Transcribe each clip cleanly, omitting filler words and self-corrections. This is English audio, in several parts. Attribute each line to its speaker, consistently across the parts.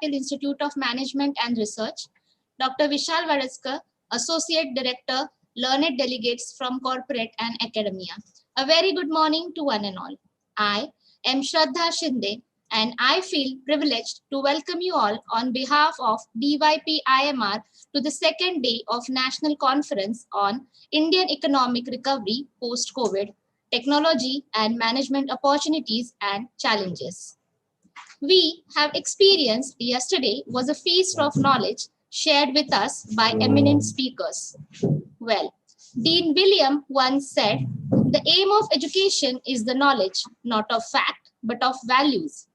Speaker 1: Patil Institute of Management and Research, Dr. Vishal Vadaskar, Associate Director, Learned Delegates from Corporate and Academia. A very good morning to one and all. I am Shraddha Shinde, and I feel privileged to welcome you all on behalf of DYPIMR to the second day of National Conference on Indian Economic Recovery Post-COVID, Technology and Management Opportunities and Challenges. We have experienced yesterday was a feast of knowledge shared with us by eminent speakers. Well, Dean William once said, "The aim of education is the knowledge, not of fact, but of values."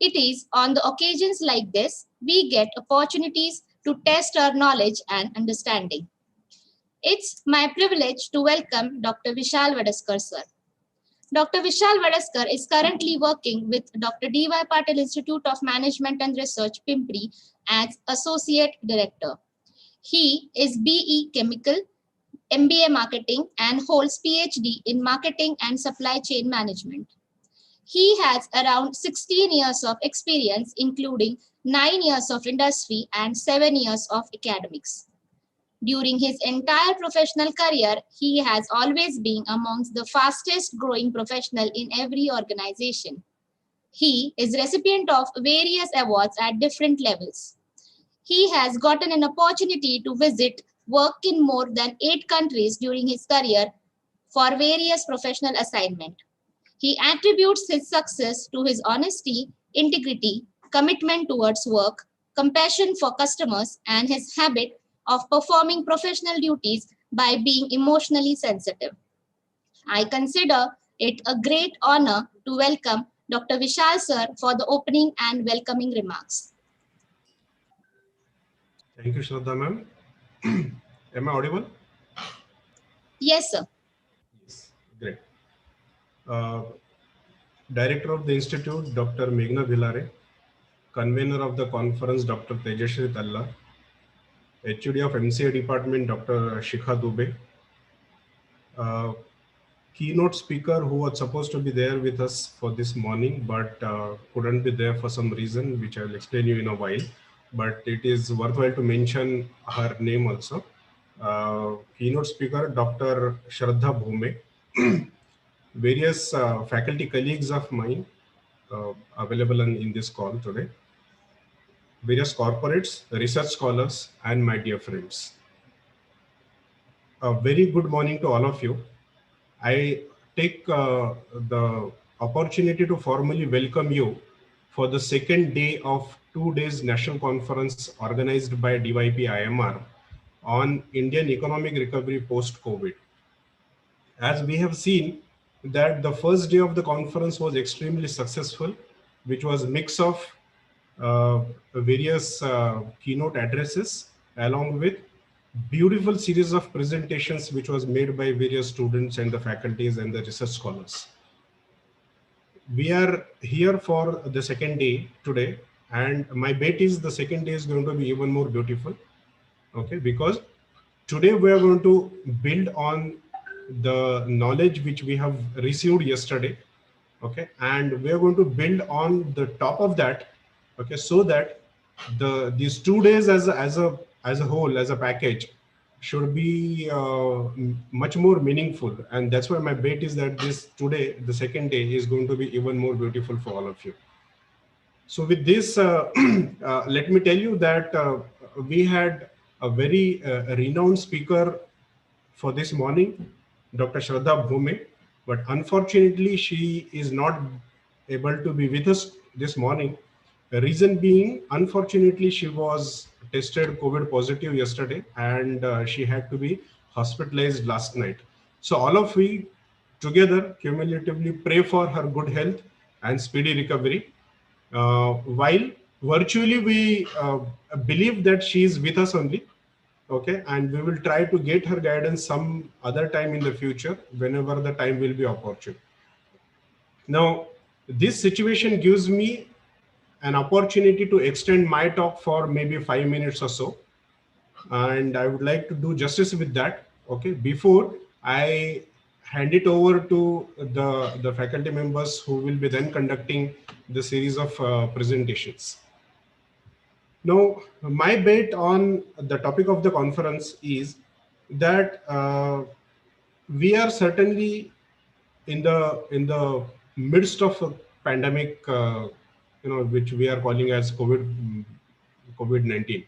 Speaker 1: It is on the occasions like this, we get opportunities to test our knowledge and understanding. It's my privilege to welcome Dr. Vishal Vadaskar, sir. Dr. Vishal Vadaskar is currently working with Dr. D.Y. Patil Institute of Management and Research, Pimpri, as Associate Director. He is BE Chemical, MBA Marketing, and holds PhD in Marketing and Supply Chain Management. He has around 16 years of experience, including 9 years of industry and 7 years of academics. During his entire professional career, he has always been amongst the fastest growing professional in every organization. He is recipient of various awards at different levels. He has gotten an opportunity to visit, work in more than 8 countries during his career for various professional assignments. He attributes his success to his honesty, integrity, commitment towards work, compassion for customers, and his habit of performing professional duties by being emotionally sensitive. I consider it a great honor to welcome Dr. Vishal sir for the opening and welcoming remarks.
Speaker 2: Thank you, Shraddha ma'am. Am I audible?
Speaker 1: Yes, sir.
Speaker 2: Yes, great. Director of the Institute, Dr. Meghna Bhilare, Convener of the conference, Dr. Tejashri Talla, HOD of MCA Department, Dr. Shikha Dubey, keynote speaker who was supposed to be there with us for this morning, but couldn't be there for some reason, which I'll explain you in a while. But it is worthwhile to mention her name also. Keynote speaker, Dr. Shraddha Bhume, various faculty colleagues of mine available in this call today, various corporates, research scholars, and my dear friends. A very good morning to all of you. I take the opportunity to formally welcome you for the second day of 2 days national conference organized by DYPIMR on Indian economic recovery post-COVID. As we have seen that the first day of the conference was extremely successful, which was a mix of various keynote addresses along with beautiful series of presentations which was made by various students and the faculties and the research scholars. We are here for the second day today, and my bet is the second day is going to be even more beautiful. Okay, because today we are going to build on the knowledge which we have received yesterday. Okay, and we are going to build on the top of that. Okay, so that these 2 days as a whole, as a package, should be much more meaningful. And that's why my bet is that this today, the second day, is going to be even more beautiful for all of you. So with this, let me tell you that we had a very renowned speaker for this morning, Dr. Shraddha Bhume, but unfortunately she is not able to be with us this morning. The reason being, unfortunately, she was tested COVID positive yesterday, and she had to be hospitalized last night. So all of we together cumulatively pray for her good health and speedy recovery. While virtually we believe that she is with us only, okay, and we will try to get her guidance some other time in the future whenever the time will be opportune. Now, this situation gives me an opportunity to extend my talk for maybe 5 minutes or so, and I would like to do justice with that. Okay, before I hand it over to the faculty members who will be then conducting the series of presentations. Now, my bet on the topic of the conference is that we are certainly in the midst of a pandemic, which we are calling as COVID-19.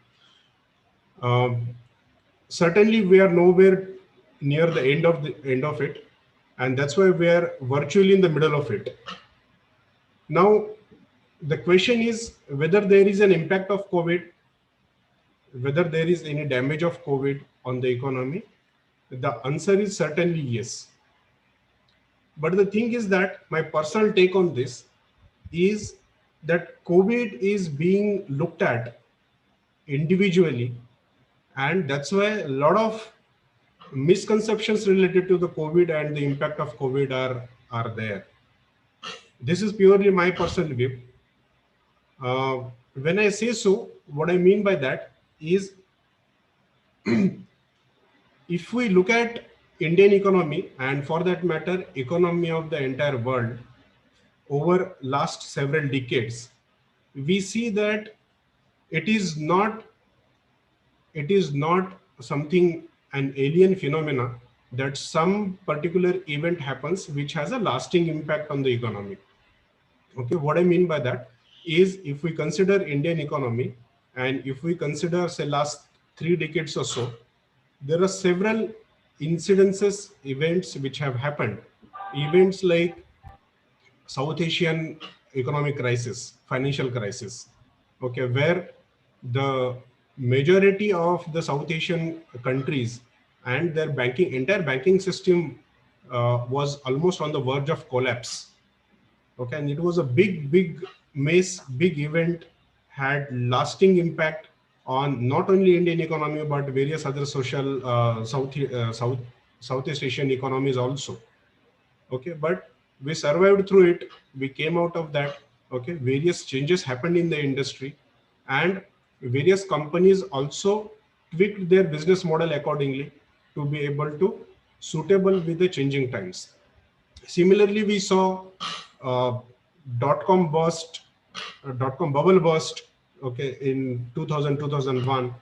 Speaker 2: Um, Certainly, we are nowhere near the end of it, and that's why we are virtually in the middle of it. Now, the question is whether there is an impact of COVID, whether there is any damage of COVID on the economy. The answer is certainly yes. But the thing is that my personal take on this is that COVID is being looked at individually, and that's why a lot of misconceptions related to the COVID and the impact of COVID are there. This is purely my personal view. When I say so, what I mean by that is, if we look at Indian economy, and for that matter, economy of the entire world over last several decades, we see that it is not it is not something, an alien phenomena, that some particular event happens which has a lasting impact on the economy. Okay, what I mean by that is, if we consider Indian economy, and if we consider, say, last 3 decades or so, there are several incidences, events which have happened. Events like South Asian economic crisis, financial crisis, okay, where the majority of the South Asian countries and their entire banking system was almost on the verge of collapse. Okay, and it was a big mess, big event, had lasting impact on not only Indian economy but various other social Southeast Asian economies also. Okay, but we survived through it, we came out of that. Okay, various changes happened in the industry, and various companies also tweaked their business model accordingly to be able to suitable with the changing times. Similarly, we saw uh, dot-com burst, dot-com bubble burst, okay, in 2000, 2001.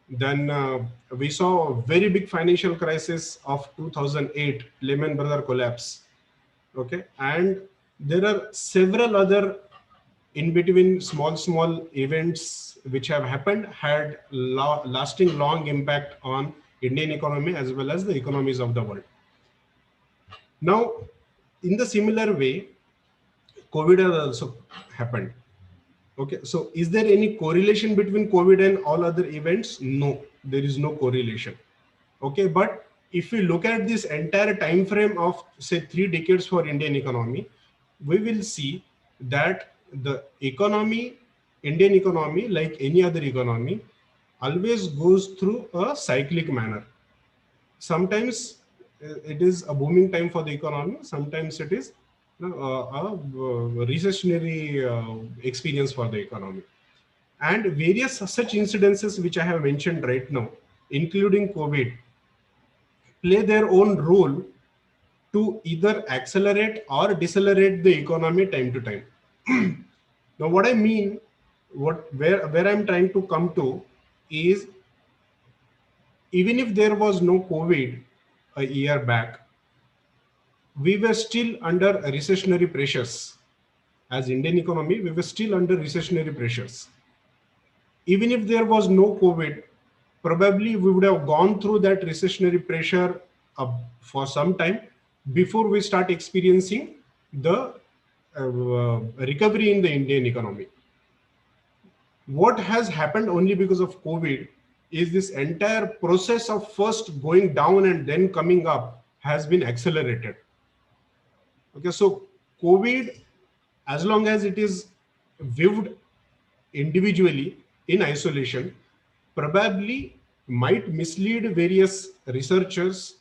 Speaker 2: Then we saw a very big financial crisis of 2008, Lehman Brothers collapse. Okay, and there are several other in between small events which have happened, had lasting long impact on Indian economy as well as the economies of the world. Now, in the similar way, COVID has also happened. Okay, so is there any correlation between COVID and all other events? No, there is no correlation. Okay, but if we look at this entire time frame of, say, 3 decades for Indian economy, we will see that the economy, Indian economy, like any other economy, always goes through a cyclic manner. Sometimes it is a booming time for the economy, sometimes it is a recessionary experience for the economy. And various such incidences which I have mentioned right now, including COVID, play their own role to either accelerate or decelerate the economy time to time. Now, what I mean, where I'm trying to come to is, even if there was no COVID a year back, we were still under recessionary pressures. As Indian economy, we were still under recessionary pressures. Even if there was no COVID, probably we would have gone through that recessionary pressure for some time before we start experiencing the recovery in the Indian economy. What has happened only because of COVID is this entire process of first going down and then coming up has been accelerated. Okay, so COVID, as long as it is viewed individually in isolation, probably might mislead various researchers,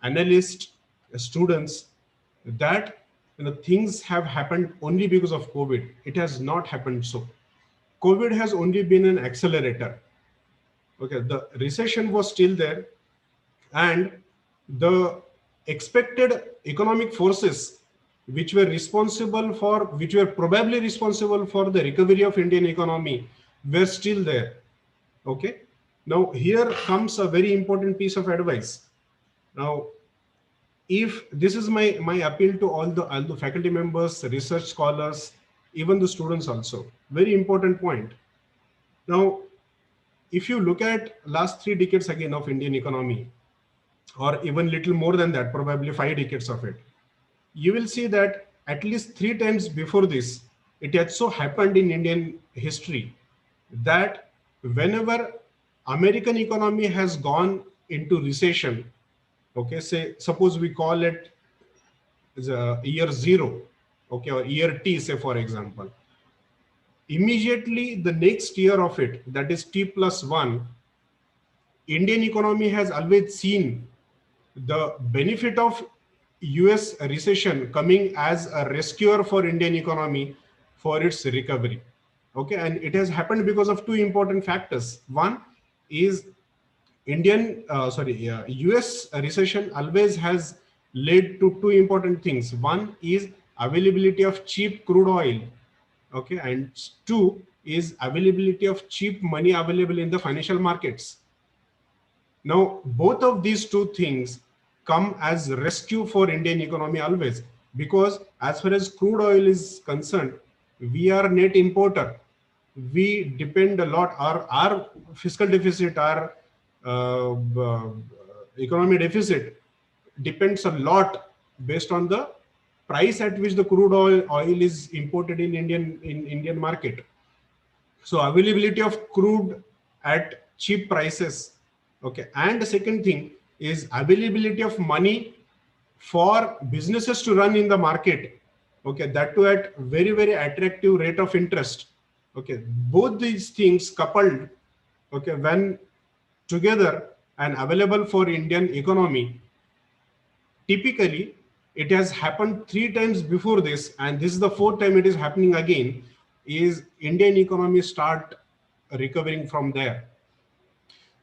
Speaker 2: analysts, students, that things have happened only because of COVID. It has not happened so. COVID has only been an accelerator. Okay, the recession was still there, and the expected economic forces which were probably responsible for the recovery of Indian economy were still there. Okay. Now here comes a very important piece of advice. Now, if this is my appeal to all the faculty members, research scholars, even the students also, very important point. Now, if you look at last 3 decades again of Indian economy, or even little more than that, probably 5 decades of it, you will see that at least 3 times before this, it had so happened in Indian history that whenever American economy has gone into recession, okay, say suppose we call it the year zero, okay, or year T, say for example, immediately the next year of it, that is T plus one, Indian economy has always seen the benefit of US recession coming as a rescuer for Indian economy for its recovery. Okay, and it has happened because of two important factors. One is US recession always has led to two important things. One is availability of cheap crude oil. Okay, and two is availability of cheap money available in the financial markets. Now, both of these two things come as rescue for Indian economy always, because as far as crude oil is concerned, we are net importer. We depend a lot. Our fiscal deficit, our economy deficit depends a lot based on the price at which the crude oil is imported in Indian market. So availability of crude at cheap prices. Okay, and the second thing is availability of money for businesses to run in the market. Okay, that too at very attractive rate of interest. Okay, both these things coupled, okay, when together and available for Indian economy, typically it has happened 3 times before this, and this is the fourth time it is happening again, is Indian economy start recovering from there.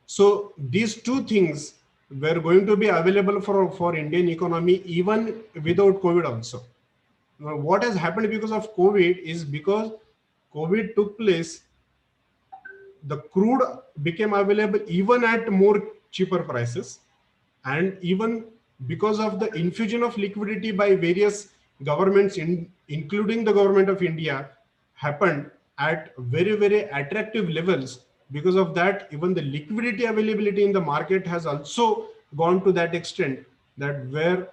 Speaker 2: So these two things were going to be available for Indian economy even without COVID also. Now, what has happened because of COVID is because COVID took place, the crude became available even at more cheaper prices, and even because of the infusion of liquidity by various governments, including the government of India, happened at very attractive levels. Because of that, even the liquidity availability in the market has also gone to that extent, that where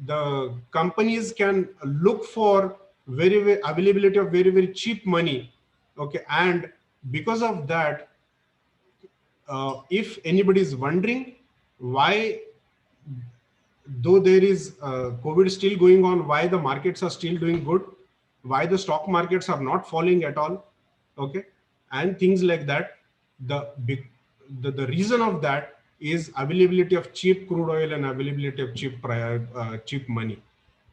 Speaker 2: the companies can look for very availability of very cheap money. Okay, and because of that, if anybody is wondering why, though there is COVID still going on, why the markets are still doing good, why the stock markets are not falling at all, okay, and things like that, the reason of that is availability of cheap crude oil and availability of cheap money.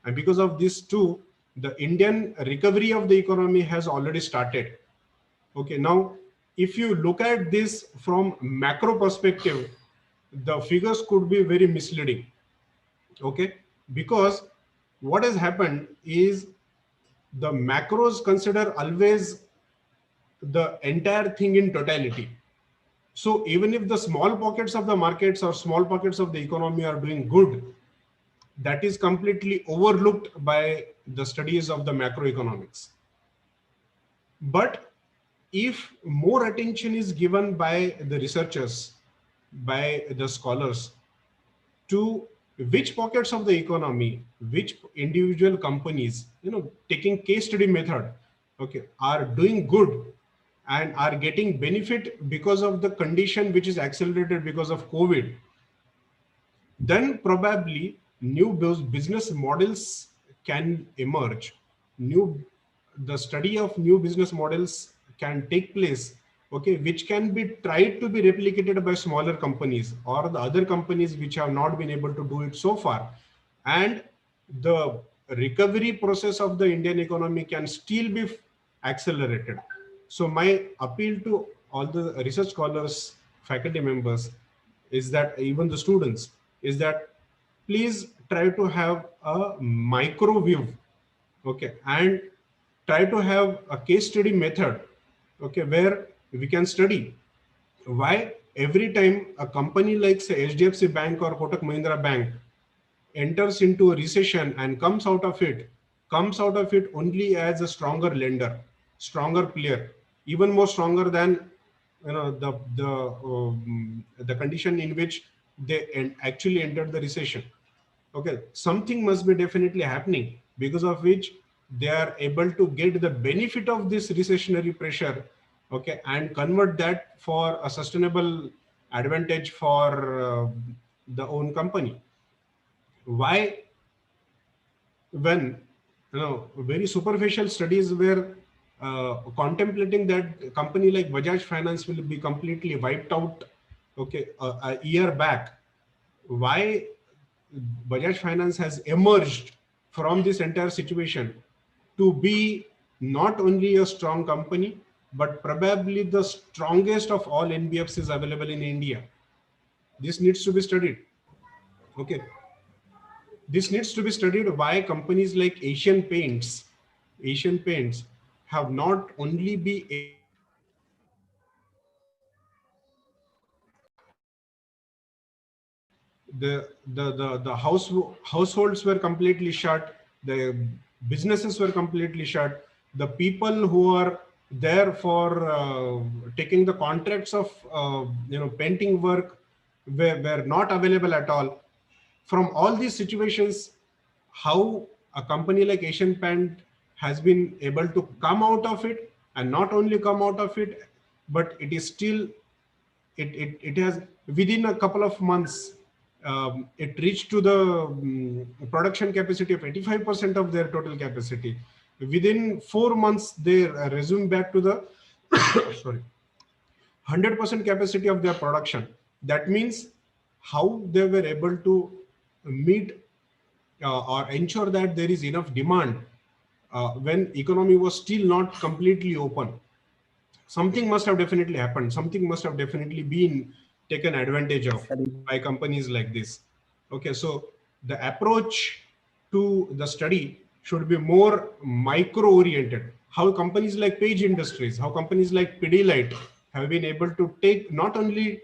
Speaker 2: And because of this too, the Indian recovery of the economy has already started. Okay, now if you look at this from macro perspective, the figures could be very misleading. Okay, because what has happened is the macros consider always the entire thing in totality. So even if the small pockets of the markets or small pockets of the economy are doing good, that is completely overlooked by the studies of the macroeconomics. But if more attention is given by the researchers, by the scholars, to which pockets of the economy, which individual companies, taking case study method, okay, are doing good and are getting benefit because of the condition which is accelerated because of COVID, then probably new business models can emerge. The study of new business models can take place, okay, which can be tried to be replicated by smaller companies or the other companies which have not been able to do it so far, and the recovery process of the Indian economy can still be accelerated. So my appeal to all the research scholars, faculty members, is that even the students, is that please try to have a micro view, okay, and try to have a case study method, okay, where we can study why every time a company like say HDFC Bank or Kotak Mahindra Bank enters into a recession and comes out of it only as a stronger lender, stronger player, even more stronger than the condition in which they actually entered the recession. Okay, something must be definitely happening because of which they are able to get the benefit of this recessionary pressure, okay, and convert that for a sustainable advantage for the own company. Why, when very superficial studies were contemplating that company like Bajaj Finance will be completely wiped out, okay, a year back, why Bajaj Finance has emerged from this entire situation to be not only a strong company, but probably the strongest of all NBFCs available in India. This needs to be studied. Okay. This needs to be studied why companies like Asian Paints have not only be able to survive when households were completely shut, the businesses were completely shut, the people who are there for taking the contracts of painting work were not available at all. From all these situations, how a company like Asian Paint has been able to come out of it, and not only come out of it, but it is still, it has within a couple of months, it reached to the production capacity of 85% of their total capacity. Within 4 months, they resumed back to the sorry 100% capacity of their production. That means how they were able to meet or ensure that there is enough demand when economy was still not completely open. Something must have definitely happened. Something must have definitely been taken advantage of by companies like this. Okay, so the approach to the study should be more micro oriented. How companies like Page Industries, how companies like Pidilite have been able to take, not only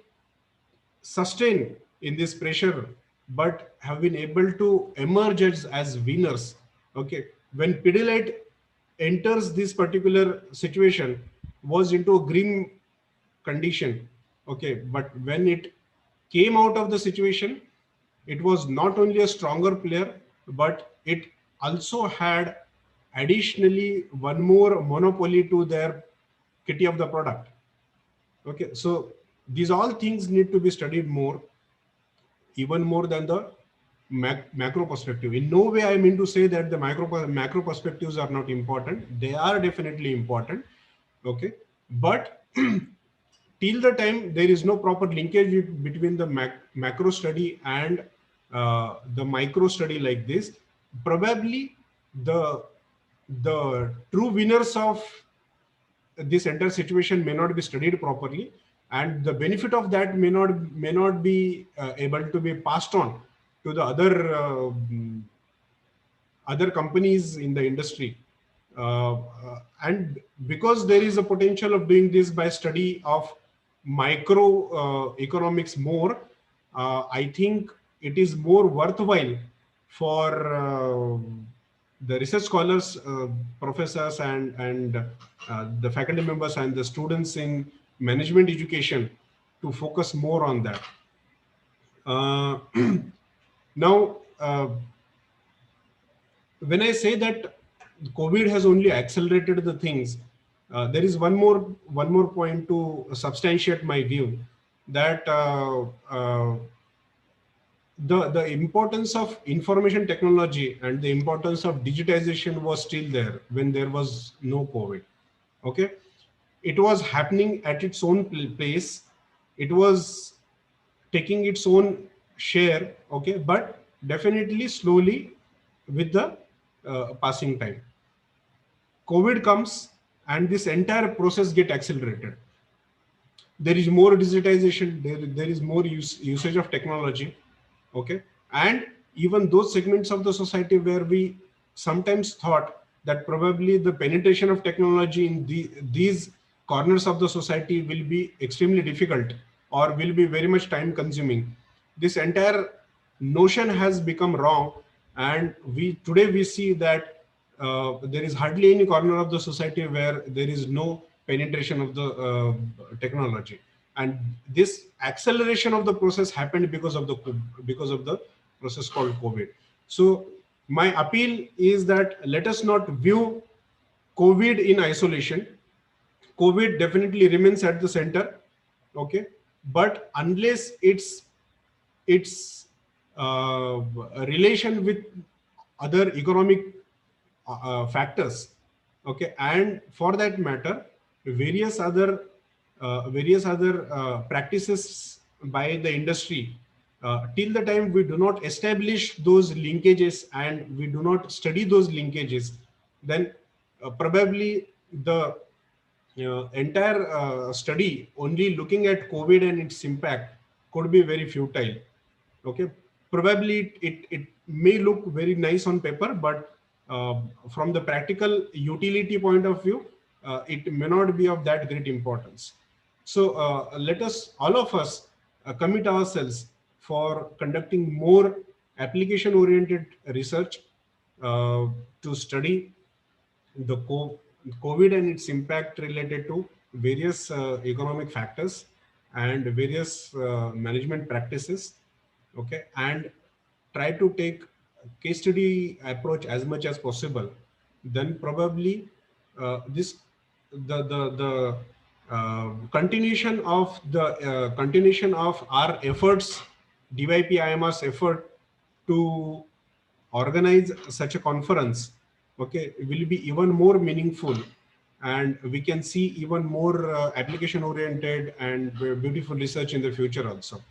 Speaker 2: sustain in this pressure, but have been able to emerge as winners. Okay, when Pidilite enters this particular situation, was into a grim condition. Okay, but when it came out of the situation, it was not only a stronger player, but it also had additionally one more monopoly to their kitty of the product. Okay, so these all things need to be studied more, even more than the macro perspective. In no way I mean to say that the macro perspectives are not important. They are definitely important. Okay, but till the time there is no proper linkage between the macro study and the micro study like this, probably the true winners of this entire situation may not be studied properly, and the benefit of that may not be able to be passed on to the other companies in the industry. And because there is a potential of doing this by study of micro economics more, I think it is more worthwhile for the research scholars, professors, and the faculty members and the students in management education to focus more on that. Uh, now, when I say that COVID has only accelerated the things, there is one more point to substantiate my view, that the importance of information technology and the importance of digitization was still there when there was no COVID. Okay, it was happening at its own pace. It was taking its own share. Okay, but definitely slowly with the passing time. COVID comes and this entire process get accelerated. There is more digitization, there is more usage of technology. Okay, and even those segments of the society where we sometimes thought that probably the penetration of technology in these corners of the society will be extremely difficult or will be very much time consuming. This entire notion has become wrong, and we today we see that there is hardly any corner of the society where there is no penetration of the technology, and this acceleration of the process happened because of the process called COVID. So my appeal is that let us not view COVID in isolation. COVID definitely remains at the center, okay, but unless its relation with other economic factors, okay, and for that matter, various other practices by the industry. Till the time we do not establish those linkages and we do not study those linkages, then probably the entire study only looking at COVID and its impact could be very futile. Okay, probably it may look very nice on paper, but from the practical utility point of view, it may not be of that great importance. So let us, all of us, commit ourselves for conducting more application oriented research to study the COVID and its impact related to various economic factors and various management practices, okay, and try to take case study approach as much as possible. Then probably this the continuation of our efforts, DYPIMR's effort to organize such a conference, okay, will be even more meaningful, and we can see even more application oriented and beautiful research in the future also.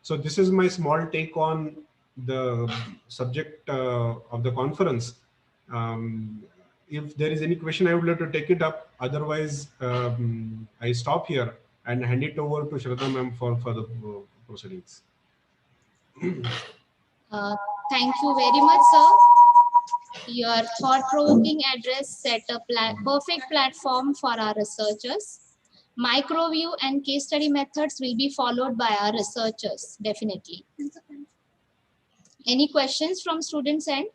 Speaker 2: So this is my small take on the subject of the conference. If there is any question, I would like to take it up. Otherwise, I stop here and hand it over to Shraddha ma'am for further proceedings.
Speaker 1: Uh, Thank you very much, sir. Your thought-provoking address set a perfect platform for our researchers. Microview and case study methods will be followed by our researchers, definitely. Any questions from students' end?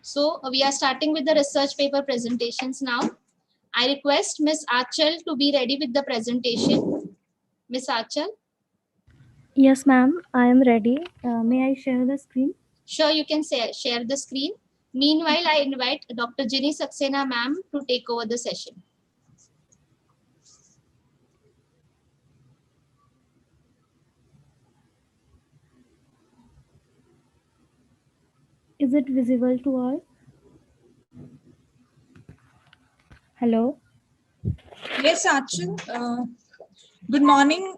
Speaker 1: So we are starting with the research paper presentations now. I request Ms. Achal to be ready with the presentation. Ms. Achal?
Speaker 3: Yes, ma'am, I am ready. May I share the screen?
Speaker 1: Sure, you can share the screen. Meanwhile, I invite Dr. Ginny Saxena ma'am to take over the session.
Speaker 3: Is it visible to all? Hello?
Speaker 4: Yes, Achal. Good morning.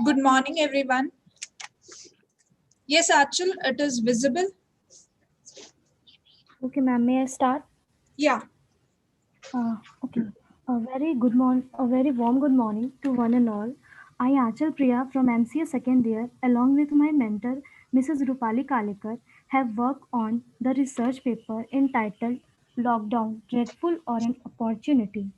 Speaker 4: Good morning, everyone. Yes, Achal, it is visible.
Speaker 3: Okay, ma'am, may I start?
Speaker 4: Yeah.
Speaker 3: Okay. A very warm good morning to one and all. I, Achal Priya from MCA second year, along with my mentor, Mrs. Rupali Kalekar, have worked on the research paper entitled Lockdown, Dreadful or an Opportunity.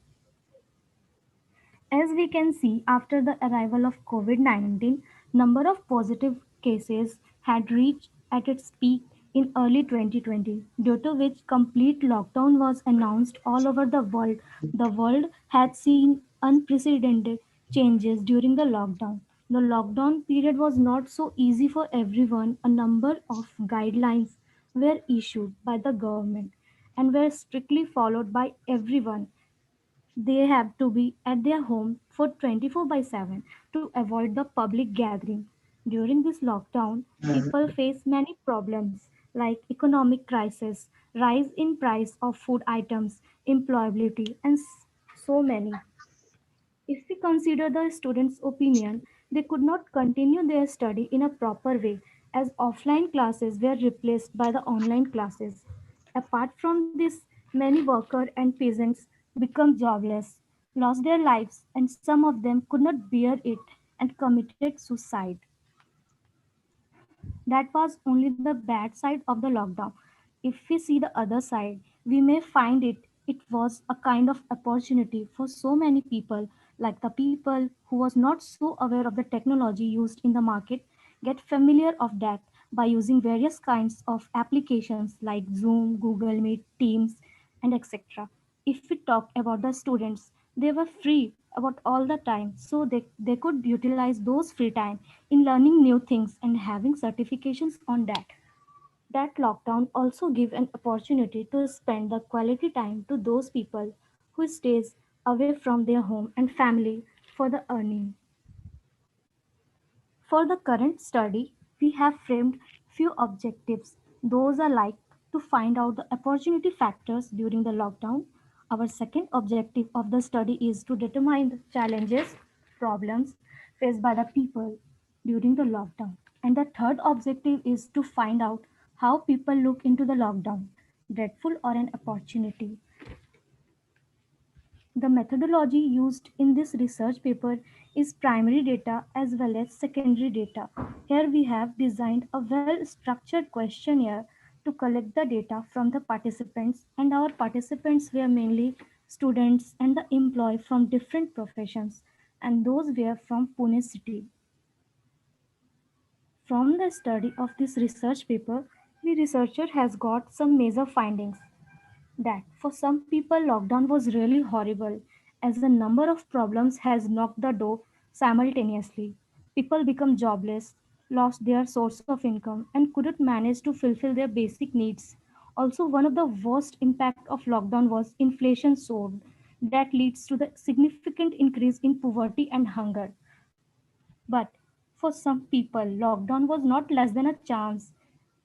Speaker 3: As we can see, after the arrival of COVID-19, number of positive cases had reached at its peak in early 2020, due to which complete lockdown was announced all over the world. The world had seen unprecedented changes during the lockdown. The lockdown period was not so easy for everyone. A number of guidelines were issued by the government and were strictly followed by everyone. They have to be at their home for 24 by 7 to avoid the public gathering. During this lockdown, people face many problems like economic crisis, rise in price of food items, employability, and so many. If we consider the students' opinion, they could not continue their study in a proper way as offline classes were replaced by the online classes. Apart from this, many workers and peasants became jobless, lost their lives, and some of them could not bear it and committed suicide. That was only the bad side of the lockdown. If we see the other side, we may find it was a kind of opportunity for so many people, like the people who was not so aware of the technology used in the market, get familiar of that by using various kinds of applications like Zoom, Google Meet, Teams, and etc. If we talk about the students, they were free about all the time, so they could utilize those free time in learning new things and having certifications on that. That lockdown also give an opportunity to spend the quality time to those people who stays away from their home and family for the earning. For the current study, we have framed few objectives. Those are like to find out the opportunity factors during the lockdown. Our second objective of the study is to determine the challenges, problems faced by the people during the lockdown. And the third objective is to find out how people look into the lockdown, dreadful or an opportunity. The methodology used in this research paper is primary data as well as secondary data. Here we have designed a well-structured questionnaire to collect the data from the participants, and our participants were mainly students and the employee from different professions, and those were from Pune city. From the study of this research paper, the researcher has got some major findings that for some people lockdown was really horrible as a number of problems has knocked the door simultaneously. People become jobless, lost their source of income and couldn't manage to fulfill their basic needs. Also, one of the worst impact of lockdown was inflation soared that leads to the significant increase in poverty and hunger. But for some people, lockdown was not less than a chance.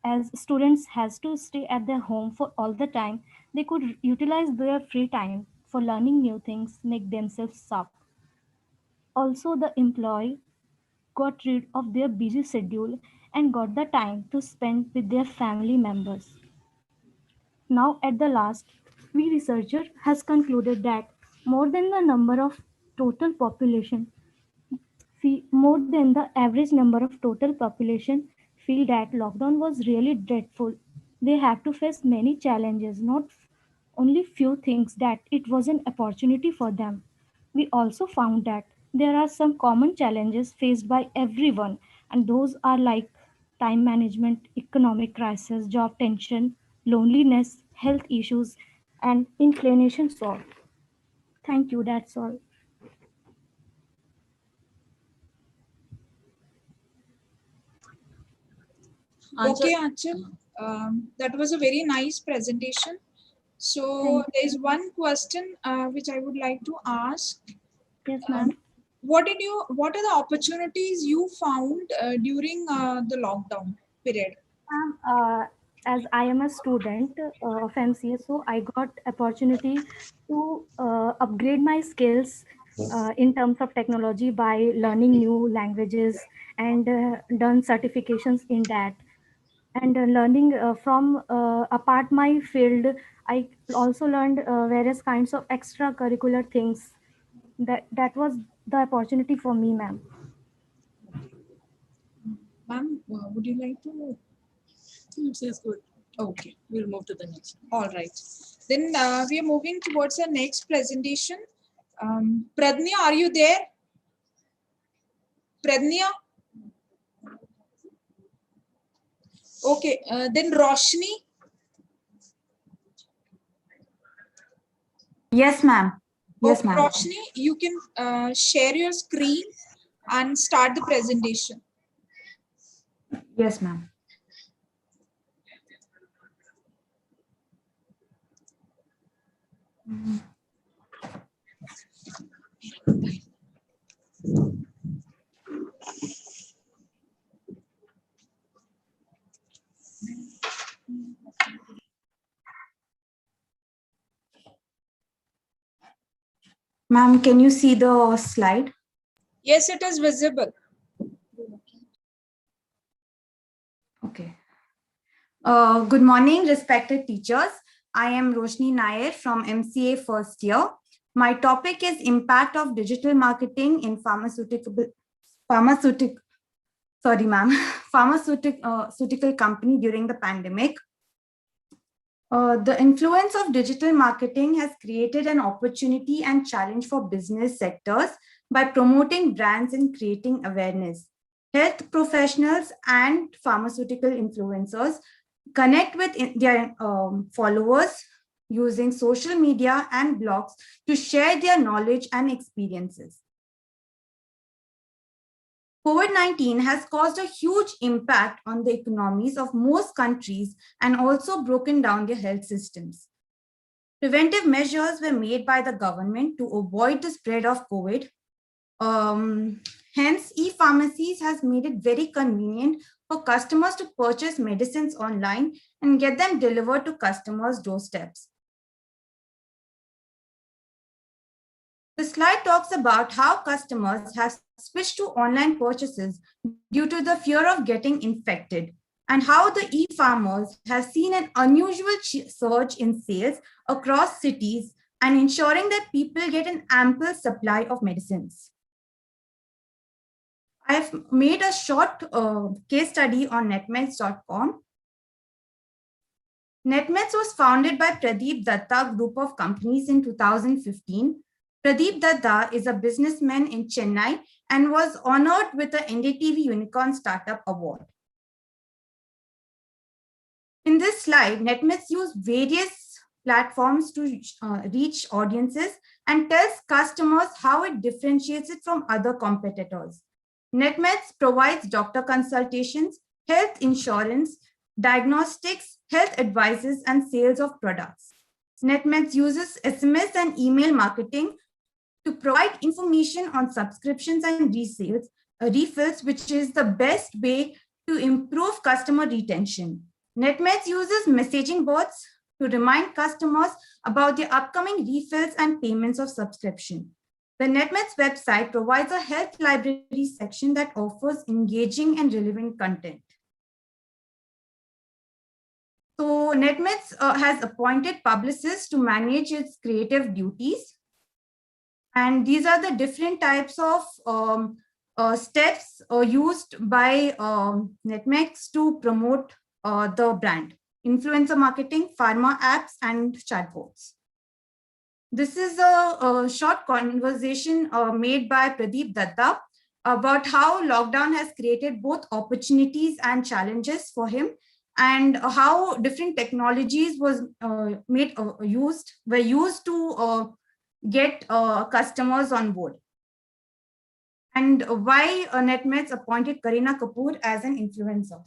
Speaker 3: As students has to stay at their home for all the time, they could utilize their free time for learning new things, make themselves sharp. Also, the employee got rid of their busy schedule and got the time to spend with their family members. Now, at the last, we researcher has concluded that more than the number of total population more than the average number of total population feel that lockdown was really dreadful. They have to face many challenges, not only few things that it was an opportunity for them. We also found that there are some common challenges faced by everyone, and those are like time management, economic crisis, job tension, loneliness, health issues, and inclination sort. Thank you, that's all.
Speaker 4: Okay, Anchal, that was a very nice presentation. So there is one question which I would like to ask.
Speaker 3: Yes, ma'am.
Speaker 4: What are the opportunities you found during the lockdown period?
Speaker 3: As I am a student of MCA, so I got opportunity to upgrade my skills in terms of technology by learning new languages and done certifications in that. And learning from apart my field, I also learned various kinds of extracurricular things. That was the opportunity for me, ma'am.
Speaker 4: Ma'am, would you like to?
Speaker 5: It's good. Okay, we'll move to the next.
Speaker 4: All right. Then we are moving towards the next presentation. Pradnya, are you there? Pradnya? Okay, then Roshni.
Speaker 6: Yes, ma'am. Yes, ma'am.
Speaker 4: Roshni, you can share your screen and start the presentation.
Speaker 6: Yes, ma'am. Ma'am, can you see the slide?
Speaker 4: Yes, it is visible.
Speaker 6: Okay. Good morning, respected teachers. I am Roshni Nair from MCA first year. My topic is impact of digital marketing in sorry, ma'am. pharmaceutical company during the pandemic. The influence of digital marketing has created an opportunity and challenge for business sectors by promoting brands and creating awareness. Health professionals and pharmaceutical influencers connect with their followers using social media and blogs to share their knowledge and experiences. COVID-19 has caused a huge impact on the economies of most countries and also broken down their health systems. Preventive measures were made by the government to avoid the spread of COVID. Hence, e-pharmacies has made it very convenient for customers to purchase medicines online and get them delivered to customers' doorsteps. The slide talks about how customers have switched to online purchases due to the fear of getting infected, and how the e-farmers have seen an unusual surge in sales across cities and ensuring that people get an ample supply of medicines. I've made a short case study on netmeds.com. Netmeds was founded by Pradeep Datta Group of Companies in 2015. Pradeep Datta is a businessman in Chennai and was honored with the NDTV Unicorn Startup Award. In this slide, Netmeds use various platforms to reach audiences and tells customers how it differentiates it from other competitors. Netmeds provides doctor consultations, health insurance, diagnostics, health advices, and sales of products. Netmeds uses SMS and email marketing to provide information on subscriptions and refills, which is the best way to improve customer retention. Netmeds uses messaging bots to remind customers about the upcoming refills and payments of subscription. The Netmeds website provides a health library section that offers engaging and relevant content. So Netmeds has appointed publicists to manage its creative duties. And these are the different types of steps used by Netmeds to promote the brand: influencer marketing, pharma apps, and chatbots. This is a short conversation made by Pradeep Datta about how lockdown has created both opportunities and challenges for him, and how different technologies were used to get customers on board, and why Netmeds appointed Kareena Kapoor as an influencer.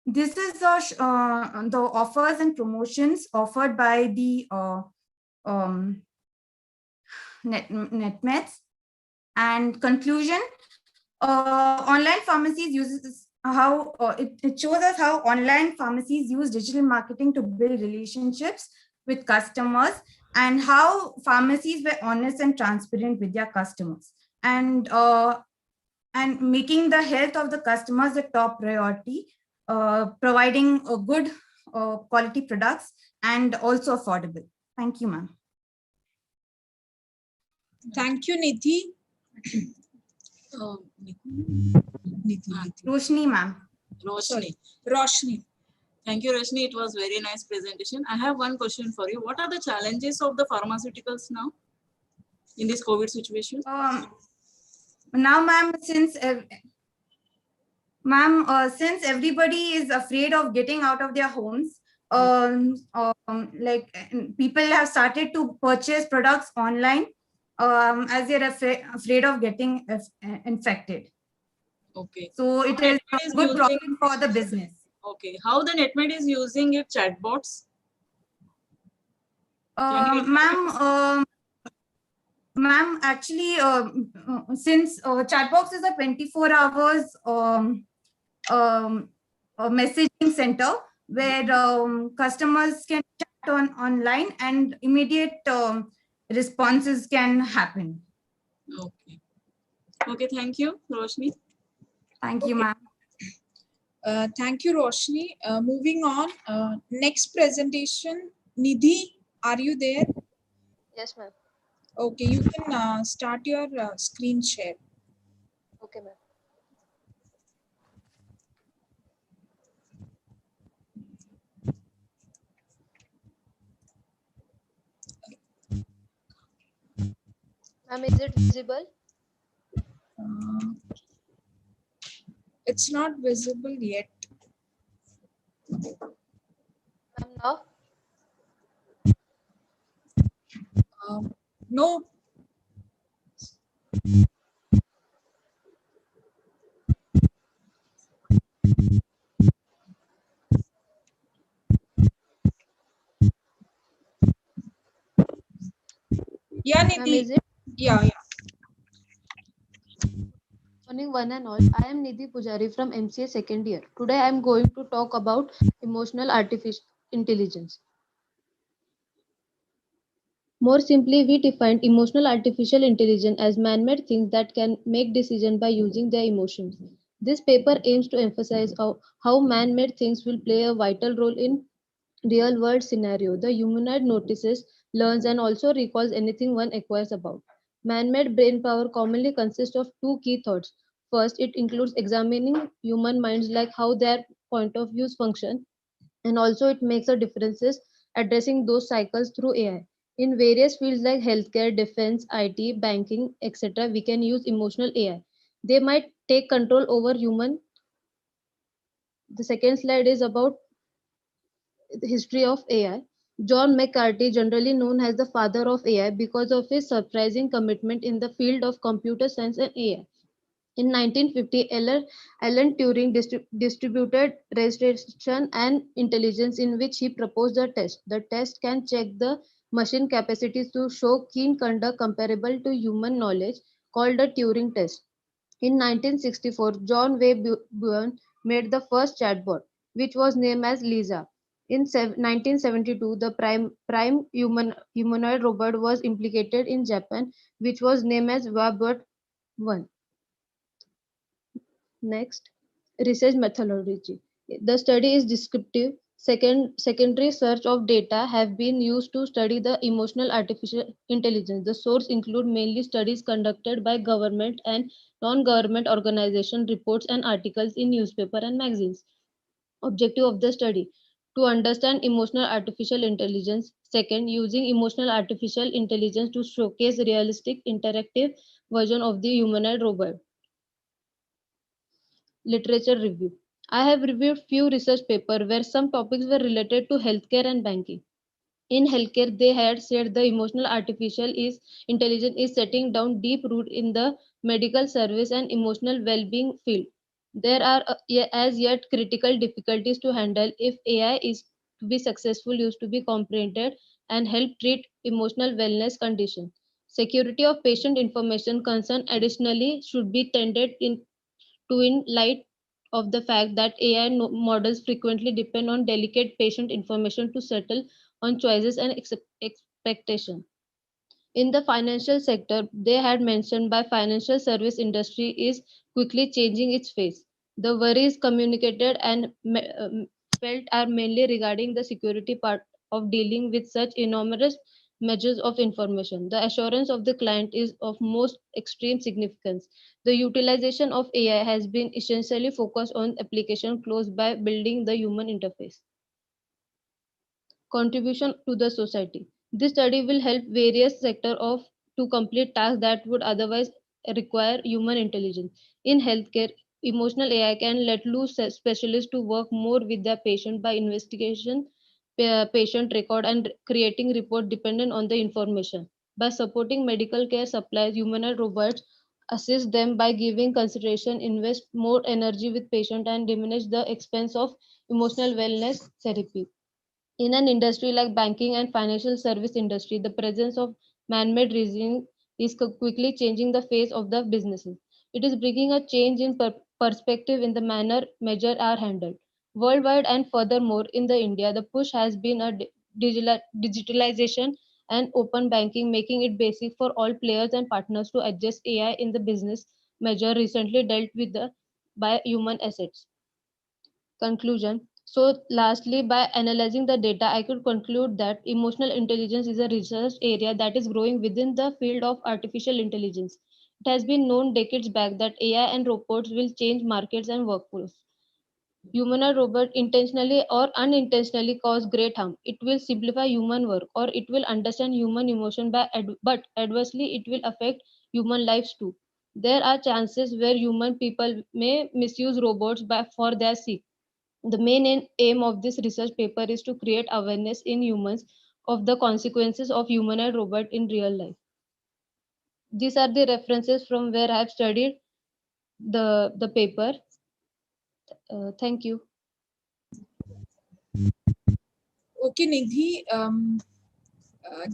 Speaker 6: This is the offers and promotions offered by the Netmeds. And conclusion, online pharmacies uses how it shows us how online pharmacies use digital marketing to build relationships with customers, and how pharmacies were honest and transparent with their customers, and making the health of the customers a top priority, providing a good quality products and also affordable. Thank you, ma'am.
Speaker 4: Thank you, Nidhi.
Speaker 6: Roshni, ma'am.
Speaker 4: Roshni.
Speaker 5: Thank you, Roshni. It was very nice presentation. I have one question for you. What are the challenges of the pharmaceuticals now in this COVID situation?
Speaker 6: Now, ma'am, since everybody is afraid of getting out of their homes, like people have started to purchase products online as they're afraid of getting infected.
Speaker 5: Okay.
Speaker 6: So it is a good problem for the business.
Speaker 5: Okay. How the Netmed is using its chatbots?
Speaker 6: Ma'am, actually, since chatbox is a 24 hours messaging center where customers can chat online and immediate responses can happen.
Speaker 5: Okay. Okay, thank you, Roshni.
Speaker 6: Thank you, ma'am.
Speaker 4: Thank you, Roshni. Moving on, next presentation, Nidhi, are you there?
Speaker 7: Yes, ma'am.
Speaker 4: Okay, you can start your screen share.
Speaker 7: Okay, ma'am. Ma'am, is it visible?
Speaker 4: It's not visible yet.
Speaker 7: Ma'am, now?
Speaker 4: No. Yeah,
Speaker 7: Ma'am,
Speaker 4: Nidhi.
Speaker 7: is it?
Speaker 4: Yeah.
Speaker 7: Morning, one and all. I am Nidhi Pujari from MCA second year. Today I am going to talk about emotional artificial intelligence. More simply, we defined emotional artificial intelligence as man-made things that can make decisions by using their emotions. This paper aims to emphasize how man-made things will play a vital role in real-world scenario. The humanoid notices, learns, and also recalls anything one acquires about. Man-made brain power commonly consists of two key thoughts. First, it includes examining human minds like how their point of views function, and also it makes a differences addressing those cycles through AI. In various fields like healthcare, defense, IT, banking, etc., we can use emotional AI. They might take control over human. The second slide is about the history of AI. John McCarthy, generally known as the father of AI because of his surprising commitment in the field of computer science and AI. In 1950, Alan Turing distributed registration and intelligence, in which he proposed a test. The test can check the machine capacities to show keen conduct comparable to human knowledge, called the Turing test. In 1964, John Way Bowen made the first chatbot, which was named as Lisa. In 1972, the prime humanoid robot was implicated in Japan, which was named as Wabot 1. Next, research methodology. The study is descriptive. Secondary search of data have been used to study the emotional artificial intelligence. The source include mainly studies conducted by government and non-government organization, reports and articles in newspaper and magazines. Objective of the study: to understand emotional artificial intelligence. Second, using emotional artificial intelligence to showcase realistic interactive version of the humanoid robot. Literature review. I have reviewed few research papers where some topics were related to healthcare and banking. In healthcare, they had said the emotional artificial is intelligence is setting down deep root in the medical service and emotional well-being field. There are as yet critical difficulties to handle if AI is to be successful used to be comprehended and help treat emotional wellness conditions. Security of patient information concern additionally should be tended to in light of the fact that AI models frequently depend on delicate patient information to settle on choices and expectations. In the financial sector, they had mentioned by financial service industry is quickly changing its face. The worries communicated and felt are mainly regarding the security part of dealing with such enormous measures of information. The assurance of the client is of most extreme significance. The utilization of AI has been essentially focused on application close by building the human interface. Contribution to the society. This study will help various sectors of to complete tasks that would otherwise require human intelligence. In healthcare, emotional AI can let loose specialists to work more with their patient by investigation, patient record, and creating report dependent on the information. By supporting medical care supplies, humanoid robots assist them by giving consideration, invest more energy with patient, and diminish the expense of emotional wellness therapy. In an industry like banking and financial service industry, the presence of man-made reasoning is quickly changing the face of the businesses. It is bringing a change in perspective in the manner measures are handled. Worldwide and furthermore in the India, the push has been a digitalization and open banking, making it basic for all players and partners to adjust AI in the business measure recently dealt with by human assets. Conclusion. So, lastly, by analyzing the data, I could conclude that emotional intelligence is a research area that is growing within the field of artificial intelligence. It has been known decades back that AI and robots will change markets and workforce. Humanoid robot intentionally or unintentionally cause great harm. It will simplify human work or it will understand human emotion but adversely it will affect human lives too. There are chances where human people may misuse robots for their sake. The main aim of this research paper is to create awareness in humans of the consequences of humanoid robot in real life. These are the references from where I have studied the paper. Thank you.
Speaker 4: Okay, Nidhi,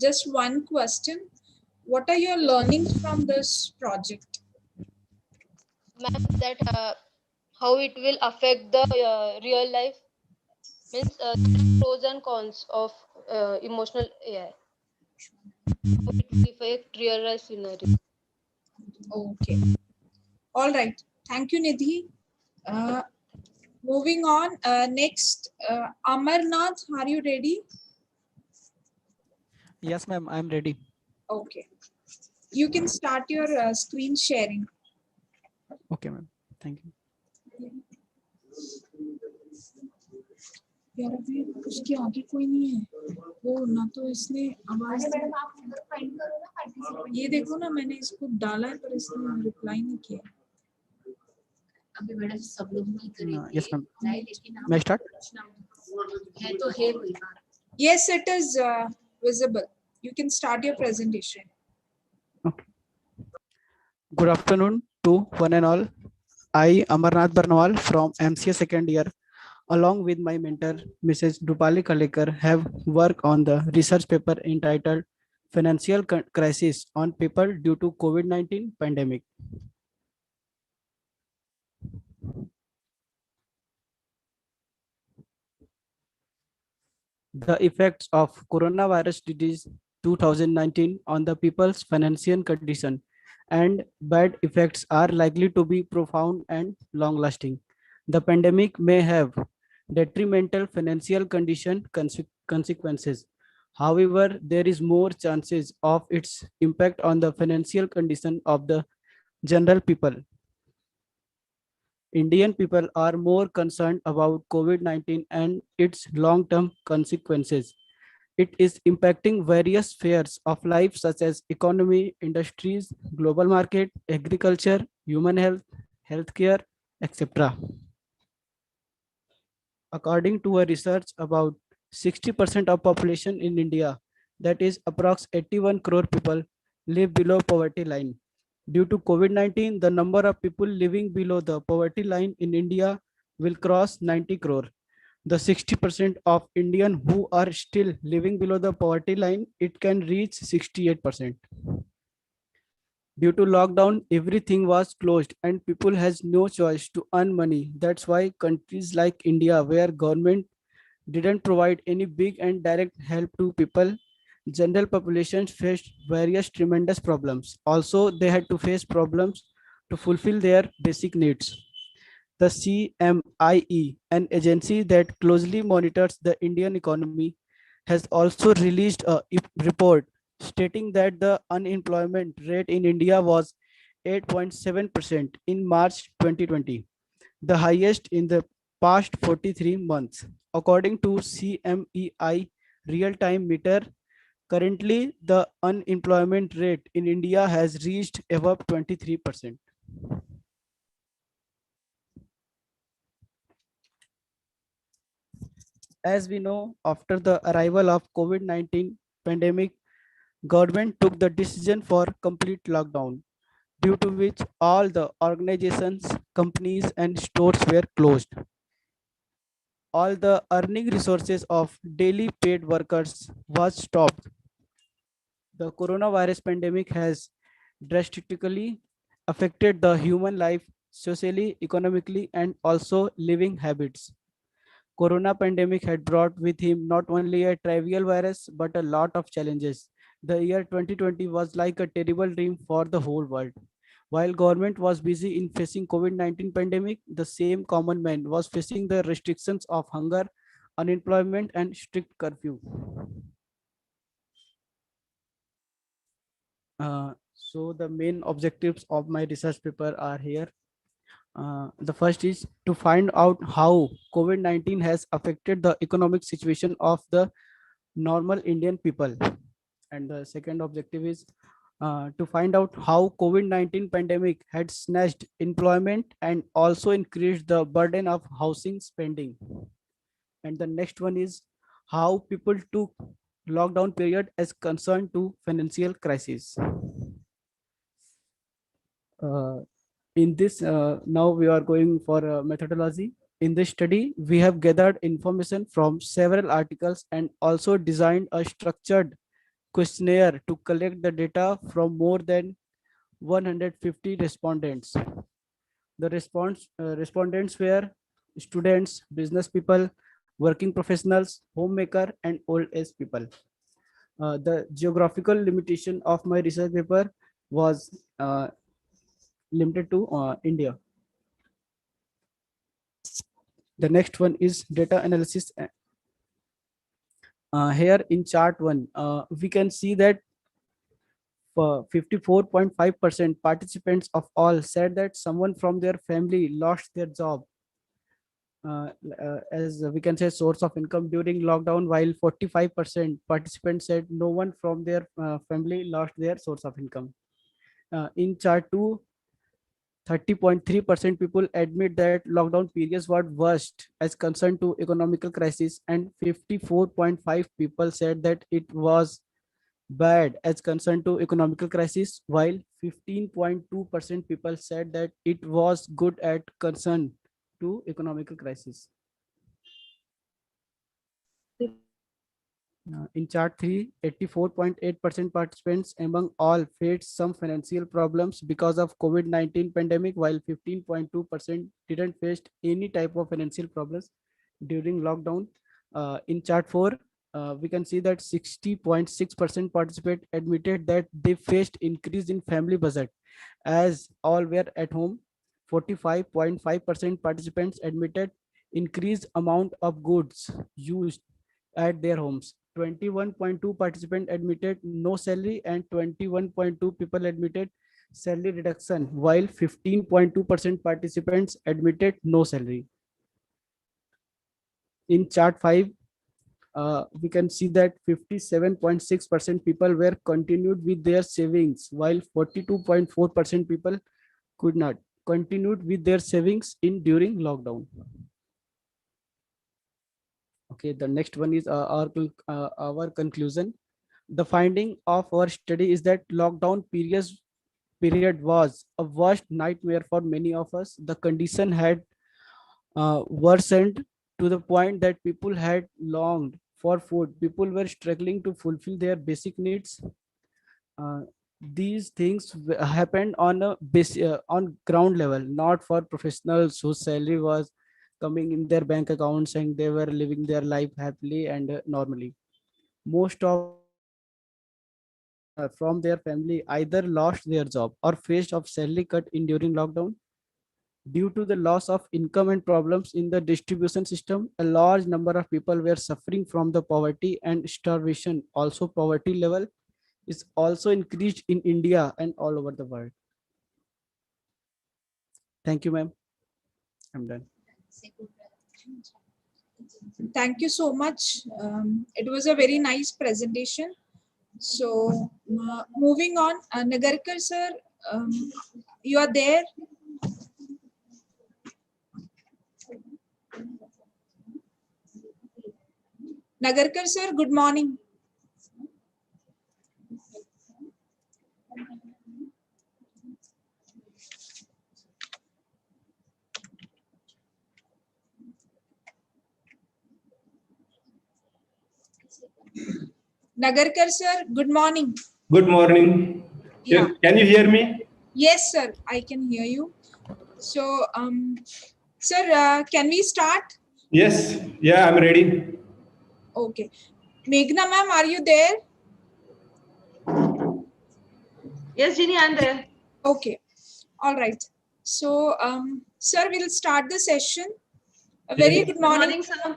Speaker 4: just one question. What are your learnings from this project?
Speaker 7: Ma'am, that how it will affect the real life means pros and cons of emotional AI. How it will affect real life scenario.
Speaker 4: Okay. All right. Thank you, Nidhi. Uh, moving on. Next, Amarnath, are you ready?
Speaker 8: Yes, ma'am, I'm ready.
Speaker 4: Okay. You can start your screen sharing.
Speaker 8: Okay, ma'am. Thank you.
Speaker 4: यार अभी उसके आगे कोई नहीं है वो ना तो इसने आवाज ये देखो ना मैंने इसको डाला है पर इसने रिप्लाई नहीं किया अभी मैडम सब लोग नहीं करेंगे
Speaker 8: Yes, ma'am.
Speaker 4: लेकिन
Speaker 8: May I start?
Speaker 4: है तो है कोई बात Yes, it is visible. You can start your presentation.
Speaker 8: Okay. Good afternoon to one and all. I, Amarnath Barnwal from MCA second year, along with my mentor, Mrs. Dupali Kalekar, have worked on the research paper entitled Financial Crisis on People Due to COVID-19 Pandemic. The effects of coronavirus disease 2019 on the people's financial condition and bad effects are likely to be profound and long lasting. The pandemic may have detrimental financial condition consequences. However, there is more chances of its impact on the financial condition of the general people. Indian people are more concerned about COVID-19 and its long-term consequences. It is impacting various spheres of life such as economy, industries, global market, agriculture, human health, healthcare, etc. According to a research, about 60% of population in India, that is approx 81 crore people, live below poverty line. Due to COVID-19, the number of people living below the poverty line in India will cross 90 crore. The 60% of Indian who are still living below the poverty line, it can reach 68%. Due to lockdown, everything was closed and people has no choice to earn money. That's why countries like India, where government didn't provide any big and direct help to people, general populations faced various tremendous problems. Also, they had to face problems to fulfill their basic needs. The CMIE, an agency that closely monitors the Indian economy, has also released a report stating that the unemployment rate in India was 8.7% in March 2020, the highest in the past 43 months. According to CMEI real-time meter, currently the unemployment rate in India has reached above 23%. As we know, after the arrival of COVID-19 pandemic, government took the decision for complete lockdown, due to which all the organizations, companies and stores were closed. All the earning resources of daily paid workers was stopped. The coronavirus pandemic has drastically affected the human life socially, economically, and also living habits. Corona pandemic had brought with him not only a trivial virus but a lot of challenges. The year 2020 was like a terrible dream for the whole world. While government was busy in facing COVID-19 pandemic, the same common man was facing the restrictions of hunger, unemployment, and strict curfew. So the main objectives of my research paper are here. The first is to find out how COVID-19 has affected the economic situation of the normal Indian people. And the second objective is to find out how COVID-19 pandemic had snatched employment and also increased the burden of housing spending. And the next one is how people took lockdown period as concern to financial crisis. Uh, in this, now we are going for methodology. In this study, we have gathered information from several articles and also designed a structured questionnaire to collect the data from more than 150 respondents. The respondents were students, business people, working professionals, homemaker, and old age people. The geographical limitation of my research paper was limited to India. The next one is data analysis. Here in chart 1, we can see that 54.5% participants of all said that someone from their family lost their job as we can say source of income during lockdown, while 45% participants said no one from their family lost their source of income. In chart 2, 30.3% people admit that lockdown periods were worst as concerned to economical crisis, and 54.5 people said that it was bad as concerned to economical crisis, while 15.2% people said that it was good at concern to economical crisis. In chart 3, 84.8% participants among all faced some financial problems because of COVID-19 pandemic, while 15.2% didn't face any type of financial problems during lockdown. In chart 4, we can see that 60.6% participant admitted that they faced increase in family budget as all were at home. 45.5% participants admitted increased amount of goods used at their homes. 21.2 participants admitted no salary, and 21.2 people admitted salary reduction, while 15.2% participants admitted no salary. In chart 5, we can see that 57.6% people were continued with their savings, while 42.4% people could not continued with their savings in during lockdown. Okay, the next one is our conclusion. The finding of our study is that lockdown period was a worst nightmare for many of us. The condition had worsened to the point that people had longed for food. People were struggling to fulfill their basic needs. These things happened on a on ground level, not for professionals whose salary was coming in their bank accounts and they were living their life happily and normally. Most of from their family either lost their job or faced of salary cut in during lockdown. Due to the loss of income and problems in the distribution system, a large number of people were suffering from the poverty and starvation. Also, poverty level is also increased in India and all over the world. Thank you, ma'am. I'm done.
Speaker 4: Thank you so much. It was a very nice presentation. So moving on, Nagarkar sir, you are there? Nagarkar sir, good morning. Nagarkar sir, good morning.
Speaker 9: Good morning.
Speaker 4: Yeah.
Speaker 9: Can you hear me?
Speaker 4: Yes, sir, I can hear you. So, sir, can we start?
Speaker 9: Yes. Yeah, I'm ready.
Speaker 4: Okay. Meghna ma'am, are you there?
Speaker 10: Yes, Ginny, I'm there.
Speaker 4: Okay. All right. So, sir, we'll start the session. A very good morning.
Speaker 10: Good morning, sir.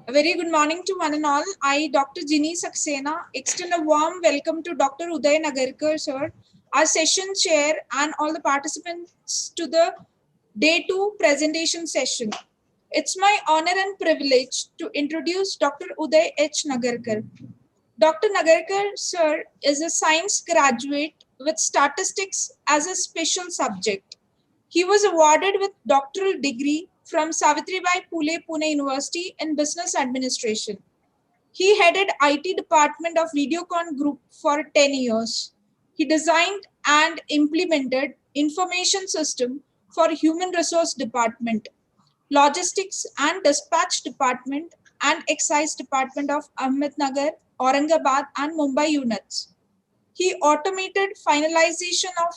Speaker 4: A very good morning to one and all. I, Dr. Ginny Saxena, extend a warm welcome to Dr. Uday Nagarkar, sir, our session chair, and all the participants to the Day 2 presentation session. It's my honor and privilege to introduce Dr. Uday H. Nagarkar. Dr. Nagarkar, sir, is a science graduate with statistics as a special subject. He was awarded with doctoral degree from Savitribai Phule Pune University in Business Administration. He headed IT department of Videocon Group for 10 years. He designed and implemented information system for human resource department, logistics and dispatch department, and excise department of Ahmednagar, Aurangabad and Mumbai units. He automated finalization of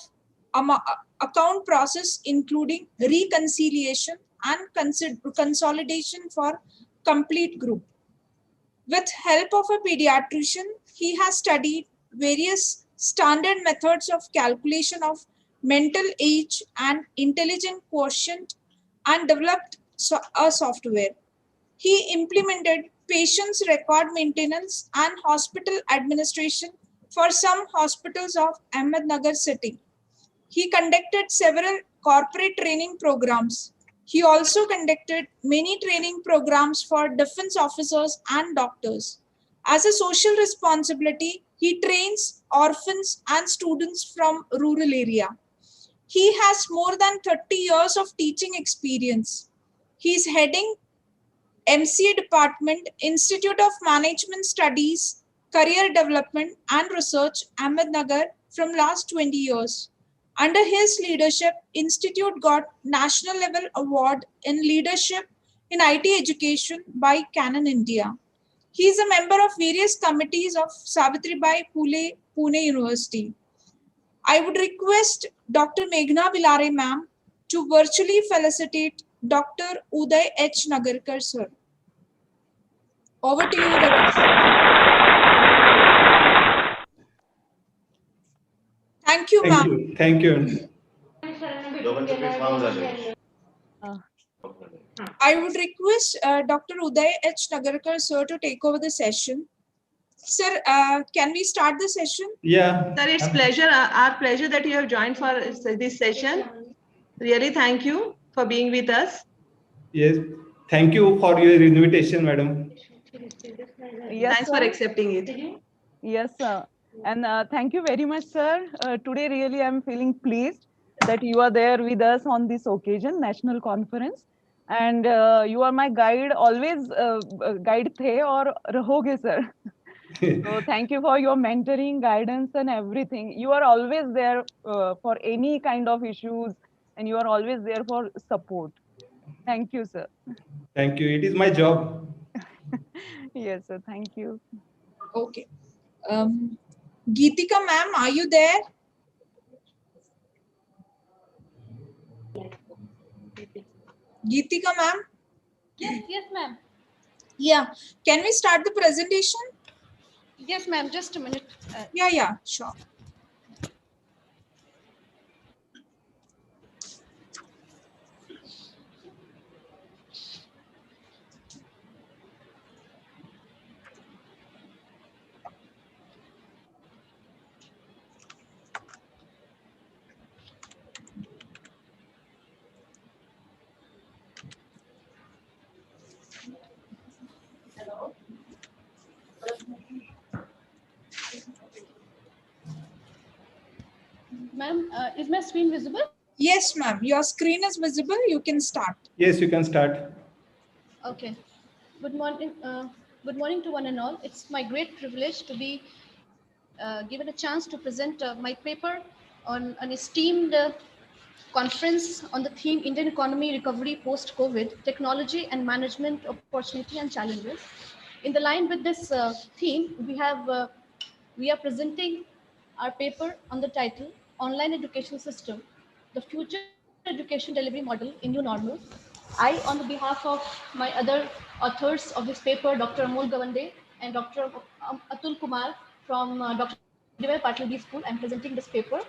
Speaker 4: account process including reconciliation and consolidation for complete group. With help of a pediatrician, he has studied various standard methods of calculation of mental age and intelligent quotient and developed a software. He implemented patients' record maintenance and hospital administration for some hospitals of Ahmednagar city. He conducted several corporate training programs. He also conducted many training programs for defense officers and doctors. As a social responsibility, he trains orphans and students from rural area. He has more than 30 years of teaching experience. He is heading MCA Department, Institute of Management Studies, Career Development and Research, Ahmednagar from last 20 years. Under his leadership, Institute got national level award in leadership in IT education by Canon India. He is a member of various committees of Savitribai Phule Pune University. I would request Dr. Meghna Bilare ma'am to virtually felicitate Dr. Uday H. Nagarkar sir. Over to you, Ravi. Thank you,
Speaker 9: Thank
Speaker 4: ma'am.
Speaker 9: you. Thank you.
Speaker 4: I would request Dr. Uday H. Nagarkar sir to take over the session. Sir, can we start the session?
Speaker 9: Yeah.
Speaker 10: Sir, it's our pleasure that you have joined for this session. Really, thank you for being with us.
Speaker 9: Yes. Thank you for your invitation, madam.
Speaker 10: Yes, thanks for accepting it.
Speaker 11: Yes, sir. And thank you very much, sir. Today, really, I'm feeling pleased that you are there with us on this occasion, national conference. And you are my guide, always guide the or rahoge, sir. So thank you for your mentoring, guidance, and everything. You are always there for any kind of issues, and you are always there for support. Thank you, sir.
Speaker 9: Thank you. It is my job.
Speaker 11: Yes, sir. Thank you.
Speaker 4: Okay. Geetika ma'am, are you there? Geetika ma'am?
Speaker 1: Yes, ma'am.
Speaker 4: Yeah. Can we start the presentation?
Speaker 1: Yes, ma'am. Just a minute.
Speaker 4: Yeah, sure.
Speaker 1: Ma'am, is my screen visible?
Speaker 4: Yes, ma'am. Your screen is visible. You can start.
Speaker 9: Yes, you can start.
Speaker 1: Okay. Good morning. Good morning to one and all. It's my great privilege to be given a chance to present my paper on an esteemed conference on the theme Indian Economy Recovery Post-COVID, Technology and Management Opportunity and Challenges. In the line with this theme, we are presenting our paper on the title Online Education System, the Future Education Delivery Model in New Normal. I, on the behalf of my other authors of this paper, Dr. Amol Gawande and Dr. Atul Kumar from Dr. DYPIMR Patil B School, I'm presenting this paper.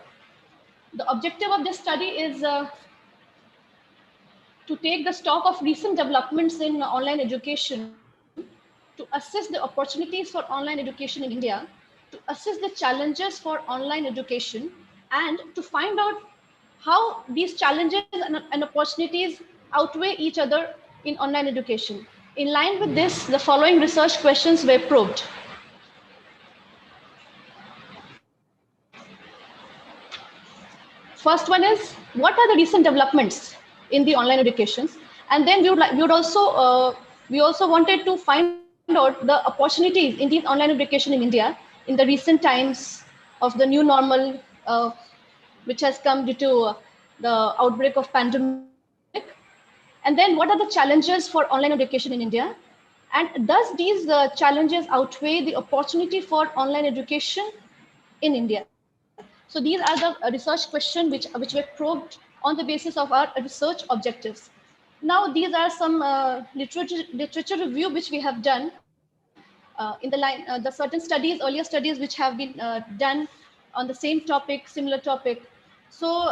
Speaker 1: The objective of this study is to take the stock of recent developments in online education, to assess the opportunities for online education in India, to assess the challenges for online education,
Speaker 12: and to find out how these challenges and opportunities outweigh each other in online education. In line with this, the following research questions were probed. First one is, what are the recent developments in the online educations? And then we also wanted to find out the opportunities in these online education in India in the recent times of the new normal, which has come due to the outbreak of pandemic. And then what are the challenges for online education in India? And does these challenges outweigh the opportunity for online education in India? So these are the research questions which were probed on the basis of our research objectives. Now these are some literature review which we have done in the certain studies, earlier studies which have been done on the same topic, similar topic. So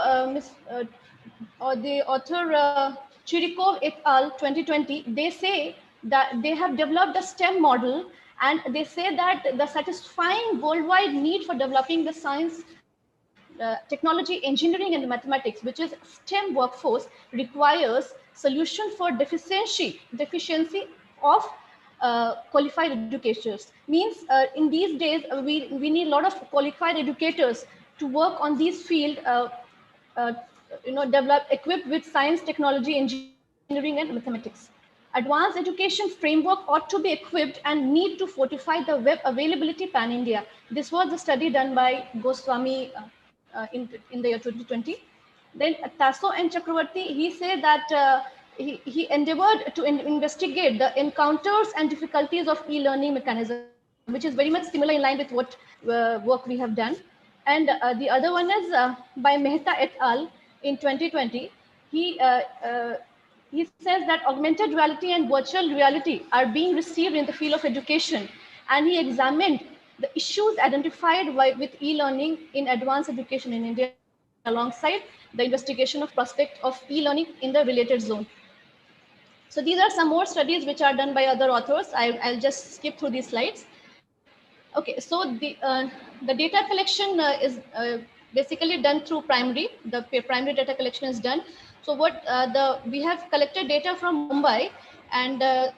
Speaker 12: the author Chirikov et al. 2020, they say that they have developed a STEM model, and they say that the satisfying worldwide need for developing the science, technology, engineering, and mathematics, which is STEM workforce, requires solution for deficiency of qualified educators. Means in these days, we need a lot of qualified educators to work on these field, equipped with science, technology, engineering, and mathematics. Advanced education framework ought to be equipped and need to fortify the web availability pan-India. This was the study done by Goswami in the year 2020. Then Tasso and Chakravarti, he said that he endeavored to investigate the encounters and difficulties of e-learning mechanism, which is very much similar in line with what work we have done. And the other one is by Mehta et al. In 2020. He says that augmented reality and virtual reality are being received in the field of education, and he examined the issues identified with e-learning in advanced education in India alongside the investigation of prospect of e-learning in the related zone. So these are some more studies which are done by other authors. I'll just skip through these slides. Okay, so the data collection is basically done through primary. The primary data collection is done. So what we have collected data from Mumbai, and the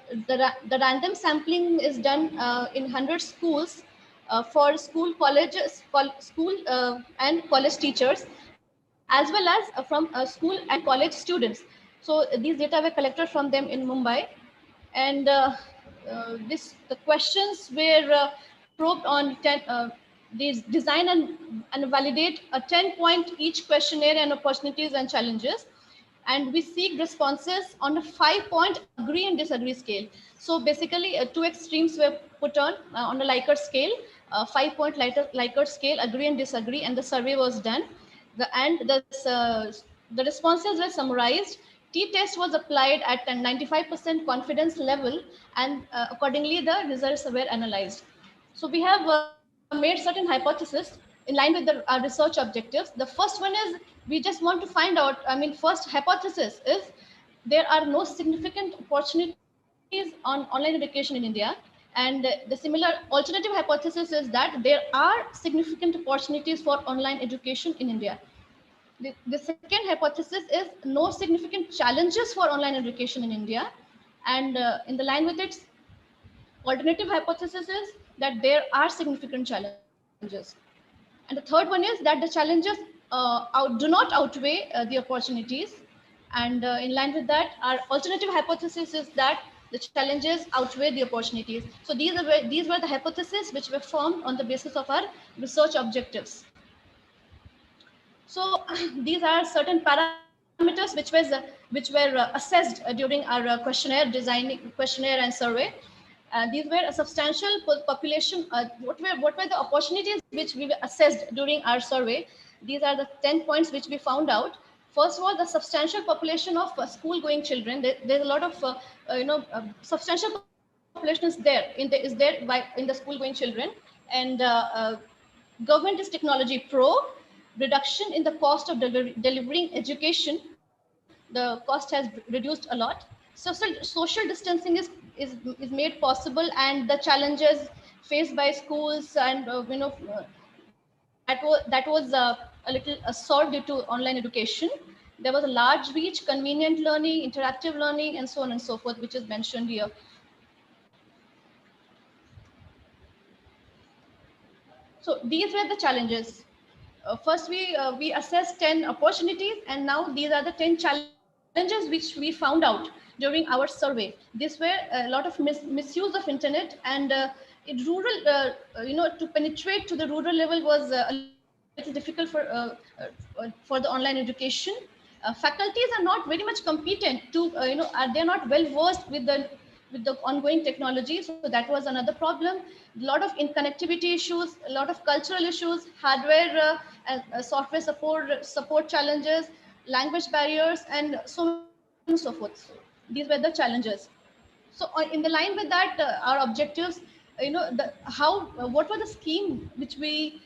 Speaker 12: random sampling is done in 100 schools for school, colleges, and college teachers, as well as from school and college students. So these data were collected from them in Mumbai, and the questions were probed on 10. These design and validate a 10-point each questionnaire and opportunities and challenges. And we seek responses on a 5-point agree and disagree scale. So basically, two extremes were put on a Likert scale, 5-point Likert scale, agree and disagree, and the survey was done. The responses were summarized. T-test was applied at a 95% confidence level, and accordingly, the results were analyzed. So we have made certain hypotheses in line with our research objectives. The first one is we just want to find out, first hypothesis is there are no significant opportunities on online education in India. And the similar alternative hypothesis is that there are significant opportunities for online education in India. The second hypothesis is no significant challenges for online education in India. And in the line with its alternative hypothesis is that there are significant challenges. And the third one is that the challenges do not outweigh the opportunities. And in line with that, our alternative hypothesis is that the challenges outweigh the opportunities. So these were the hypotheses which were formed on the basis of our research objectives. So these are certain parameters which were assessed during our questionnaire and survey. These were a substantial population. What were the opportunities which we assessed during our survey? These are the 10 points which we found out. First was the substantial population of school-going children. There's a lot of substantial population is there in the school-going children, and government is technology pro. Reduction in the cost of delivering education. The cost has reduced a lot. Social distancing is made possible, and the challenges faced by schools and that was a little sore due to online education. There was a large reach, convenient learning, interactive learning, and so on and so forth, which is mentioned here. So these were the challenges. First, we assessed 10 opportunities, and now these are the 10 challenges which we found out during our survey. These were a lot of misuse of internet, and in rural, to penetrate to the rural level was a little difficult for the online education. Faculties are not very much competent to, they're not well versed with the ongoing technology. So that was another problem. A lot of connectivity issues, a lot of cultural issues, hardware and software support challenges, language barriers, and so on and so forth. These were the challenges. So in the line with that, our objectives, what was the scheme which we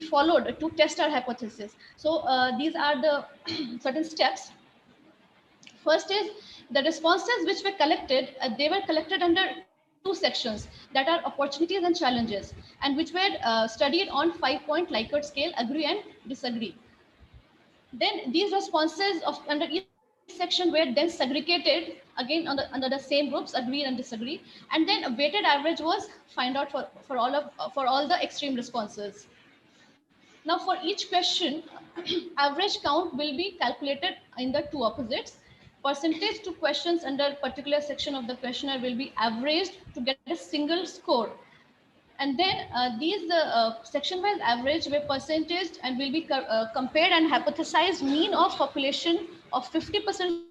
Speaker 12: followed to test our hypothesis. So these are the certain steps. First is the responses which were collected. They were collected under two sections, that are opportunities and challenges, and which were studied on 5-point Likert scale: agree and disagree. Then these responses of under each section were then segregated again under the same groups: agree and disagree, and then a weighted average was found out for all the extreme responses. Now for each question, average count will be calculated in the two opposites. Percentage to questions under a particular section of the questionnaire will be averaged to get a single score. And then these section-wise average were percentaged and will be compared and hypothesized mean of population of 50%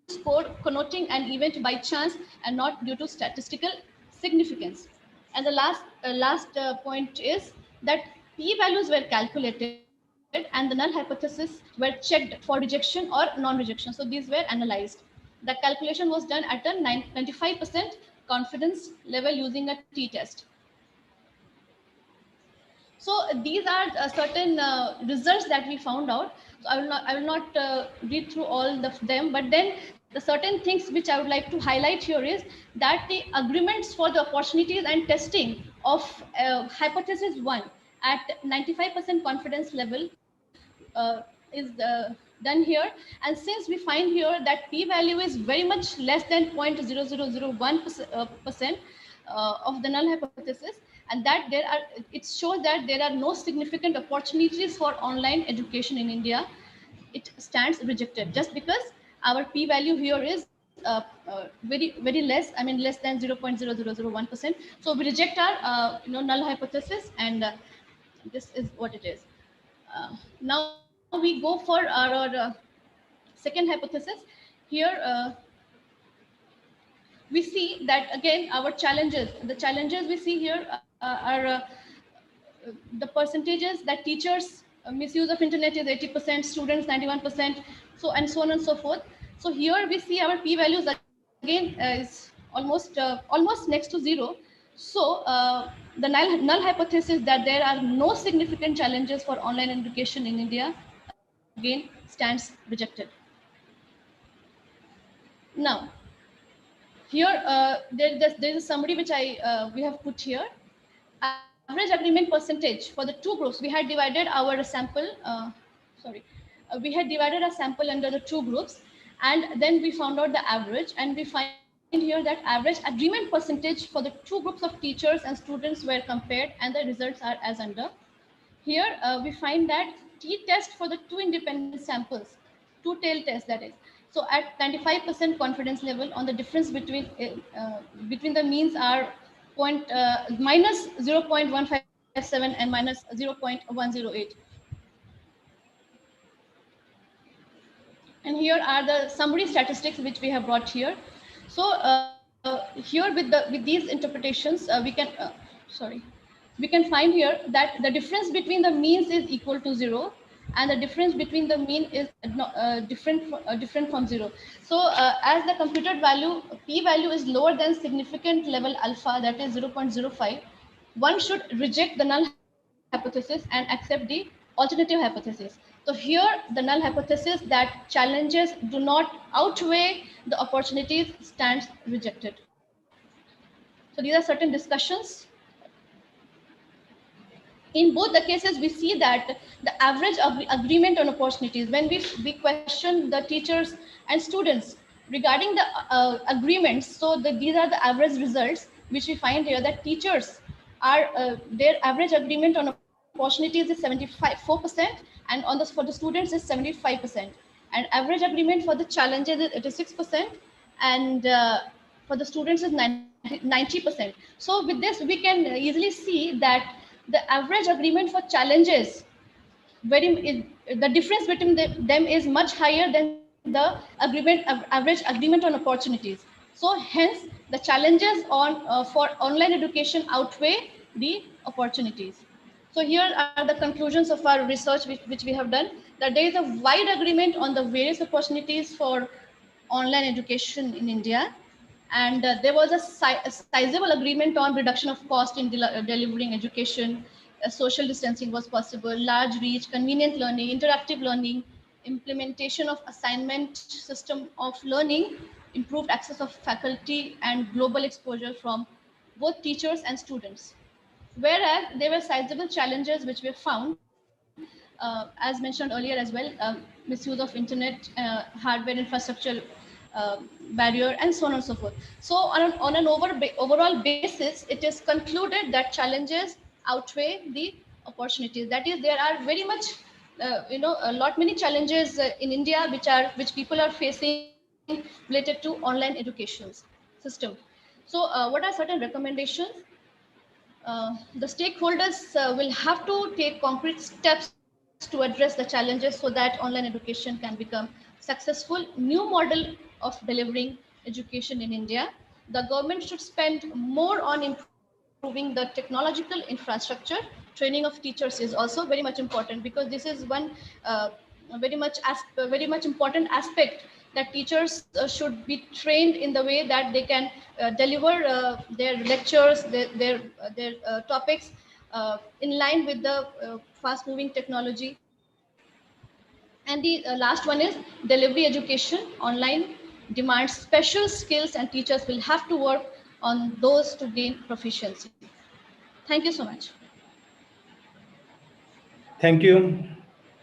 Speaker 12: score, connoting an event by chance and not due to statistical significance. And the last point is that p-values were calculated and the null hypothesis were checked for rejection or non-rejection. So these were analyzed. The calculation was done at a 95% confidence level using a t-test. So these are certain results that we found out. So I will not read through all of them, but then the certain things which I would like to highlight here is that the agreements for the opportunities and testing of hypothesis 1 at 95% confidence level is done here. And since we find here that p-value is very much less than 0.0001% of the null hypothesis, and that it shows that there are no significant opportunities for online education in India, it stands rejected just because our p-value here is very less. I mean less than 0.0001%. So we reject our null hypothesis, and this is what it is. Now we go for our second hypothesis. Here we see that again our challenges. The challenges we see here are the percentages that teachers misuse of internet is 80%, students 91%, so and so on and so forth. So here we see our p-values again is almost next to zero. So the null hypothesis that there are no significant challenges for online education in India again stands rejected. Now here there is a summary which we have put here. Average agreement percentage for the two groups, we had divided our sample, we had divided a sample under the two groups, and then we found out the average, and we find here that average agreement percentage for the two groups of teachers and students were compared, and the results are as under. Here we find that t-test for the two independent samples, two-tailed test that is. So at 95% confidence level on the difference between the means are minus 0.157 and minus 0.108. And here are the summary statistics which we have brought here. So here with these interpretations, we can find here that the difference between the means is equal to 0, and the difference between the mean is different from 0. So as the computed value, p-value is lower than significant level alpha, that is 0.05, one should reject the null hypothesis and accept the alternative hypothesis. So here the null hypothesis that challenges do not outweigh the opportunities stands rejected. So these are certain discussions. in both the cases, we see that the average agreement on opportunities, when we question the teachers and students regarding the agreements, so these are the average results which we find here, that teachers are, their average agreement on opportunities is 74%, and for the students is 75%. And average agreement for the challenges is 86%, and for the students is 90%. So with this, we can easily see that the average agreement for challenges, the difference between them is much higher than the average agreement on opportunities. So hence the challenges for online education outweigh the opportunities. So here are the conclusions of our research which we have done, that there is a wide agreement on the various opportunities for online education in India. And there was a sizable agreement on reduction of cost in delivering education. Social distancing was possible, large reach, convenient learning, interactive learning, implementation of assignment system of learning, improved access of faculty, and global exposure from both teachers and students. Whereas there were sizable challenges which were found, as mentioned earlier as well, misuse of internet, hardware infrastructure barrier, and so on and so forth. So on an overall basis, it is concluded that challenges outweigh the opportunities. That is, there are very much, many challenges in India which people are facing related to online education system. So what are certain recommendations? The stakeholders will have to take concrete steps to address the challenges so that online education can become successful new model of delivering education in India. The government should spend more on improving the technological infrastructure. Training of teachers is also very much important, because this is one very much important aspect, that teachers should be trained in the way that they can deliver their lectures, their topics in line with the fast moving technology. And the last one is delivery education online demands special skills, and teachers will have to work on those to gain proficiency. Thank you so much.
Speaker 9: Thank you.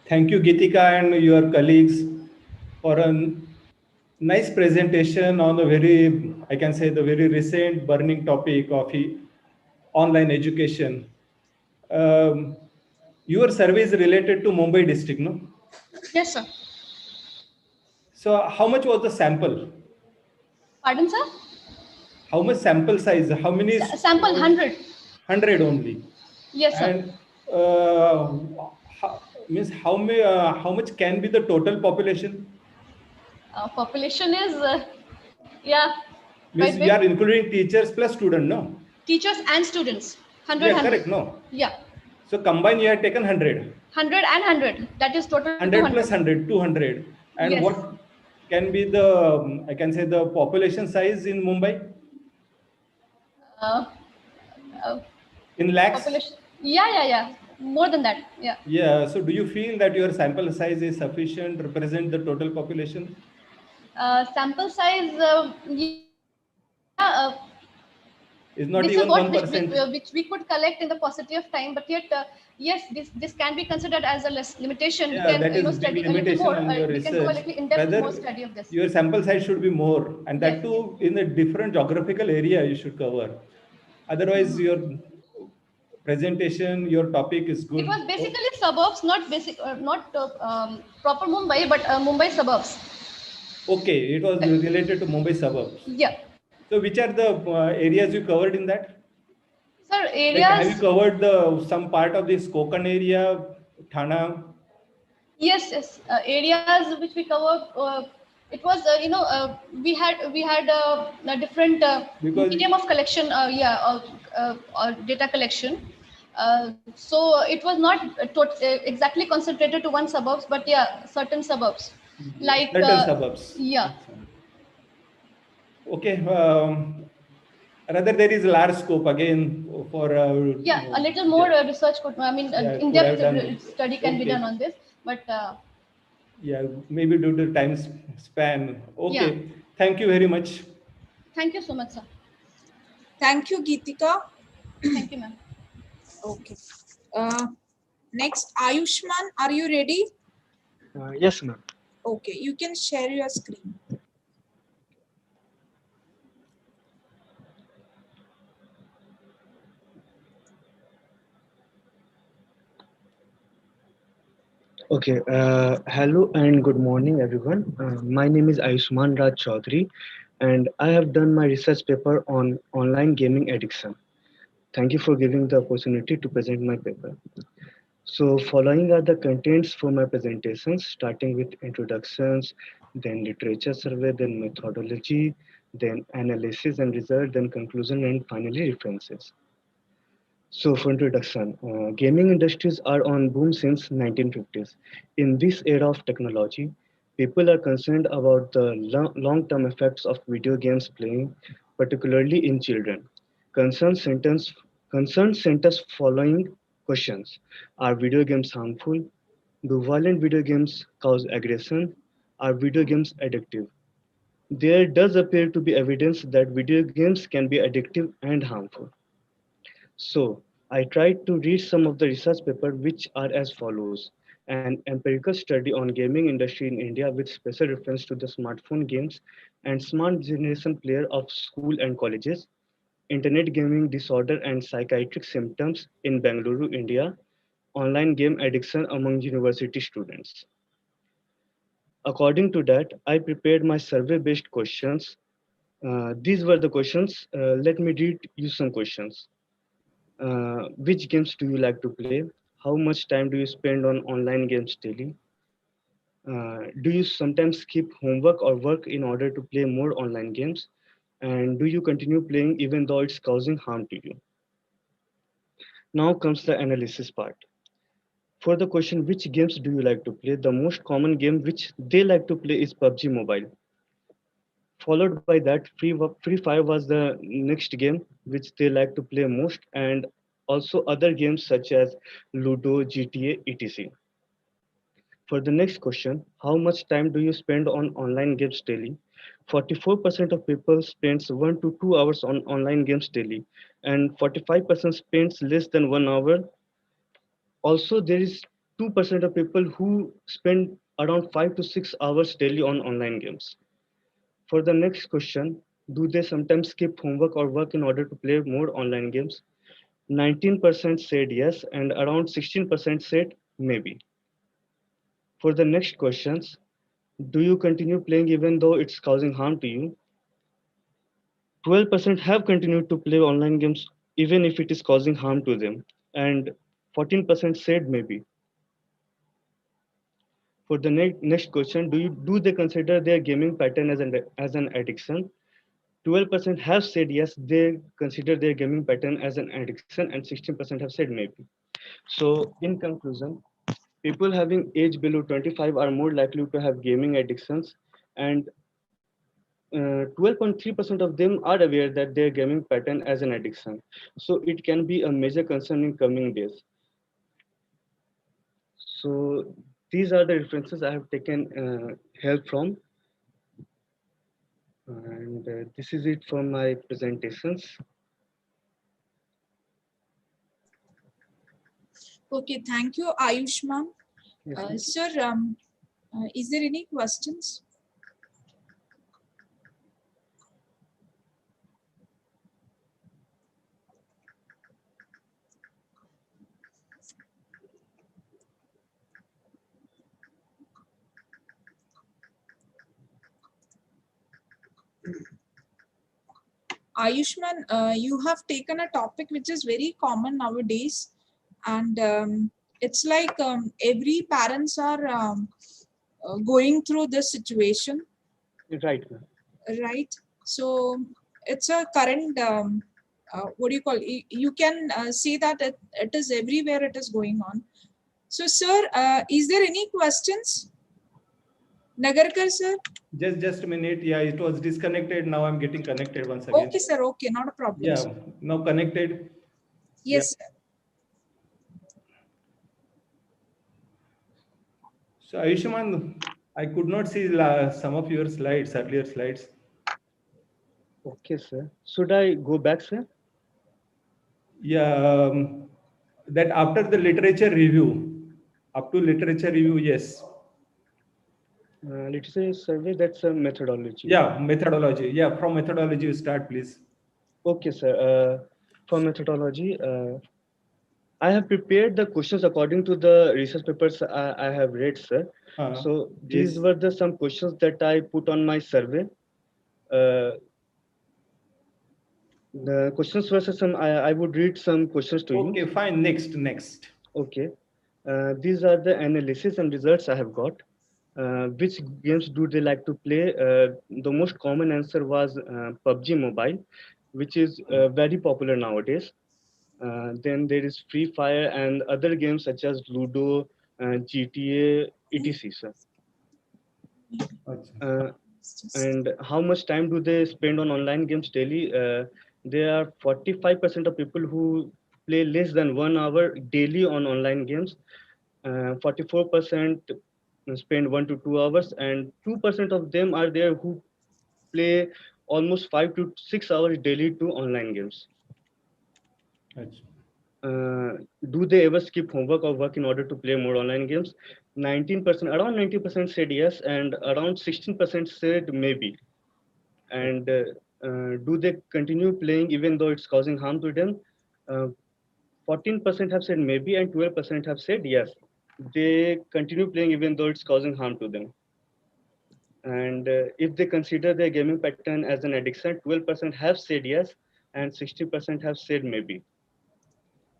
Speaker 9: Thank you, Geetika, and your colleagues for a nice presentation on the very, I can say, the very recent burning topic of online education. Your survey is related to Mumbai district, no?
Speaker 12: Yes, sir.
Speaker 9: So how much was the sample?
Speaker 12: Pardon, sir?
Speaker 9: How much sample size? How many?
Speaker 12: Sample 100.
Speaker 9: 100 only.
Speaker 12: Yes, sir.
Speaker 9: And means how much can be the total population?
Speaker 12: Population is, yeah.
Speaker 9: Means we are including teachers plus student, no?
Speaker 12: Teachers and students. 100.
Speaker 9: Yeah, correct, no?
Speaker 12: Yeah.
Speaker 9: So combined, you have taken 100.
Speaker 12: 100 and 100. That is total
Speaker 9: 100 plus 100, 200. And
Speaker 12: yes.
Speaker 9: What can be the, I can say, the population size in Mumbai? In lakhs?
Speaker 12: Population. Yeah. More than that. Yeah.
Speaker 9: Yeah. So do you feel that your sample size is sufficient to represent the total population?
Speaker 12: Sample size,
Speaker 9: is not
Speaker 12: this
Speaker 9: even
Speaker 12: is what
Speaker 9: 1%.
Speaker 12: which we could collect in the paucity of time, but yet yes, this can be considered as a limitation.
Speaker 9: Yeah,
Speaker 12: we can
Speaker 9: that is
Speaker 12: study
Speaker 9: limitation
Speaker 12: a little more.
Speaker 9: on your
Speaker 12: We can go a
Speaker 9: research.
Speaker 12: little in-depth
Speaker 9: Whether
Speaker 12: more study of this.
Speaker 9: Your sample size should be more, and that too in a different geographical area you should cover. Otherwise, your presentation, your topic is good.
Speaker 12: It was basically suburbs, not proper Mumbai, but Mumbai suburbs.
Speaker 9: Okay, it was related to Mumbai suburbs.
Speaker 12: Yeah.
Speaker 9: So which are the areas you covered in that?
Speaker 12: Sir, areas.
Speaker 9: Like, have you covered some part of this Konkan area, Thana?
Speaker 12: Yes. Areas which we covered. It was we had a different medium of collection. Data collection. So it was not exactly concentrated to one suburbs, but yeah, certain suburbs. Like
Speaker 9: certain suburbs.
Speaker 12: Yeah.
Speaker 9: Okay. Rather, there is a large scope again for.
Speaker 12: A little more research could. In-depth study can be done on this, but.
Speaker 9: Yeah, maybe due to time span. Okay.
Speaker 12: Yeah.
Speaker 9: Thank you very much.
Speaker 12: Thank you so much, sir.
Speaker 4: Thank you, Geetika.
Speaker 12: Thank you, ma'am.
Speaker 4: Okay. Next, Ayushman, are you ready?
Speaker 13: Yes, ma'am.
Speaker 4: Okay, you can share your screen.
Speaker 13: Okay. Hello and good morning, everyone. My name is Ayushman Raj Chaudhary, and I have done my research paper on online gaming addiction. Thank you for giving the opportunity to present my paper. So, following are the contents for my presentations, starting with introductions, then literature survey, then methodology, then analysis and result, then conclusion, and finally references. So for introduction, gaming industries are on boom since 1950s. In this era of technology, people are concerned about the long-term effects of video games playing, particularly in children. Concern centers, concern centers following questions. Are video games harmful? Do violent video games cause aggression? Are video games addictive? There does appear to be evidence that video games can be addictive and harmful. So I tried to read some of the research papers which are as follows. An empirical study on gaming industry in India with special reference to the smartphone games and smart generation player of school and colleges, internet gaming disorder and psychiatric symptoms in Bangalore, India, online game addiction among university students. According to that, I prepared my survey-based questions. These were the questions. Let me read you some questions. Which games do you like to play? How much time do you spend on online games daily? Do you sometimes skip homework or work in order to play more online games? And do you continue playing even though it's causing harm to you? Now comes the analysis part. For the question, which games do you like to play? The most common game which they like to play is PUBG Mobile. Followed by that, Free Fire was the next game which they like to play most, and also other games such as Ludo, GTA, etc. For the next question, how much time do you spend on online games daily? 44% of people spends 1 to 2 hours on online games daily, and 45% spends less than 1 hour. Also, there is 2% of people who spend around 5 to 6 hours daily on online games. For the next question, do they sometimes skip homework or work in order to play more online games? 19% said yes, and around 16% said maybe. For the next questions, do you continue playing even though it's causing harm to you? 12% have continued to play online games even if it is causing harm to them, and 14% said maybe. For the next question, do they consider their gaming pattern as an addiction? 12% have said yes, they consider their gaming pattern as an addiction, and 16% have said maybe. So, in conclusion, people having age below 25 are more likely to have gaming addictions, and 12.3% of them are aware that their gaming pattern as an addiction. So, it can be a major concern in coming days. So, these are the references I have taken help from, and this is it for my presentations.
Speaker 4: Okay, thank you, Ayushman.
Speaker 13: Yes,
Speaker 4: Sir, is there any questions? Ayushman, you have taken a topic which is very common nowadays, and it's like every parents are going through this situation,
Speaker 13: right.
Speaker 4: right? So it's a current, what do you call it? You can see that it is everywhere, it is going on. So sir, is there any questions? Nagarkar sir?
Speaker 9: Just a minute. Yeah, it was disconnected. Now I'm getting connected once again.
Speaker 4: Okay sir, okay, not a problem.
Speaker 9: Yeah,
Speaker 4: Sir.
Speaker 9: now connected.
Speaker 4: Yes
Speaker 9: Yeah.
Speaker 4: sir.
Speaker 9: So Ayushman, I could not see some of your slides, earlier slides.
Speaker 13: Okay, sir. Should I go back, sir?
Speaker 9: Yeah, that after the literature review, up to literature review, yes.
Speaker 13: Literature survey, that's a methodology.
Speaker 9: Yeah, methodology. Yeah, from methodology you start, please.
Speaker 13: Okay, sir. For methodology, I have prepared the questions according to the research papers I have read, sir. So these
Speaker 9: yes.
Speaker 13: were the some questions that I put on my survey. The questions were some. I would read some questions to you.
Speaker 9: Okay, fine. Next.
Speaker 13: Okay. These are the analysis and results I have got. Which games do they like to play? The most common answer was PUBG Mobile, which is very popular nowadays. Then there is Free Fire and other games such as Ludo, GTA, etc. Sir. And how much time do they spend on online games daily? There are 45% of people who play less than 1 hour daily on online games. 44% spend 1 to 2 hours, and 2% of them are there who play almost 5 to 6 hours daily to online games. Do they ever skip homework or work in order to play more online games? 19%, around 90% said yes, and around 16% said maybe. And do they continue playing even though it's causing harm to them? 14% have said maybe, and 12% have said yes. They continue playing even though it's causing harm to them. And if they consider their gaming pattern as an addiction, 12% have said yes, and 60% have said maybe.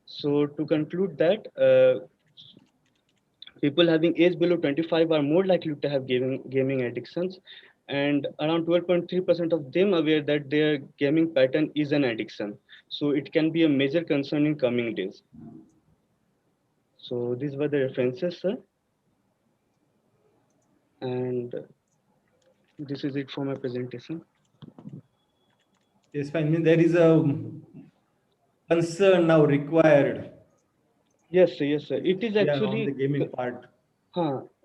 Speaker 13: So to conclude that, people having age below 25 are more likely to have gaming addictions, and around 12.3% of them aware that their gaming pattern is an addiction. So it can be a major concern in coming days. So these were the references, sir. And this is it for my presentation.
Speaker 9: Yes, fine. I mean, there is a concern now required.
Speaker 13: Yes, sir. Yes, sir. It is actually
Speaker 9: on the gaming part.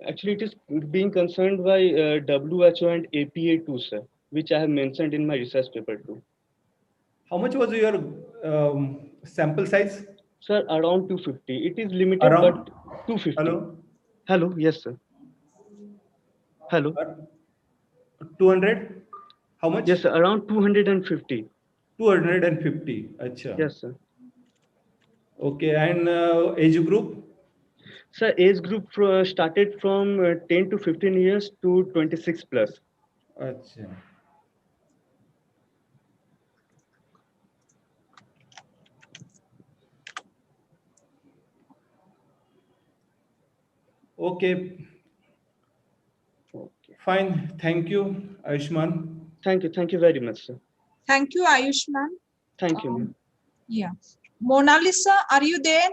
Speaker 13: Actually, it is being concerned by WHO and APA too, sir, which I have mentioned in my research paper too.
Speaker 9: How much was your sample size?
Speaker 13: Sir, around 250. It is limited,
Speaker 9: Around?
Speaker 13: but 250.
Speaker 9: Hello?
Speaker 13: Hello, yes, sir. Hello.
Speaker 9: 200? How much?
Speaker 13: Yes, sir, around 250.
Speaker 9: 250. Achha.
Speaker 13: Yes, sir.
Speaker 9: Okay, and age group?
Speaker 13: Sir, age group started from 10 to 15 years to 26 plus.
Speaker 9: Achha. Okay. Fine. Thank you, Ayushman.
Speaker 13: Thank you. Thank you very much, sir.
Speaker 4: Thank you, Ayushman.
Speaker 13: Thank you, ma'am.
Speaker 4: Yeah. Mona Lisa, are you there?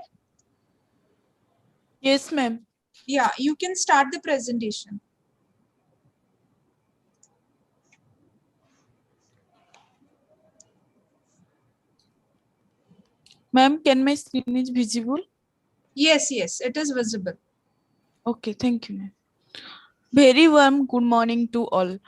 Speaker 14: Yes, ma'am.
Speaker 4: Yeah, you can start the presentation.
Speaker 14: Ma'am, can my screen is visible?
Speaker 4: Yes, it is visible.
Speaker 14: Okay, thank you, ma'am. Very warm good morning to all.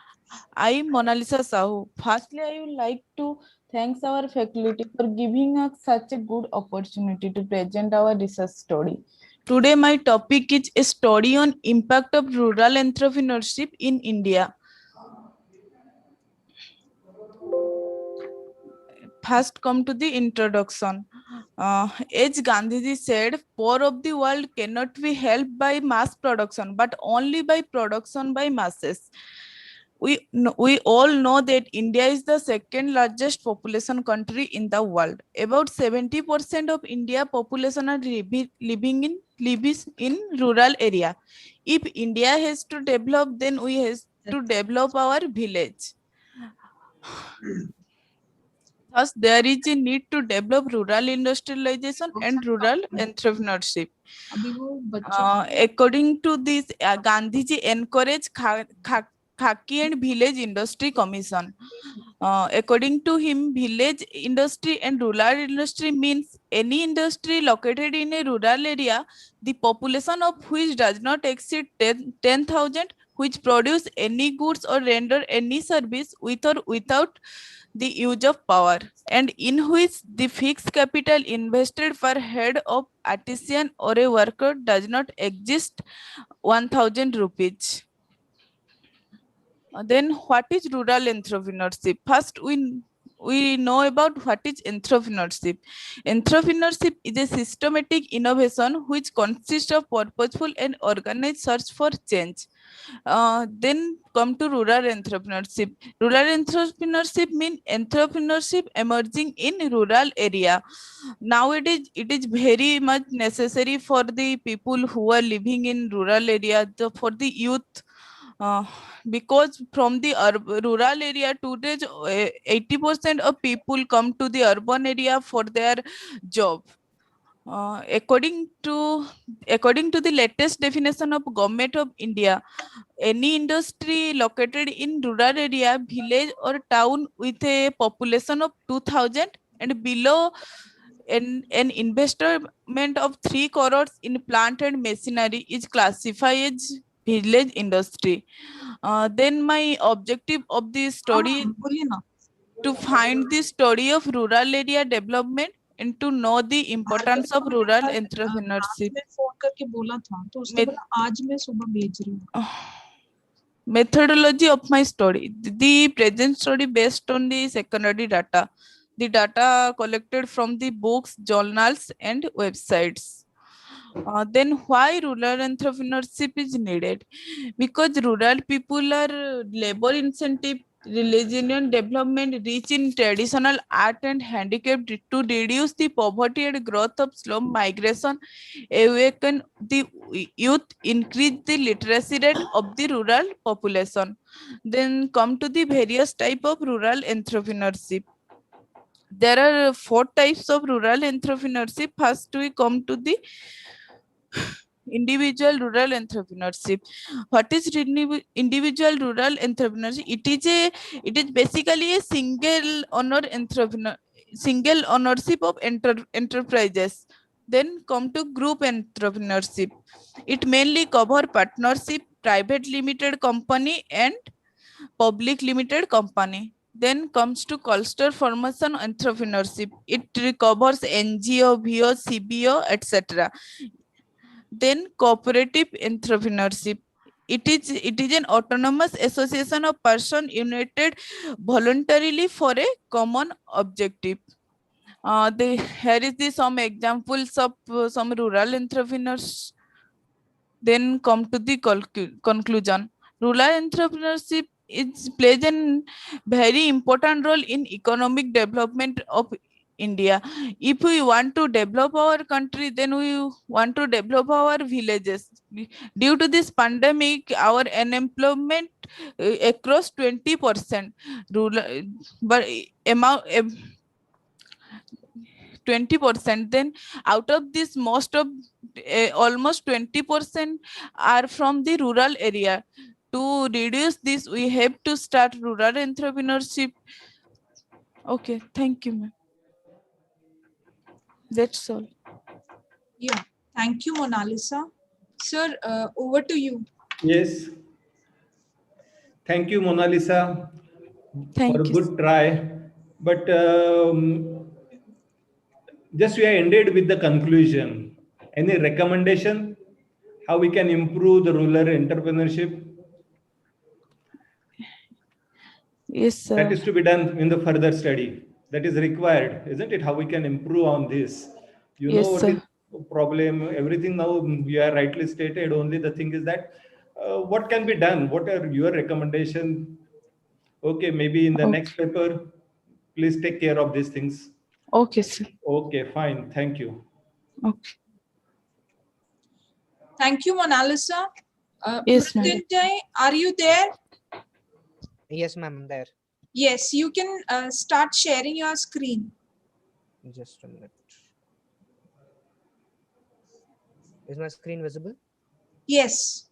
Speaker 14: I am Mona Lisa Sahu. Firstly, I would like to thank our faculty for giving us such a good opportunity to present our research study. Today, my topic is a study on impact of rural entrepreneurship in India. First, come to the introduction. As Gandhiji said, poor of the world cannot be helped by mass production, but only by production by masses. We all know that India is the second largest population country in the world. About 70% of India population are living in rural area. If India has to develop, then we have to develop our village. Thus, there is a need to develop rural industrialization and rural entrepreneurship. According to this, Gandhiji encouraged Khaki and Village Industry Commission. According to him, village industry and rural industry means any industry located in a rural area, the population of which does not exceed 10,000 which produce any goods or render any service with or without the use of power, and in which the fixed capital invested per head of artisan or a worker does not exist 1000 rupees. Then what is rural entrepreneurship? First, we know about what is entrepreneurship. Entrepreneurship is a systematic innovation which consists of purposeful and organized search for change. Then come to rural entrepreneurship. Rural entrepreneurship means entrepreneurship emerging in rural area. Nowadays, it is very much necessary for the people who are living in rural area, for the youth, uh, because from the rural area today 80% of people come to the urban area for their job. According to the latest definition of Government of India, any industry located in rural area, village or town with a population of 2000 and below, an investment of 3 crores in plant and machinery is classified as village industry. Then my objective of this study is to find the story of rural area development and to know the importance of rural entrepreneurship.
Speaker 4: Phone करके बोला था तो उसने बोला आज मैं सुबह भेज रही हूँ.
Speaker 14: Methodology of my study. The present study based on the secondary data. The data collected from the books, journals, and websites. Then why rural entrepreneurship is needed? Because rural people are labor incentive, resilient development, rich in traditional art and handicraft to reduce the poverty and growth of slow migration, awaken the youth, increase the literacy rate of the rural population. Then come to the various type of rural entrepreneurship. There are 4 types of rural entrepreneurship. First, we come to the individual rural entrepreneurship. What is individual rural entrepreneurship? It is basically a single ownership of enterprises. Then come to group entrepreneurship. It mainly cover partnership, private limited company and public limited company. Then comes to cluster formation entrepreneurship. It covers NGO, VO, CBO, etc. Then cooperative entrepreneurship. It is an autonomous association of persons united voluntarily for a common objective. Here is some examples of some rural entrepreneurs. Then come to the conclusion. Rural entrepreneurship plays a very important role in economic development of India. If we want to develop our country, then we want to develop our villages. Due to this pandemic, our unemployment across 20%. Rural, but amount 20%. Then out of this, almost 20% are from the rural area. To reduce this, we have to start rural entrepreneurship. Okay, thank you, ma'am. That's all.
Speaker 4: Yeah, thank you, Mona Lisa. Sir, over to you.
Speaker 9: Yes. Thank you, Mona Lisa, for a good try. But just we are ended with the conclusion. Any recommendation how we can improve the rural entrepreneurship?
Speaker 14: Yes, sir.
Speaker 9: That is to be done in the further study. That is required, isn't it? How we can improve on this? You
Speaker 14: Yes,
Speaker 9: know what
Speaker 14: sir.
Speaker 9: is the problem? Everything now you are rightly stated. Only the thing is that what can be done? What are your recommendations? Okay, maybe in the next paper, please take care of these things.
Speaker 14: Okay, sir.
Speaker 9: Okay, fine. Thank you.
Speaker 14: Okay.
Speaker 4: Thank you, Mona Lisa.
Speaker 14: Yes, ma'am.
Speaker 4: Mrityunjay, are you there?
Speaker 15: Yes, ma'am, I'm there.
Speaker 4: Yes, you can start sharing your screen.
Speaker 15: Just a minute. Is my screen visible?
Speaker 4: Yes.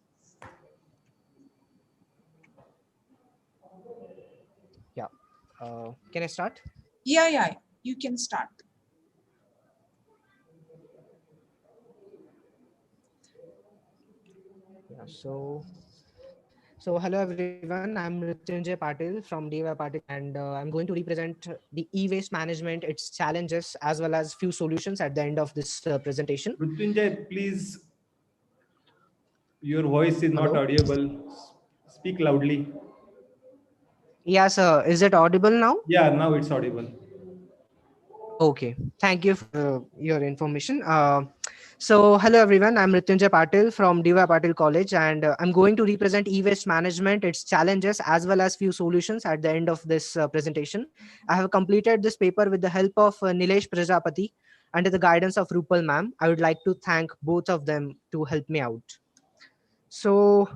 Speaker 15: Yeah. Can I start?
Speaker 4: Yeah, you can start.
Speaker 15: Yeah, so So hello everyone, I'm Mrityunjay Patil from DYPIMR and I'm going to represent the e-waste management, its challenges, as well as few solutions at the end of this presentation.
Speaker 9: Mrityunjay, please, your voice is not
Speaker 15: Hello?
Speaker 9: audible. Speak loudly.
Speaker 15: Yes, is it audible now?
Speaker 9: Yeah, now it's audible.
Speaker 15: Okay, thank you for your information. Hello everyone, I'm Mrityunjay Patil from DY Patil College, and I'm going to represent e-waste management, its challenges, as well as few solutions at the end of this presentation. I have completed this paper with the help of Nilesh Prajapati under the guidance of Rupal ma'am. I would like to thank both of them to help me out. So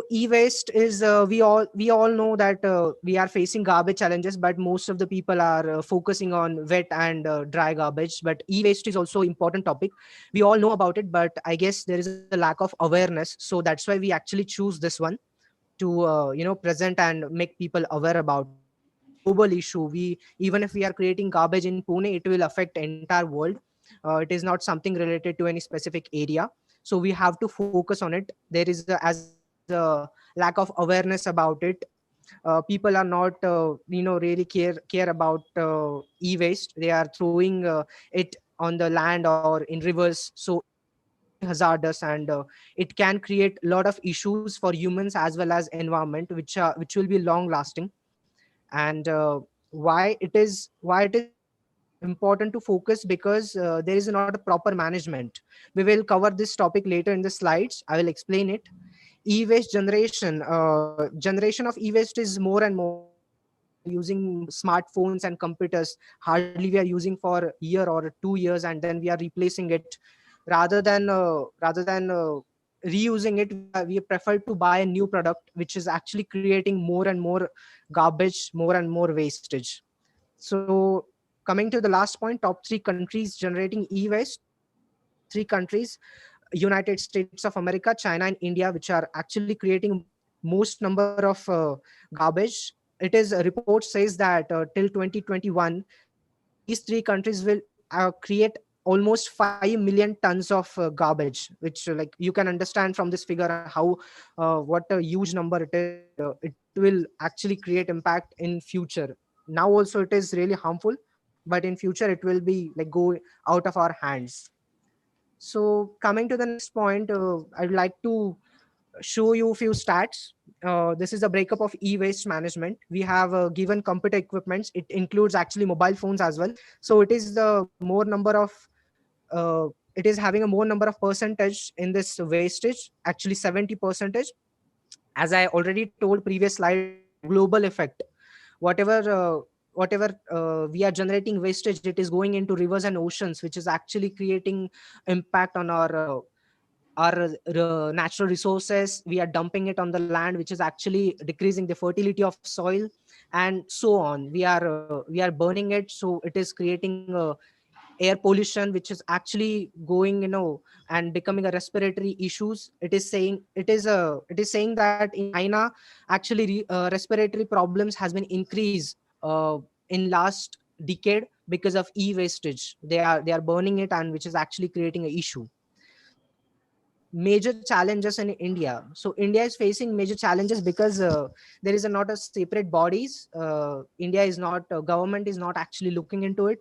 Speaker 15: e-waste is we all know that we are facing garbage challenges, but most of the people are focusing on wet and dry garbage. But e-waste is also important topic. We all know about it, but I guess there is a lack of awareness. So that's why we actually choose this one to present and make people aware about it. It is a global issue. We Even if we are creating garbage in Pune, it will affect entire world. It is not something related to any specific area, so we have to focus on it. As there is a lack of awareness about it, people are not really care about e-waste. They are throwing it on the land or in rivers, so it is extremely hazardous, and it can create a lot of issues for humans as well as environment, which will be long lasting. And why it is important to focus, because there is not a proper management. We will cover this topic later in the slides. I will explain it. E-waste generation of e-waste is more and more. Nowadays we are using smartphones and computers. Hardly we are using for a year or 2 years, and then we are replacing it. Rather than reusing it, we prefer to buy a new product, which is actually creating more and more garbage, more and more wastage. So coming to the last point, top 3 countries generating e-waste. There are 3 countries: United States of America, China, and India, which are actually creating most number of garbage. It is report says that till 2021, these 3 countries will create almost 5 million tons of garbage, which like you can understand from this figure how what a huge number it is, and it will actually create impact in future. Now also it is really harmful, but in future it will be like go out of our hands. So coming to the next point, I'd like to show you a few stats. This is a breakup of e-waste management. We have given computer equipments. It includes actually mobile phones as well. So it is the more number of it is having a more number of percentage in this wastage, actually 70 percentage. As I already told previous slide, it is a global effect. Whatever we are generating wastage, it is going into rivers and oceans, which is actually creating impact on our natural resources. We are dumping it on the land, which is actually decreasing the fertility of soil, and so on. We are burning it, so it is creating air pollution, which is actually going and becoming a respiratory issues. It is saying that in China, actually respiratory problems has been increased in last decade because of e-wastage. They are burning it, and which is actually creating an issue. So major challenges in India. So India is facing major challenges because there is not a separate bodies. India is not government is not actually looking into it.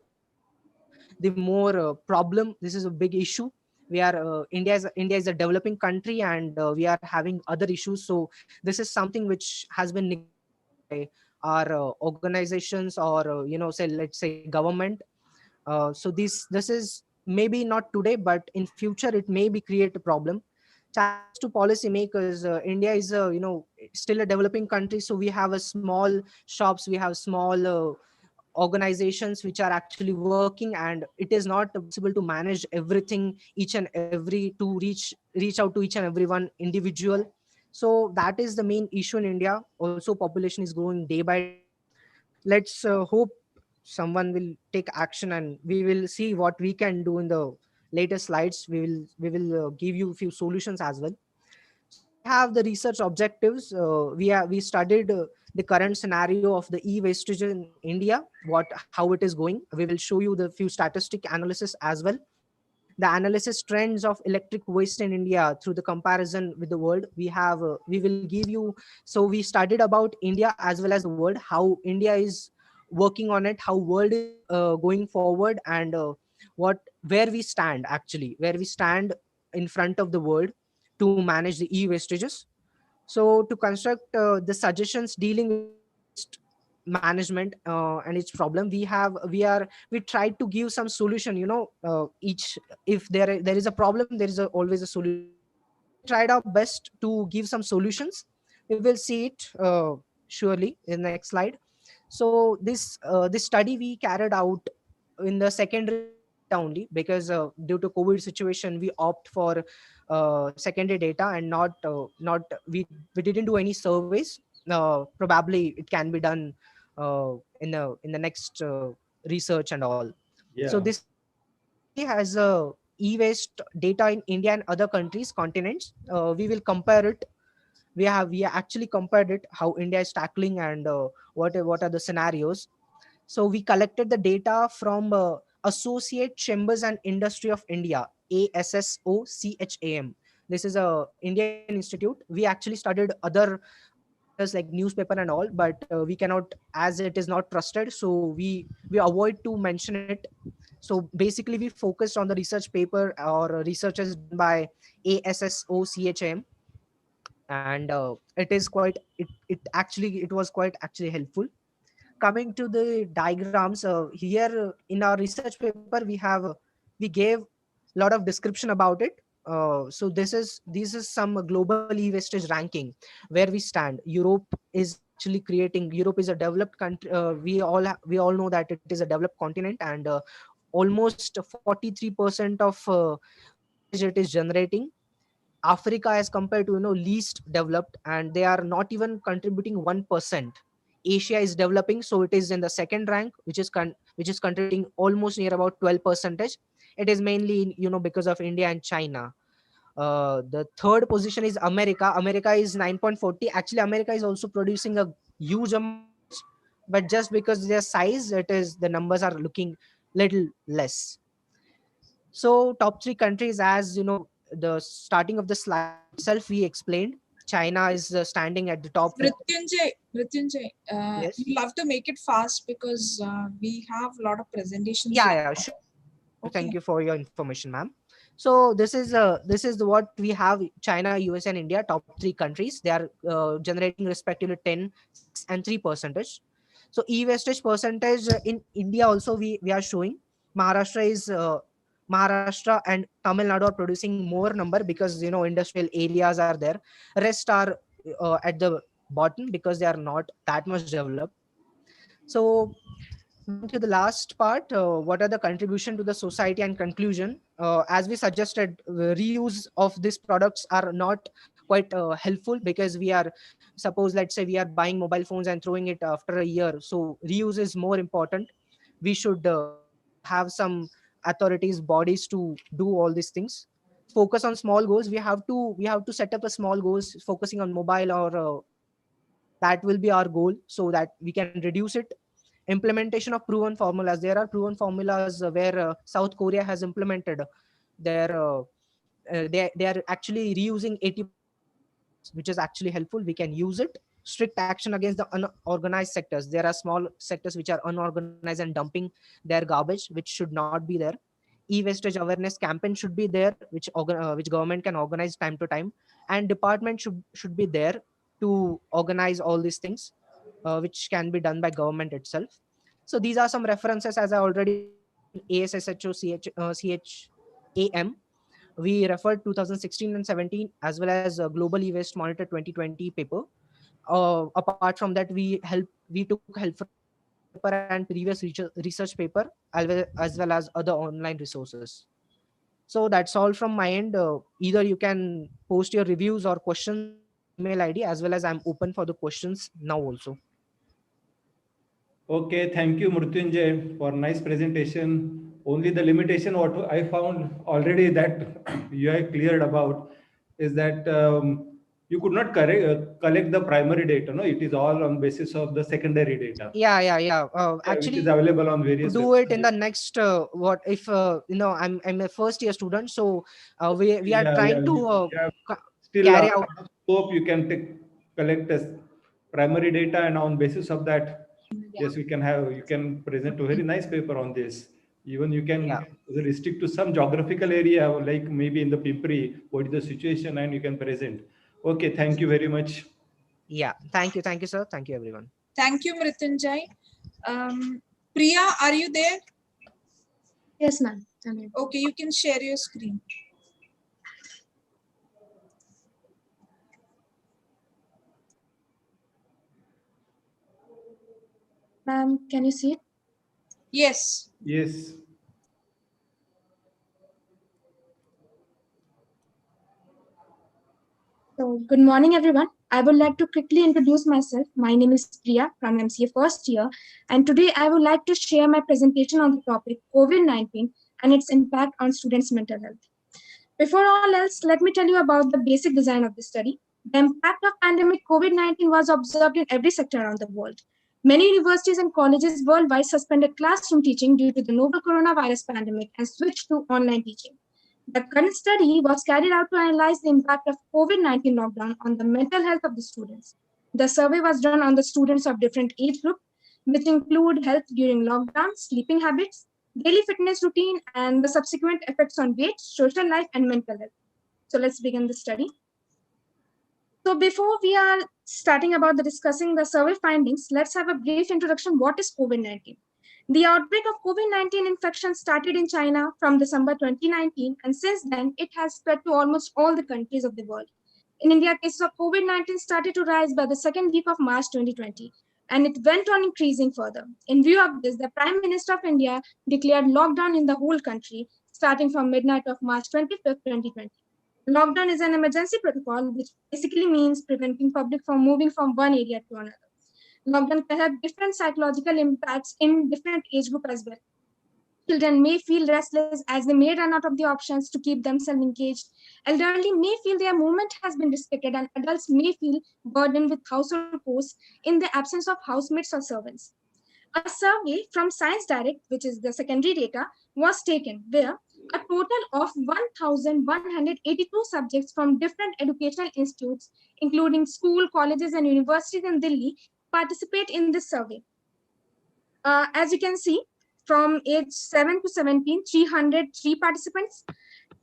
Speaker 15: This is the more problem. This is a big issue. India is a developing country, and we are having other issues. So this is something which has been neglected by our organizations, or say, let's say, government. So this is maybe not today, but in future it may be create a problem. Challenges to policymakers. India is still a developing country, so we have a small shops, we have small organizations which are actually working, and it is not possible to manage everything, each and every, to reach out to each and everyone individual. So that is the main issue in India. Also population is growing day by day. Let's hope someone will take action, and we will see what we can do in the later slides. We will give you a few solutions as well. So we have the research objectives. We studied the current scenario of the e-wastage in India, how it is going. We will show you the few statistic analysis as well. the analysis trends of electric waste in India through the comparison with the world. We will give you, so we studied about India as well as the world, how India is working on it, how world is going forward, and where we stand, actually where we stand in front of the world to manage the e-wastages. So to construct the suggestions dealing with e-waste management and its problem, we tried to give some solution, each, if there is a problem, there is always a solution. So we tried our best to give some solutions. We will see it surely in the next slide. So this study we carried out in the secondary data only, because due to COVID situation we opt for secondary data, and not we didn't do any surveys. Probably it can be done in the next research and all. So
Speaker 9: Yeah.
Speaker 15: this study has e-waste data in India and other countries, continents. We will compare it. We actually compared it, how India is tackling, and what are the scenarios. So we collected the data from Associate Chambers and Industry of India, ASSOCHAM. This is a Indian institute. We actually studied other matters like newspaper and all, but we cannot, as it is not trusted, so we avoid to mention it. So basically we focused on the research paper or researches done by ASSOCHAM, and it was quite actually helpful. Coming to the diagrams, here in our research paper we gave a lot of description about it. So this is some global e-wastage ranking, where we stand. Europe is a developed country. We all know that it is a developed continent, and almost 43% of wastage it is generating. Africa, as compared to least developed, and they are not even contributing 1%. Asia is developing, so it is in the second rank, which is contributing almost near about 12 percentage. It is mainly because of India and China. The third position is America. America is 9.40. Actually, America is also producing a huge amount of waste, but just because their size, the numbers are looking little less. So top three countries, as the starting of the slide itself we explained, China is standing at the top with.
Speaker 4: Mrityunjay,
Speaker 15: Yes.
Speaker 4: you love to make it fast because we have a lot of presentations.
Speaker 15: Yeah, sure.
Speaker 4: Okay.
Speaker 15: Thank you for your information, ma'am. So this is what we have: China, US, and India, top three countries. They are generating respectively 10, 6, and 3%. So e-wastage percentage in India also we are showing. Maharashtra and Tamil Nadu are producing more number, because industrial areas are there. Rest are at the bottom because they are not that much developed. So coming to the last part, what are the contribution to the society and conclusion? As we suggested, reuse of these products are not quite helpful, because suppose let's say we are buying mobile phones and throwing it after a year. So reuse is more important. We should have some authorities, bodies to do all these things. Focus on small goals. We have to set up a small goals focusing on mobile or phones. That will be our goal, so that we can reduce it. Implementation of proven formulas. There are proven formulas where South Korea has implemented their they are actually reusing 80% of plastics, which is actually helpful. We can use it. Strict action against the unorganized sectors. There are small sectors which are unorganized and dumping their garbage, which should not be there. E-wastage awareness campaign should be there, which government can organize time to time, and department should be there to organize all these things, which can be done by government itself. So these are some references, as I already mentioned. CHAM. We referred 2016 and 17, as well as Global E-Waste Monitor 2020 paper. Apart from that, we took help from newspaper and previous research paper, as well as other online resources. So that's all from my end. Either you can post your reviews or questions on my email ID, as well as I'm open for the questions now also.
Speaker 9: Okay, thank you, Mrityunjay, for nice presentation. Only the limitation what I found already that you have cleared about is that you could not collect the primary data. No, it is all on basis of the secondary data.
Speaker 15: Yeah.
Speaker 9: Which
Speaker 15: Actually,
Speaker 9: is available on various.
Speaker 15: Do it in the next what if I'm a first year student, so we are trying to
Speaker 9: still
Speaker 15: carry out
Speaker 9: scope. You can collect as primary data, and on basis of that, yes, you can present a very nice paper on this. Even you can restrict to some geographical area, like maybe in the Pimpri, what is the situation, and you can present. Okay, thank you very much.
Speaker 15: Yeah, thank you, sir. Thank you, everyone.
Speaker 4: Thank you, Mrityunjay. Priya, are you there?
Speaker 1: Yes, ma'am.
Speaker 4: Okay, you can share your screen.
Speaker 1: Ma'am, can you see it?
Speaker 4: Yes.
Speaker 9: Yes.
Speaker 16: So, good morning, everyone. I would like to quickly introduce myself. My name is Priya from MCA first year, and today I would like to share my presentation on the topic COVID-19 and its impact on students' mental health. Before all else, let me tell you about the basic design of the study. The impact of pandemic COVID-19 was observed in every sector around the world. Many universities and colleges worldwide suspended classroom teaching due to the novel coronavirus pandemic and switched to online teaching. The current study was carried out to analyze the impact of COVID-19 lockdown on the mental health of the students. The survey was done on the students of different age groups, which include health during lockdown, sleeping habits, daily fitness routine, and the subsequent effects on weight, social life, and mental health. So let's begin the study. So before we are starting about the discussing the survey findings, let's have a brief introduction. What is COVID-19? The outbreak of COVID-19 infection started in China from December 2019, and since then, it has spread to almost all the countries of the world. In India, cases of COVID-19 started to rise by the second week of March 2020, and it went on increasing further. In view of this, the Prime Minister of India declared lockdown in the whole country, starting from midnight of March 25th, 2020. Lockdown is an emergency protocol, which basically means preventing public from moving from one area to another. Lockdown can have different psychological impacts in different age group as well. Children may feel restless as they may run out of the options to keep themselves engaged. Elderly may feel their movement has been restricted, and adults may feel burdened with household chores in the absence of housemates or servants. A survey from Science Direct, which is the secondary data, was taken where a total of 1,182 subjects from different educational institutes, including school, colleges, and universities in Delhi, participate in this survey. As you can see, from age 7 to 17, 303 participants,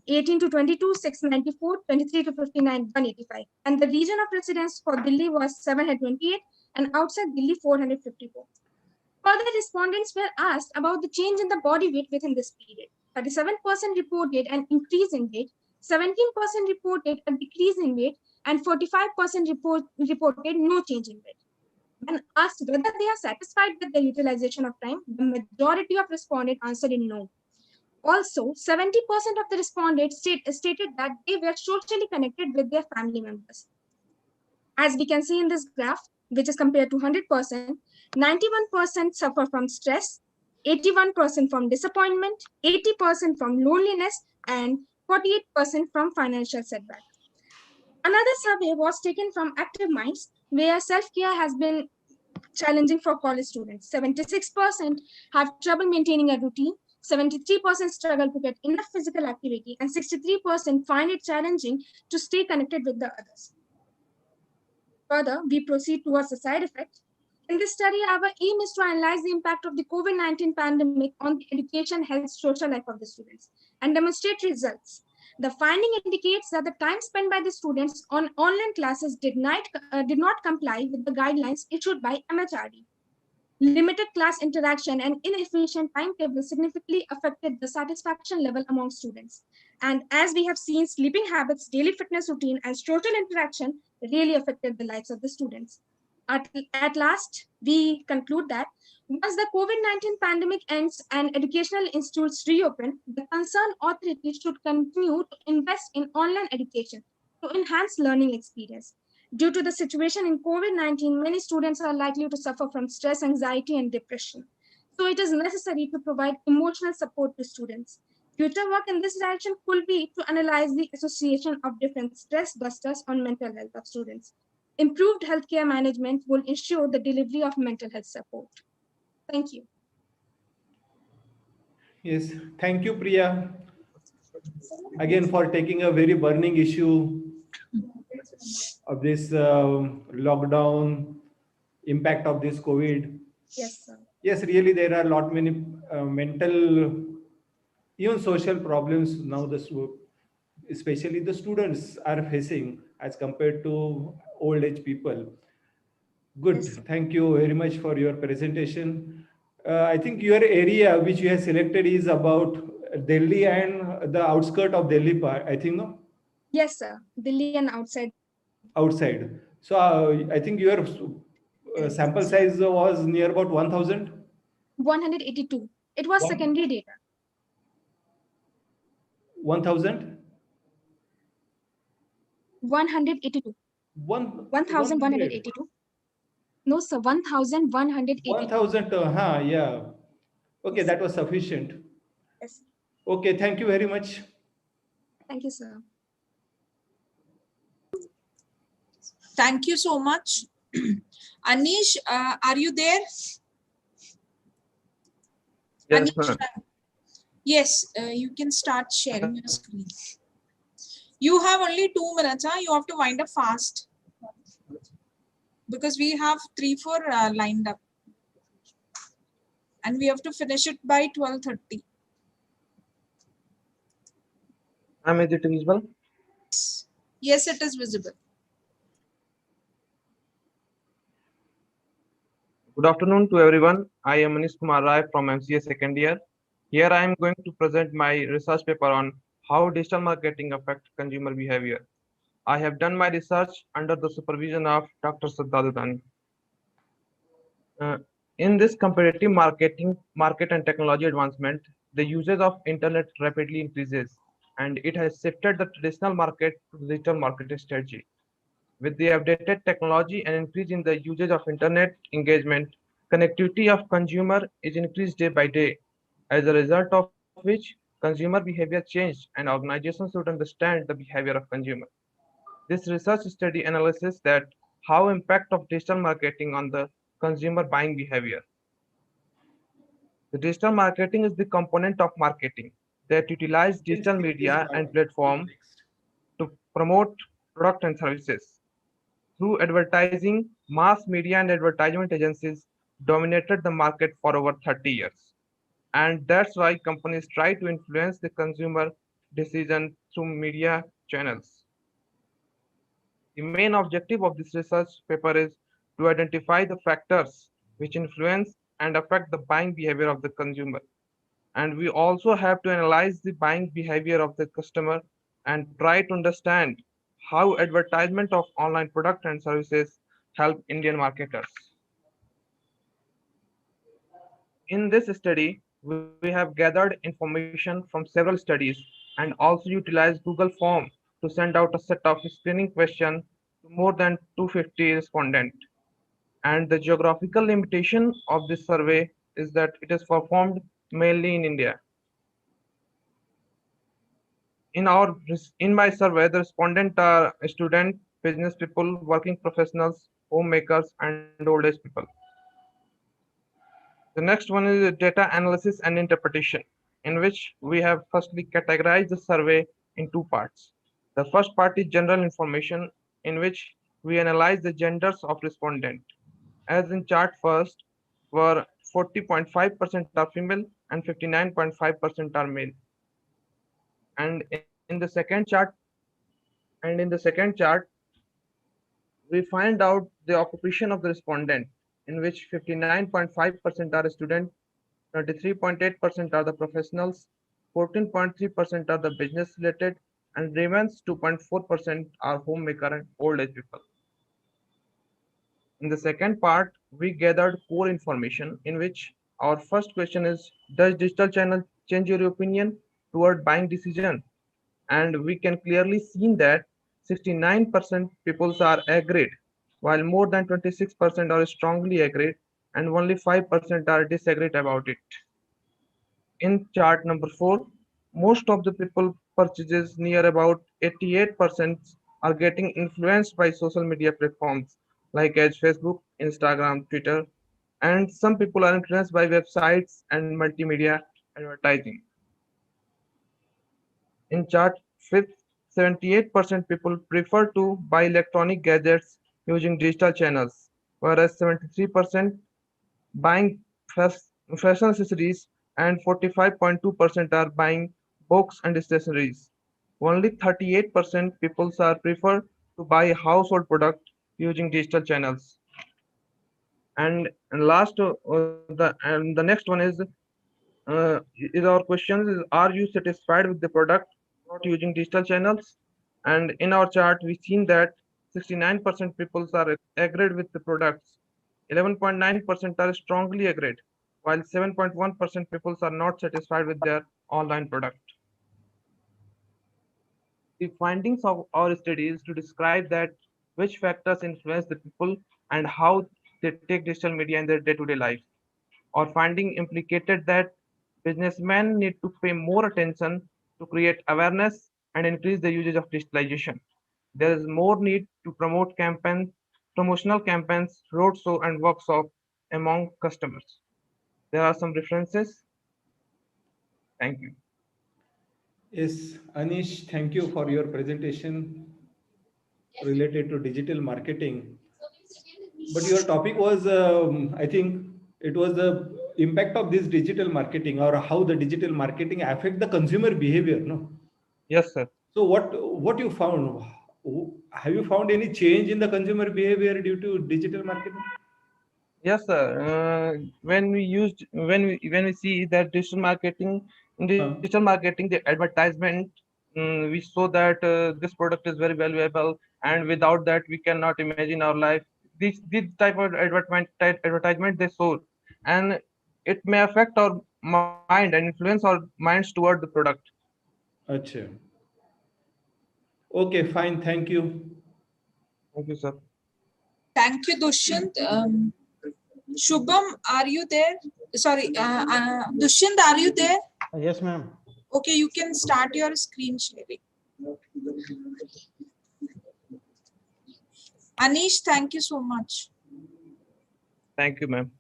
Speaker 16: 18 to 22, 694, 23 to 59, 185. And the region of residence for Delhi was 728, and outside Delhi, 454. Further, respondents were asked about the change in the body weight within this period. 37% reported an increase in weight, 17% reported a decrease in weight, and 45% reported no change in weight. When asked whether they are satisfied with the utilization of time, the majority of respondents answered in no. Also, 70% of the respondents stated that they were socially connected with their family members. As we can see in this graph, which is compared to 100%, 91% suffer from stress, 81% from disappointment, 80% from loneliness, and 48% from financial setback. Another survey was taken from Active Minds, where self-care has been challenging for college students. 76% have trouble maintaining a routine, 73% struggle to get enough physical activity, and 63% find it challenging to stay connected with the others. Further, we proceed towards the side effect. In this study, our aim is to analyze the impact of the COVID-19 pandemic on the education, health, social life of the students and demonstrate results. The finding indicates that the time spent by the students on online classes did not comply with the guidelines issued by MHRD. Limited class interaction and inefficient timetable significantly affected the satisfaction level among students. And as we have seen, sleeping habits, daily fitness routine, and social interaction really affected the lives of the students. At last, we conclude that once the COVID-19 pandemic ends and educational institutes reopen, the concerned authorities should continue to invest in online education to enhance learning experience. Due to the situation in COVID-19, many students are likely to suffer from stress, anxiety, and depression. So it is necessary to provide emotional support to students. Future work in this direction could be to analyze the association of different stress busters on mental health of students. Improved healthcare management will ensure the delivery of mental health support. Thank you.
Speaker 9: Yes, thank you, Priya, again for taking a very burning issue of this lockdown, impact of this COVID.
Speaker 16: Yes, sir.
Speaker 9: Yes, really, there are a lot many mental, even social problems now. Especially the students are facing as compared to old age people. Good.
Speaker 16: Yes.
Speaker 9: Thank you very much for your presentation. I think your area which you have selected is about Delhi and the outskirt of Delhi part, I think, no?
Speaker 16: Yes, sir. Delhi and outside.
Speaker 9: Outside. So I think your sample size was near about 1,000?
Speaker 16: 182. It was secondary data.
Speaker 9: 1,000?
Speaker 16: 182. 1,182. No, sir. 1,182.
Speaker 9: 1,000, yeah. Okay,
Speaker 16: Yes.
Speaker 9: that was sufficient.
Speaker 16: Yes.
Speaker 9: Okay, thank you very much.
Speaker 16: Thank you, sir.
Speaker 4: Thank you so much. Anish, are you there?
Speaker 17: Yes,
Speaker 4: Anish, yes, you can start sharing your screen. You have only 2 minutes. You have to wind up fast because we have 3-4 lined up, and we have to finish it by 12:30.
Speaker 17: Is it visible?
Speaker 4: Yes, it is visible.
Speaker 17: Good afternoon to everyone. I am Manish Kumar Rai from MCA second year. Here I am going to present my research paper on how digital marketing affects consumer behavior. I have done my research under the supervision of Dr. Saddadani. In this competitive market and technology advancement, the usage of internet rapidly increases, and it has shifted the traditional market to the digital marketing strategy. With the updated technology and increase in the usage of internet engagement, connectivity of consumer is increased day by day, as a result of which consumer behavior changed and organizations should understand the behavior of consumer. This research study analyzes that how impact of digital marketing on the consumer buying behavior. The digital marketing is the component of marketing that utilize digital media and platform to promote product and services. Through advertising, mass media and advertisement agencies dominated the market for over 30 years. And that's why companies try to influence the consumer decision through media channels. The main objective of this research paper is to identify the factors which influence and affect the buying behavior of the consumer. And we also have to analyze the buying behavior of the customer and try to understand how advertisement of online products and services help Indian marketers. In this study, we have gathered information from several studies and also utilized Google Form to send out a set of screening questions to more than 250 respondents. And the geographical limitation of this survey is that it is performed mainly in India. In my survey, the respondents are students, business people, working professionals, homemakers, and old age people. The next one is data analysis and interpretation, in which we have firstly categorized the survey in two parts. The first part is general information, in which we analyze the genders of respondents. As in chart first, were 40.5% are female and 59.5% are male. And in the second chart, we find out the occupation of the respondent, in which 59.5% are students, 23.8% are the professionals, 14.3% are the business related, and remains 2.4% are homemaker and old age people. In the second part, we gathered core information, in which our first question is, does digital channel change your opinion toward buying decision? And we can clearly see that 69% people are agreed, while more than 26% are strongly agreed, and only 5% are disagreed about it. In chart number 4, Most of the people purchases, near about 88%, are getting influenced by social media platforms like as Facebook, Instagram, Twitter, and some people are influenced by websites and multimedia advertising. In chart fifth, 78% people prefer to buy electronic gadgets using digital channels, whereas 73% buying fashion accessories and 45.2% are buying books and stationeries. Only 38% people are prefer to buy household product using digital channels. And last, the next one is our questions is, are you satisfied with the product not using digital channels? And in our chart, we've seen that 69% people are agreed with the products, 11.9% are strongly agreed, while 7.1% people are not satisfied with their online product. The findings of our study is to describe that which factors influence the people and how they take digital media in their day-to-day life. Our finding implicated that businessmen need to pay more attention to create awareness and increase the usage of digitalization. There is more need to promote campaigns, promotional campaigns, roadshow and workshop among customers. There are some references. Thank you.
Speaker 9: Yes, Anish, thank you for your presentation related to digital marketing. But your topic was, I think it was the impact of this digital marketing or how the digital marketing affect the consumer behavior, no?
Speaker 17: Yes, sir.
Speaker 9: So what you found? Have you found any change in the consumer behavior due to digital marketing?
Speaker 17: Yes, sir. When we see that digital marketing, in digital marketing, the advertisement, we saw that this product is very valuable, and without that, we cannot imagine our life. This type of advertisement they saw, and it may affect our mind and influence our minds toward the product.
Speaker 9: Achha. Okay, fine. Thank you.
Speaker 17: Thank you, sir.
Speaker 4: Thank you, Dushyant. Shubham, are you there? Sorry, Dushyant, are you there?
Speaker 8: Yes, ma'am.
Speaker 4: Okay, you can start your screen sharing. Anish, thank you so much.
Speaker 17: Thank you, ma'am.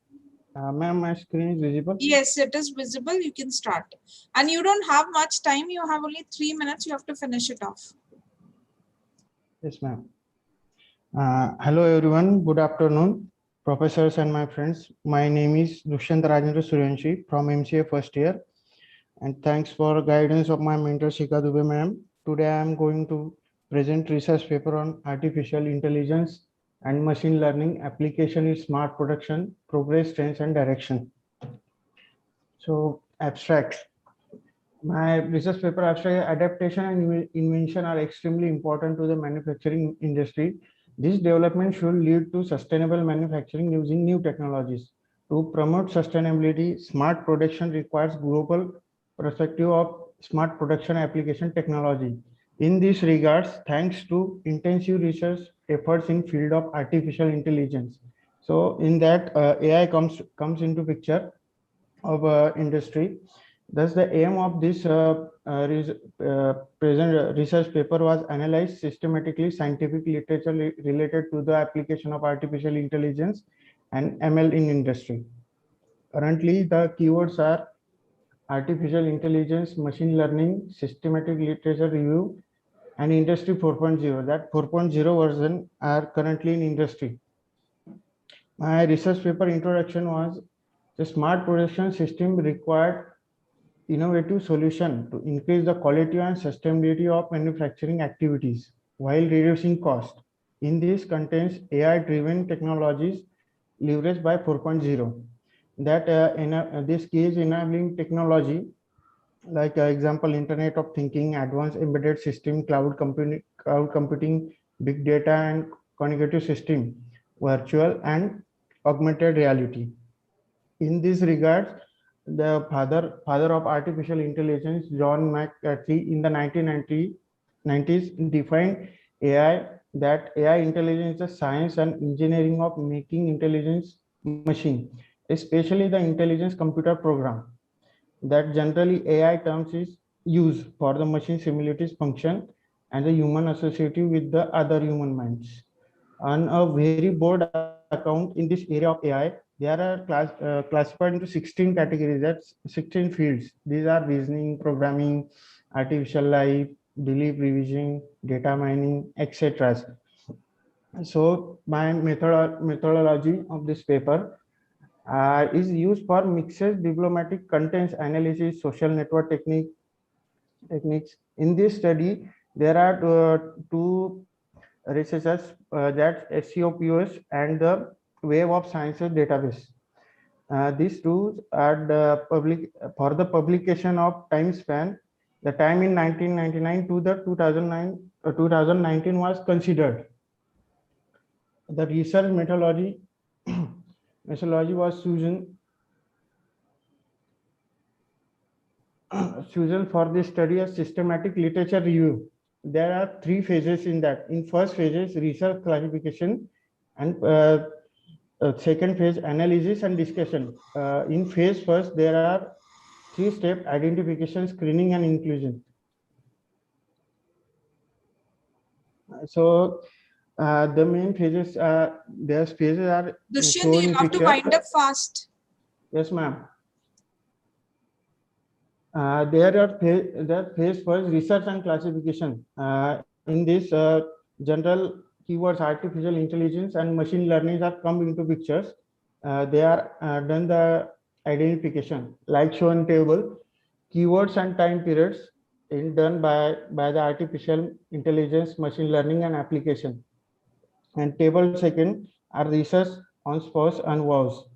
Speaker 8: Ma'am, my screen is visible?
Speaker 4: Yes, it is visible. You can start. And you don't have much time. You have only 3 minutes. You have to finish it off.
Speaker 8: Yes, ma'am. Hello, everyone. Good afternoon, professors and my friends. My name is Dushyant Rajendra Suryanshi from MCA first year. And thanks for guidance of my mentor, Shika Dubey ma'am. Today, I am going to present research paper on artificial intelligence and machine learning application in smart production, progress, trends, and direction. So, abstract. My research paper abstract adaptation and invention are extremely important to the manufacturing industry. This development should lead to sustainable manufacturing using new technologies. To promote sustainability, smart production requires global perspective of smart production application technology. In this regards, thanks to intensive research efforts in field of artificial intelligence. So in that AI comes into picture of industry. Thus, the aim of this present research paper was analyze systematically scientific literature related to the application of artificial intelligence and ML in industry. Currently, the keywords are artificial intelligence, machine learning, systematic literature review, and industry 4.0. That 4.0 version are currently in industry. My research paper introduction was the smart production system required innovative solution to increase the quality and sustainability of manufacturing activities while reducing cost. In this contains AI-driven technologies leveraged by 4.0. That this key is enabling technology like example Internet of Thinking, advanced embedded system, cloud computing, big data and cognitive system, virtual and augmented reality. In this regard, the father of artificial intelligence, John McCarthy, in the 1990s defined AI that AI intelligence is the science and engineering of making intelligence machine, especially the intelligence computer program. That generally AI terms is
Speaker 18: use for the machine similarities function and the human associative with the other human minds. On a very broad account in this area of AI, there are classified into 16 categories, that's 16 fields. These are reasoning, programming, artificial life, belief revision, data mining, etc. So my methodology of this paper is used for mixes, diplomatic contents analysis, social network techniques. In this study, there are two researchers, that's SCOPUS and the Web of Sciences database. These tools are the for the publication of time span. The time in 1999 to the 2019 was considered. The research methodology was chosen for this study as systematic literature review. There are three phases in that. In first phase is research classification, and second phase analysis and discussion. In phase first, there are three-step: identification, screening, and inclusion. So the main phases, their phases are
Speaker 4: Dushyant,
Speaker 18: shown
Speaker 4: you
Speaker 18: in
Speaker 4: have to
Speaker 18: picture.
Speaker 4: wind up fast.
Speaker 18: Yes, ma'am. There are the phase first research and classification. In this, general keywords, artificial intelligence and machine learning are come into pictures. They are done the identification, like shown table, keywords and time periods done by the artificial intelligence, machine learning and application. And table second are research on spouse and vows.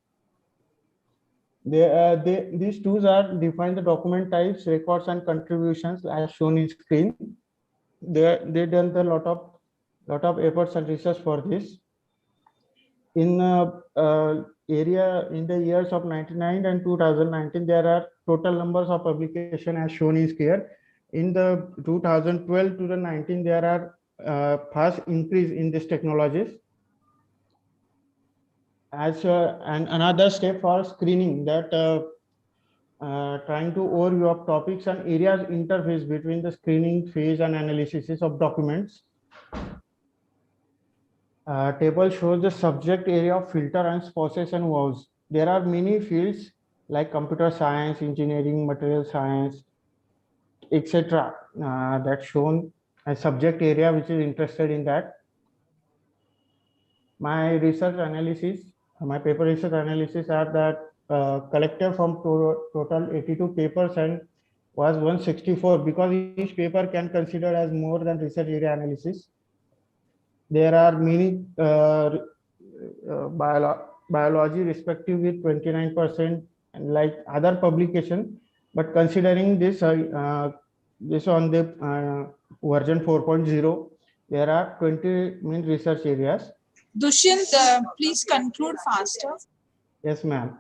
Speaker 18: These tools are define the document types, records, and contributions as shown in screen. They done the lot of efforts and research for this. In area in the years of 99 and 2019, there are total numbers of publication as shown is here. In the 2012 to the 19, there are fast increase in these technologies. As and another step for screening, that trying to overview of topics and areas interface between the screening phase and analysis of documents. Table shows the subject area of filter and spouses and vows. There are many fields like computer science, engineering, material science, etc. That's shown as subject area which is interested in that. My paper research analysis are that collected from total 82 papers and was 164, because each paper can consider as more than research area analysis. There are many biology respective with 29% and like other publication, but considering this this on the version 4.0, there are 20 main research areas.
Speaker 4: Dushyant, please conclude faster.
Speaker 18: Yes, ma'am.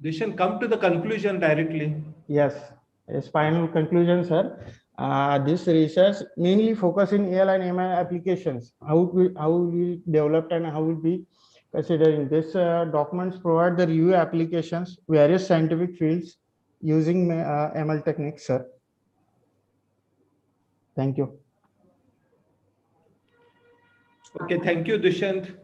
Speaker 9: Dushyant, come to the conclusion directly.
Speaker 18: Yes, final conclusion, sir. This research mainly focus in AI and ML applications. How we developed and how will be considering this documents provide the review applications, various scientific fields using ML techniques, sir. Thank you.
Speaker 9: Okay, thank you, Dushyant.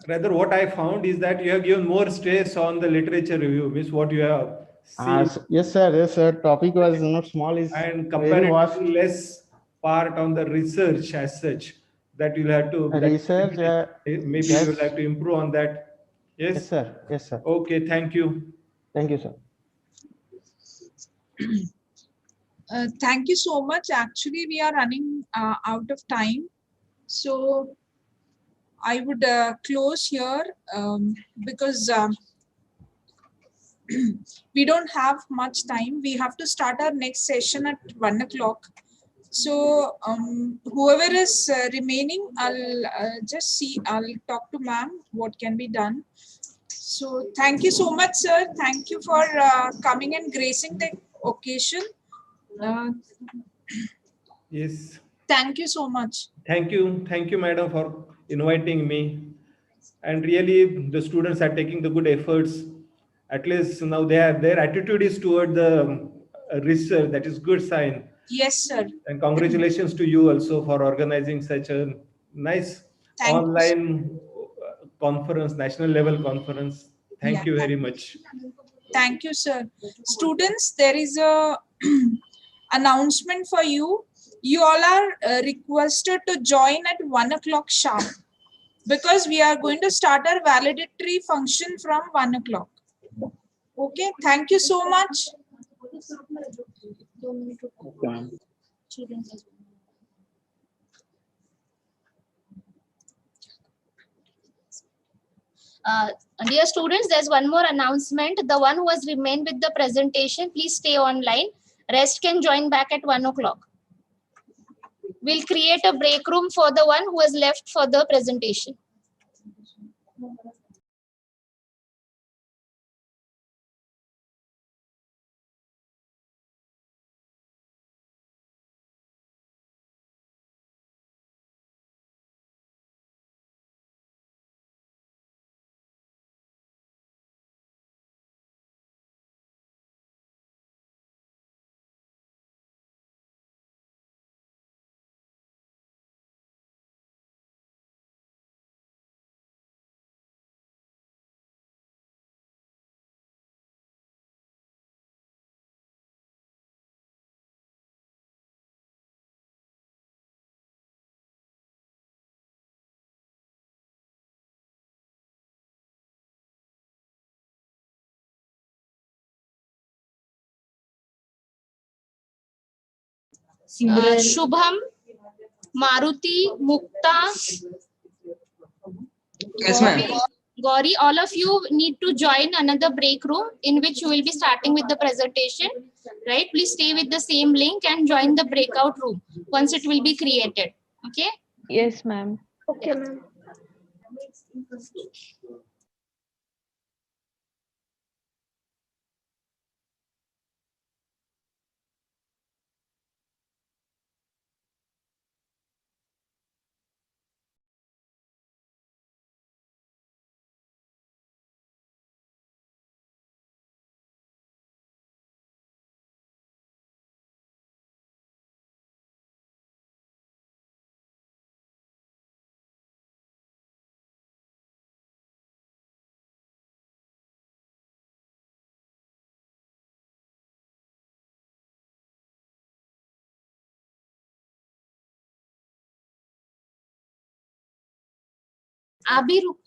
Speaker 9: Rather, what I found is that you have given more stress on the literature review, means what you have seen.
Speaker 18: Yes, sir. Yes, sir. Topic was not small, is
Speaker 9: and
Speaker 18: very vast.
Speaker 9: comparatively less part on the research as such that you'll have to
Speaker 18: research.
Speaker 9: Maybe
Speaker 18: yes.
Speaker 9: you'll have to improve on that. Yes.
Speaker 18: Yes, sir. Yes, sir.
Speaker 9: Okay, thank you.
Speaker 18: Thank you, sir.
Speaker 4: Thank you so much. Actually, we are running out of time. So I would close here because we don't have much time. We have to start our next session at 1 o'clock. So whoever is remaining, I'll I'll talk to ma'am what can be done. So thank you so much, sir. Thank you for coming and gracing the occasion.
Speaker 9: Yes.
Speaker 4: Thank you so much.
Speaker 9: Thank you, madam, for inviting me. And really, the students are taking the good efforts At least now their attitude is toward the research. That is good sign.
Speaker 4: Yes, sir.
Speaker 9: And congratulations to you also for organizing such a nice online conference, national level conference. Thank you very much.
Speaker 4: Thank you, sir. Students, there is a announcement for you. You all are requested to join at 1 o'clock sharp because we are going to start our validatory function from 1 o'clock. Okay, thank you so much.
Speaker 1: Dear students, there's one more announcement. The one who has remained with the presentation, please stay online. Rest can join back at 1 o'clock. We'll create a break room for the one who has left for the presentation. Shubham, Maruti, Mukta,
Speaker 19: Yes, ma'am.
Speaker 1: Gauri, all of you need to join another break room in which you will be starting with the presentation, right? Please stay with the same link and join the breakout room once it will be created. Okay?
Speaker 11: Yes, ma'am.
Speaker 1: Okay, ma'am. अभी रुक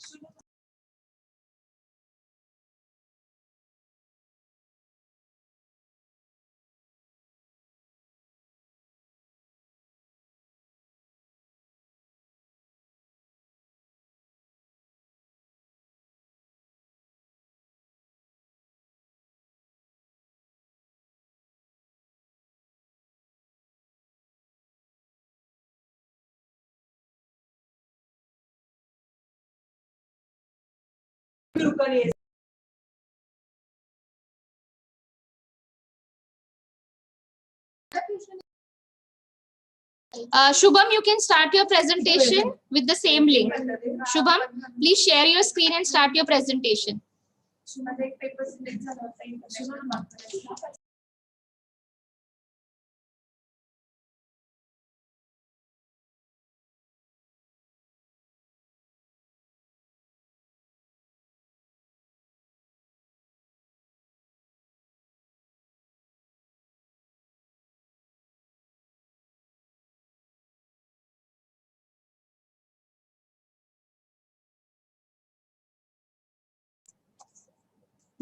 Speaker 1: Shubham, you can start your presentation with the same link. Shubham, please share your screen and start your presentation.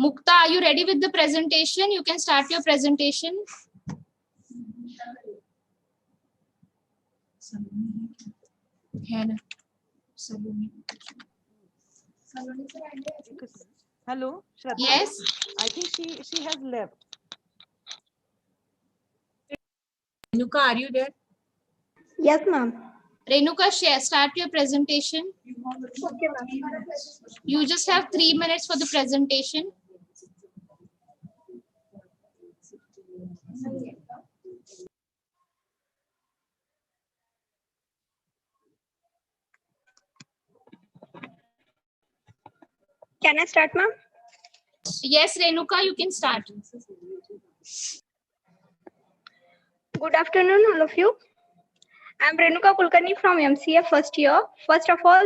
Speaker 1: Mukta, are you ready with the presentation? You can start your presentation.
Speaker 11: Hello, Shraddha?
Speaker 1: Yes.
Speaker 11: I think she has left.
Speaker 1: Renuka, are you there?
Speaker 20: Yes, ma'am.
Speaker 1: Renuka, start your presentation.
Speaker 20: Okay, ma'am.
Speaker 1: You just have 3 minutes for the presentation.
Speaker 20: Can I start, ma'am?
Speaker 1: Yes, Renuka, you can start.
Speaker 20: Good afternoon, all of you. I'm Renuka Kulkarni from MCA first year. First of all,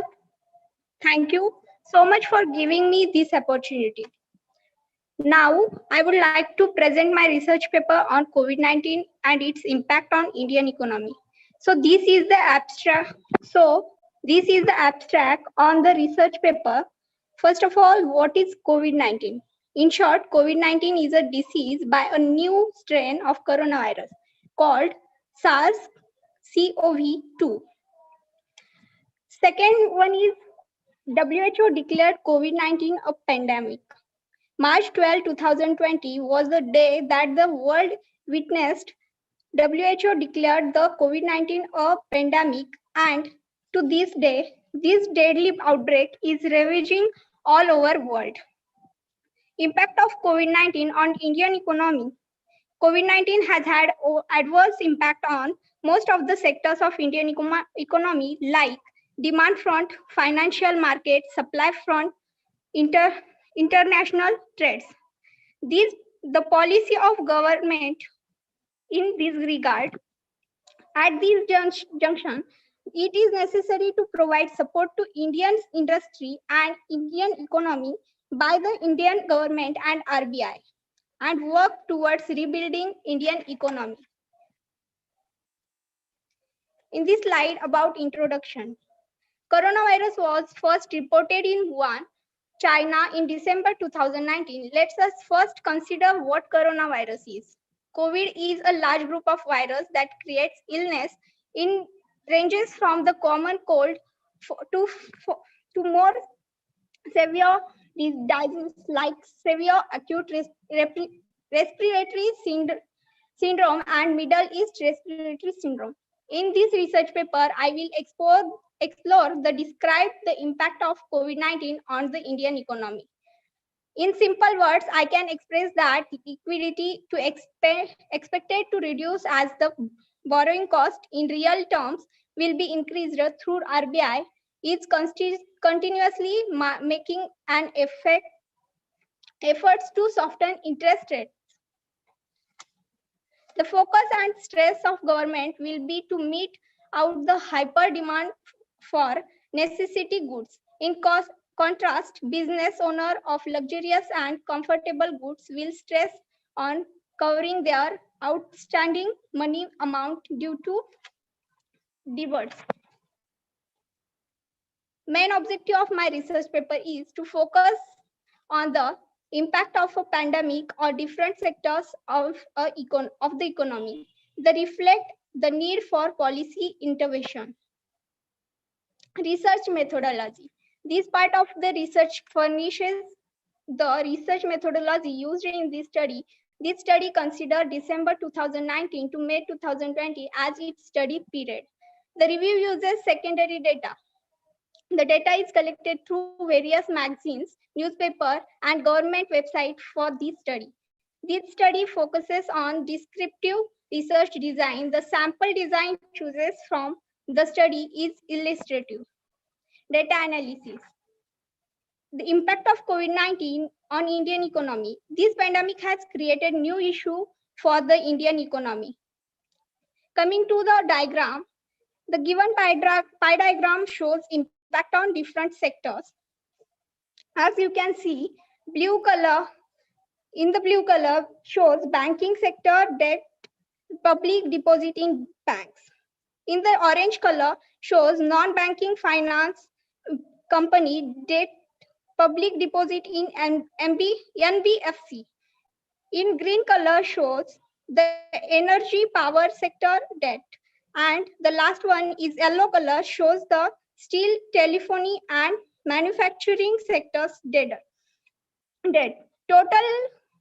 Speaker 20: thank you so much for giving me this opportunity. Now, I would like to present my research paper on COVID-19 and its impact on Indian economy. So this is the abstract. This is the abstract on the research paper. First of all, what is COVID-19? In short, COVID-19 is a disease by a new strain of coronavirus called SARS-CoV-2. Second one is WHO declared COVID-19 a pandemic. March 12, 2020 was the day that the world witnessed WHO declared the COVID-19 a pandemic, and to this day, this deadly outbreak is ravaging all over world. Impact of COVID-19 on Indian economy. COVID-19 has had adverse impact on most of the sectors of Indian economy like demand front, financial market, supply front, international trades. The policy of government in this regard, at this junction, it is necessary to provide support to Indian industry and Indian economy by the Indian government and RBI and work towards rebuilding Indian economy. In this slide about introduction, coronavirus was first reported in Wuhan, China in December 2019. Let us first consider what coronavirus is. COVID is a large group of virus that creates illness in ranges from the common cold to more severe diseases like severe acute respiratory syndrome and Middle East respiratory syndrome. In this research paper, I will describe the impact of COVID-19 on the Indian economy. In simple words, I can express that liquidity expected to reduce as the borrowing cost in real terms will be increased through RBI is continuously making an efforts to soften interest rates. The focus and stress of government will be to meet out the hyper demand for necessity goods. In contrast, business owner of luxurious and comfortable goods will stress on covering their outstanding money amount due to divorce. Main objective of my research paper is to focus on the impact of a pandemic or different sectors of the economy that reflect the need for policy intervention. Research methodology. This part of the research furnishes the research methodology used in this study. This study considered December 2019 to May 2020 as its study period. The review uses secondary data. The data is collected through various magazines, newspaper, and government websites for this study. This study focuses on descriptive research design. The sample design chooses from the study is illustrative. Data analysis. The impact of COVID-19 on Indian economy. This pandemic has created new issue for the Indian economy. Coming to the diagram, the given pie diagram shows impact on different sectors. As you can see, blue color shows banking sector, debt, public deposit in banks. In the orange color shows non-banking finance company, debt, public deposit in NBFC. In green color shows the energy power sector debt. And the last one is yellow color shows the steel, telephony, and manufacturing sectors debt. Total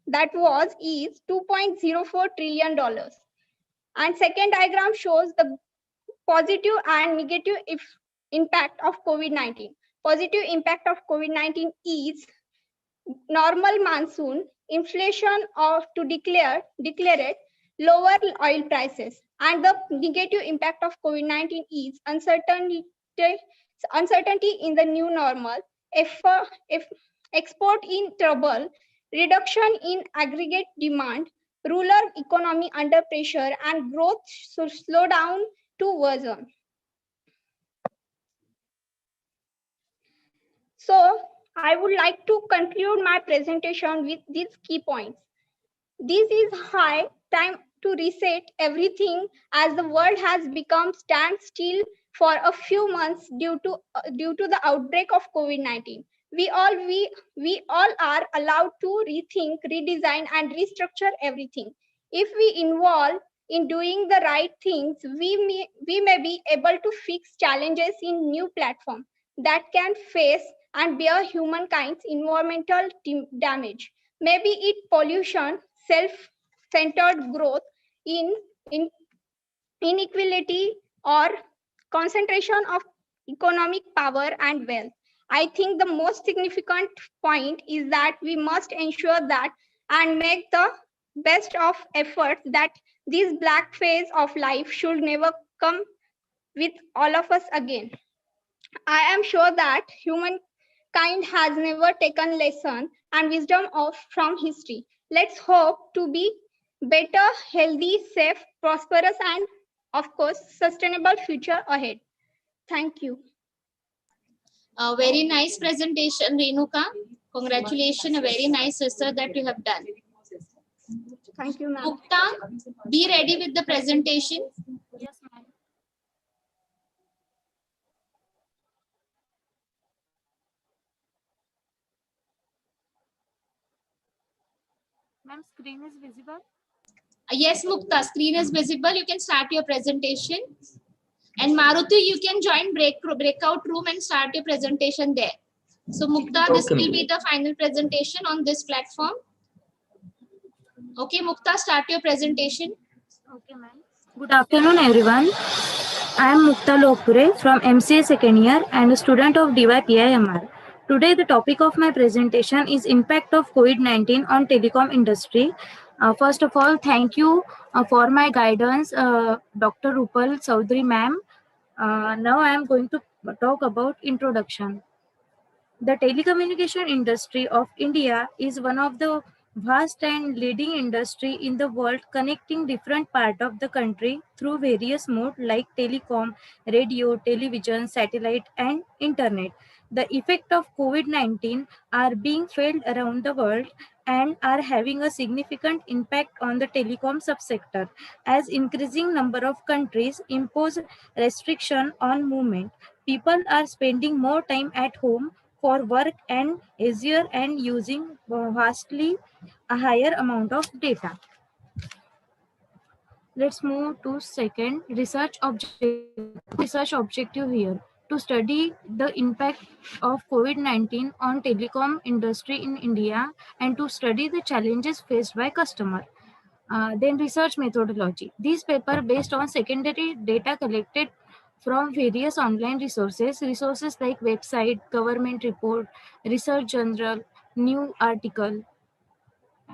Speaker 20: that is $2.04 trillion. And second diagram shows the positive and negative impact of COVID-19. Positive impact of COVID-19 is normal monsoon, inflation to declare it, lower oil prices. And the negative impact of COVID-19 is uncertainty in the new normal, if export in trouble, reduction in aggregate demand, rural economy under pressure, and growth should slow down to worsen. So I would like to conclude my presentation with these key points. This is high time to reset everything as the world has become standstill for a few months due to the outbreak of COVID-19. We all are allowed to rethink, redesign, and restructure everything. If we involve in doing the right things, we may be able to fix challenges in new platforms that can face and bear humankind's environmental damage. Maybe it pollution, self-centered growth in inequality, or concentration of economic power and wealth. I think the most significant point is that we must ensure that and make the best of efforts that this black phase of life should never come with all of us again. I am sure that humankind has never taken lesson and wisdom from history. Let's hope to be better, healthy, safe, prosperous, and of course, sustainable future ahead. Thank you.
Speaker 1: A very nice presentation, Renuka. Congratulations, a very nice research that you have done.
Speaker 20: Thank you, ma'am.
Speaker 1: Mukta, be ready with the presentation.
Speaker 3: Yes, ma'am. Ma'am, screen is visible.
Speaker 1: Yes, Mukta, screen is visible. You can start your presentation. And Maruti, you can join breakout room and start your presentation there. So Mukta, this will be the final presentation on this platform. Okay, Mukta, start your presentation.
Speaker 3: Okay, ma'am. Good afternoon, everyone. I am Mukta Lokpure from MCA second year and a student of DYPIMR. Today, the topic of my presentation is impact of COVID-19 on telecom industry. First of all, thank you for my guidance, Dr. Rupal Chaudhary ma'am. Now I am going to talk about introduction. The telecommunication industry of India is one of the vast and leading industry in the world, connecting different parts of the country through various modes like telecom, radio, television, satellite, and internet. The effect of COVID-19 are being felt around the world and are having a significant impact on the telecom subsector as increasing number of countries impose restriction on movement. People are spending more time at home for work and easier and using vastly a higher amount of data. Let's move to second research objective here to study the impact of COVID-19 on telecom industry in India and to study the challenges faced by customer. Then research methodology. This paper based on secondary data collected from various online resources like website, government report, research journal, new article,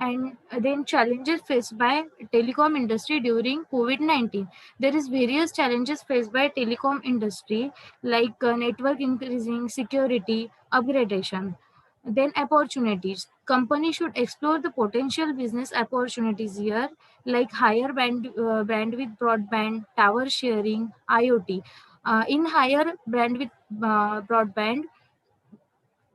Speaker 3: and then challenges faced by telecom industry during COVID-19. There is various challenges faced by telecom industry like network increasing, security, upgradation. Then opportunities. Companies should explore the potential business opportunities here like higher bandwidth broadband, tower sharing, IoT. In higher bandwidth broadband,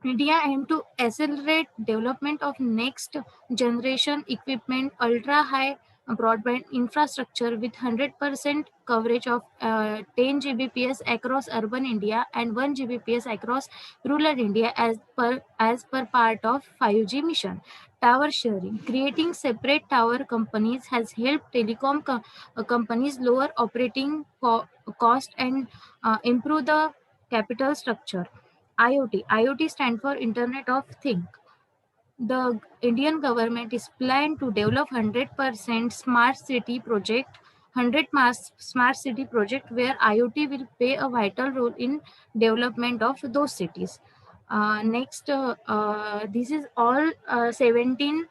Speaker 3: India aims to accelerate development of next generation equipment, ultra high broadband infrastructure with 100% coverage of 10 Gbps across urban India and 1 Gbps across rural India as per part of 5G mission. Tower sharing. Creating separate tower companies has helped telecom companies lower operating cost and improve the capital structure. IoT stands for Internet of Things. The Indian government is planned to develop 100% smart city project, 100 mass smart city project where IoT will play a vital role in development of those cities. This is all 17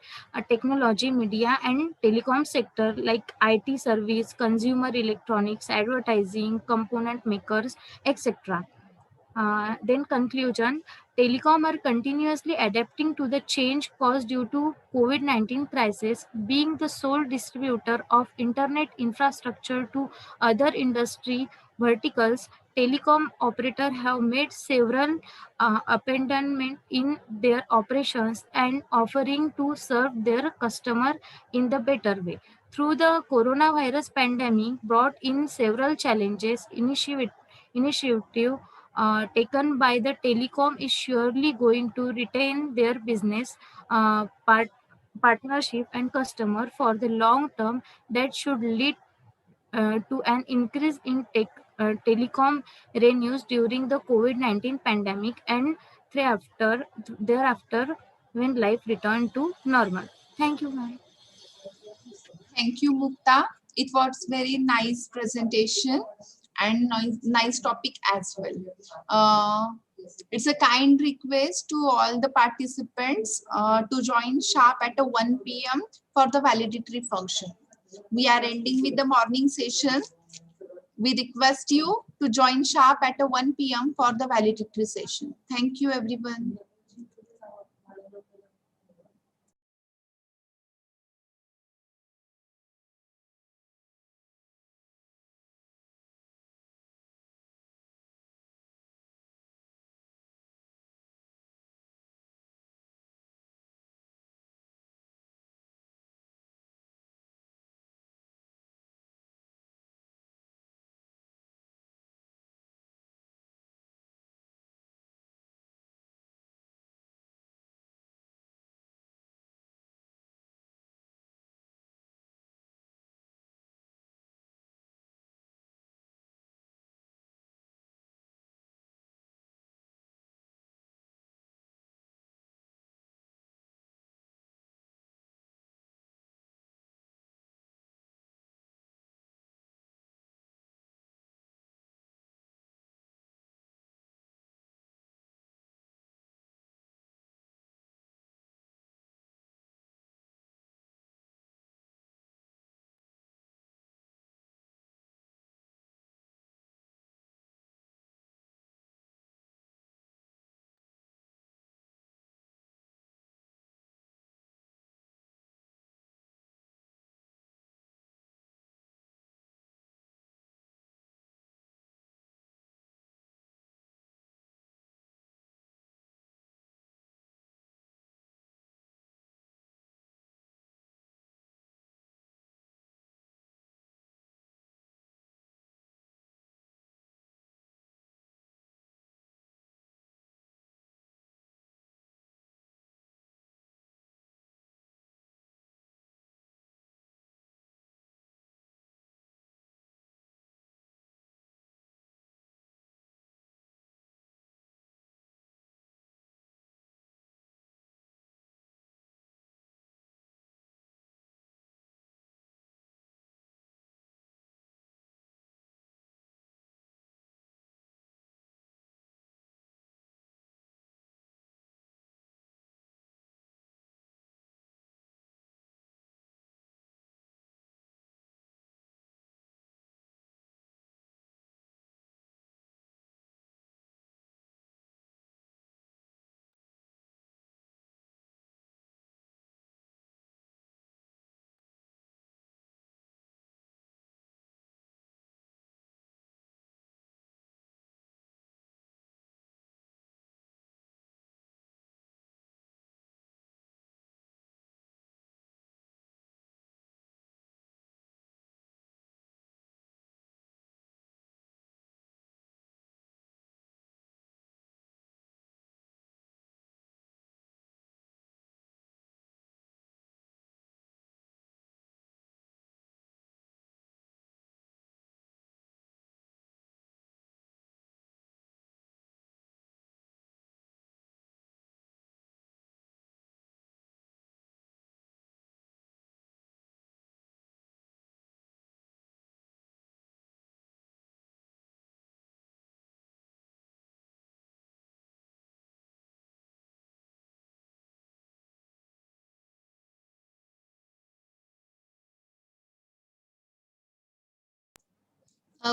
Speaker 3: technology, media and telecom sector like IT service, consumer electronics, advertising, component makers, etc. Then conclusion, telecom are continuously adapting to the change caused due to COVID-19 crisis, being the sole distributor of internet infrastructure to other industry verticals. Telecom operators have made several abandonment in their operations and offering to serve their customer in the better way. Through the coronavirus pandemic brought in several challenges, initiative taken by the telecom is surely going to retain their business partnership and customer for the long term. That should lead to an increase in telecom revenues during the COVID-19 pandemic and thereafter when life returned to normal. Thank you, ma'am.
Speaker 19: Thank you, Mukta. It was very nice presentation and nice topic as well. It's a kind request to all the participants to join sharp at 1 p.m. for the validatory function. We are ending with the morning session. We request you to join sharp at 1 p.m. for the validatory session. Thank you, everyone.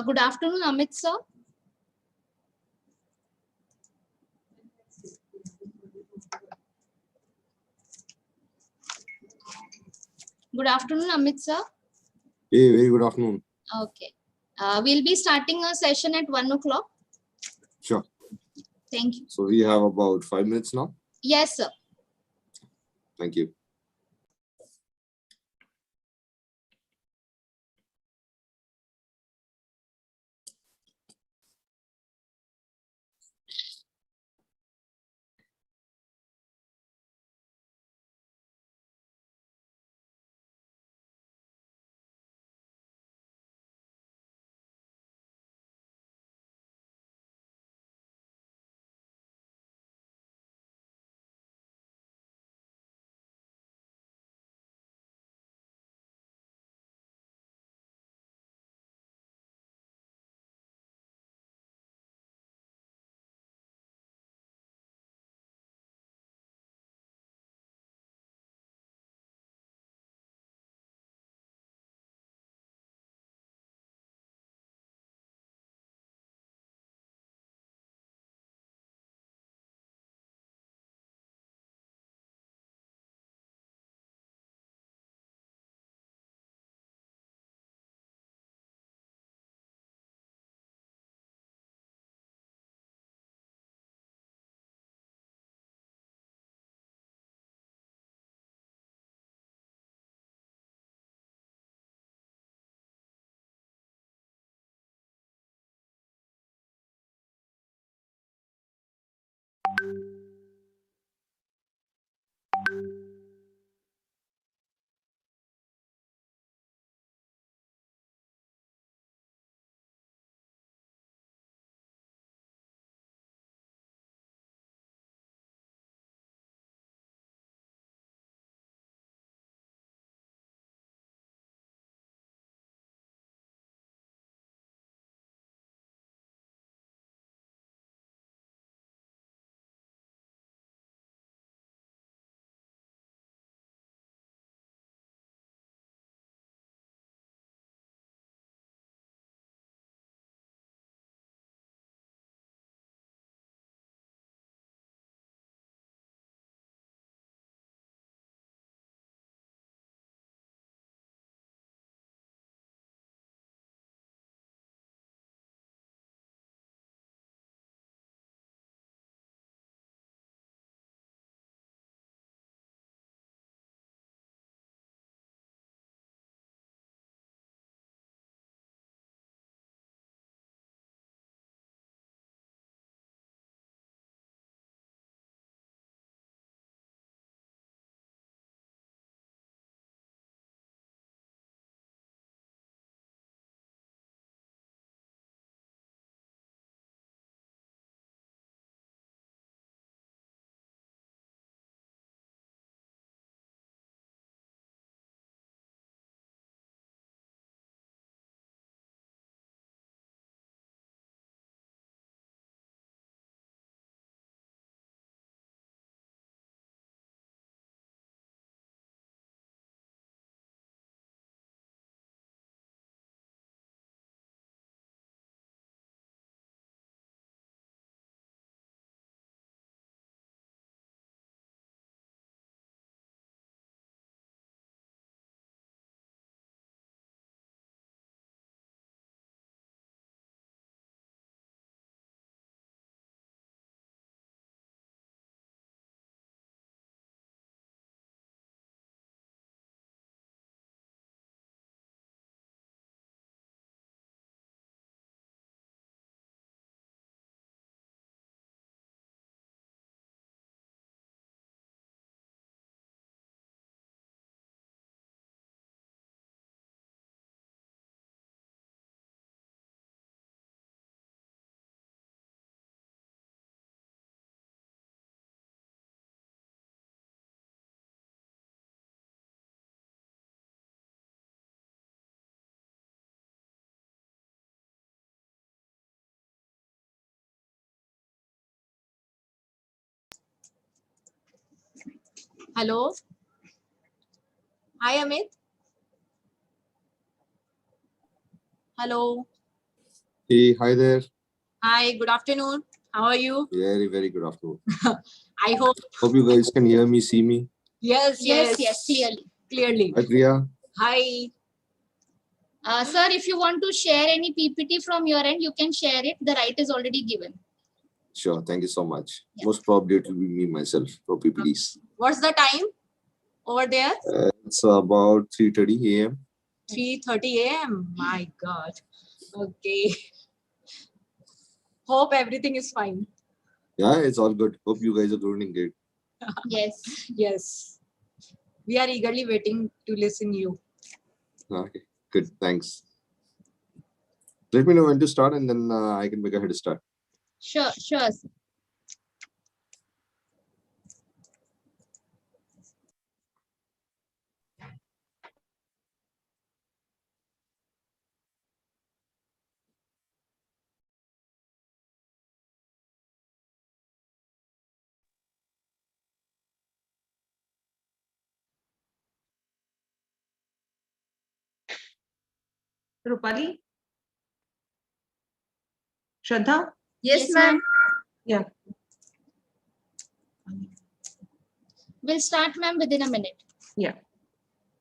Speaker 1: Good afternoon, Amit sir. Good afternoon, Amit sir.
Speaker 21: Hey, very good afternoon.
Speaker 1: Okay. We'll be starting a session at 1 o'clock.
Speaker 21: Sure.
Speaker 1: Thank you.
Speaker 21: So we have about 5 minutes now.
Speaker 1: Yes, sir.
Speaker 21: Thank you.
Speaker 1: Hello. Hi, Amit. Hello.
Speaker 21: Hey, hi there.
Speaker 1: Hi, good afternoon. How are you?
Speaker 21: Very, very good afternoon.
Speaker 1: I hope.
Speaker 21: Hope you guys can hear me, see me.
Speaker 1: Yes, yes, clearly.
Speaker 2: clearly.
Speaker 21: Hi, Priya.
Speaker 2: Hi.
Speaker 1: Sir, if you want to share any PPT from your end, you can share it. The right is already given.
Speaker 21: Sure. Thank you so much. Most probably it will be me myself for PPTs.
Speaker 2: What's the time over there?
Speaker 21: It's about 3:30 a.m.
Speaker 2: 3:30 a.m. My God. Okay. Hope everything is fine.
Speaker 21: Yeah, it's all good. Hope you guys are doing great.
Speaker 1: Yes.
Speaker 2: Yes. We are eagerly waiting to listen you.
Speaker 21: Okay, good. Thanks. Let me know when to start, and then I can make a head start.
Speaker 1: Sure, sure.
Speaker 10: Rupali? Shraddha?
Speaker 1: Yes, ma'am.
Speaker 10: Yeah.
Speaker 1: We'll start, ma'am, within a minute.
Speaker 10: Yeah.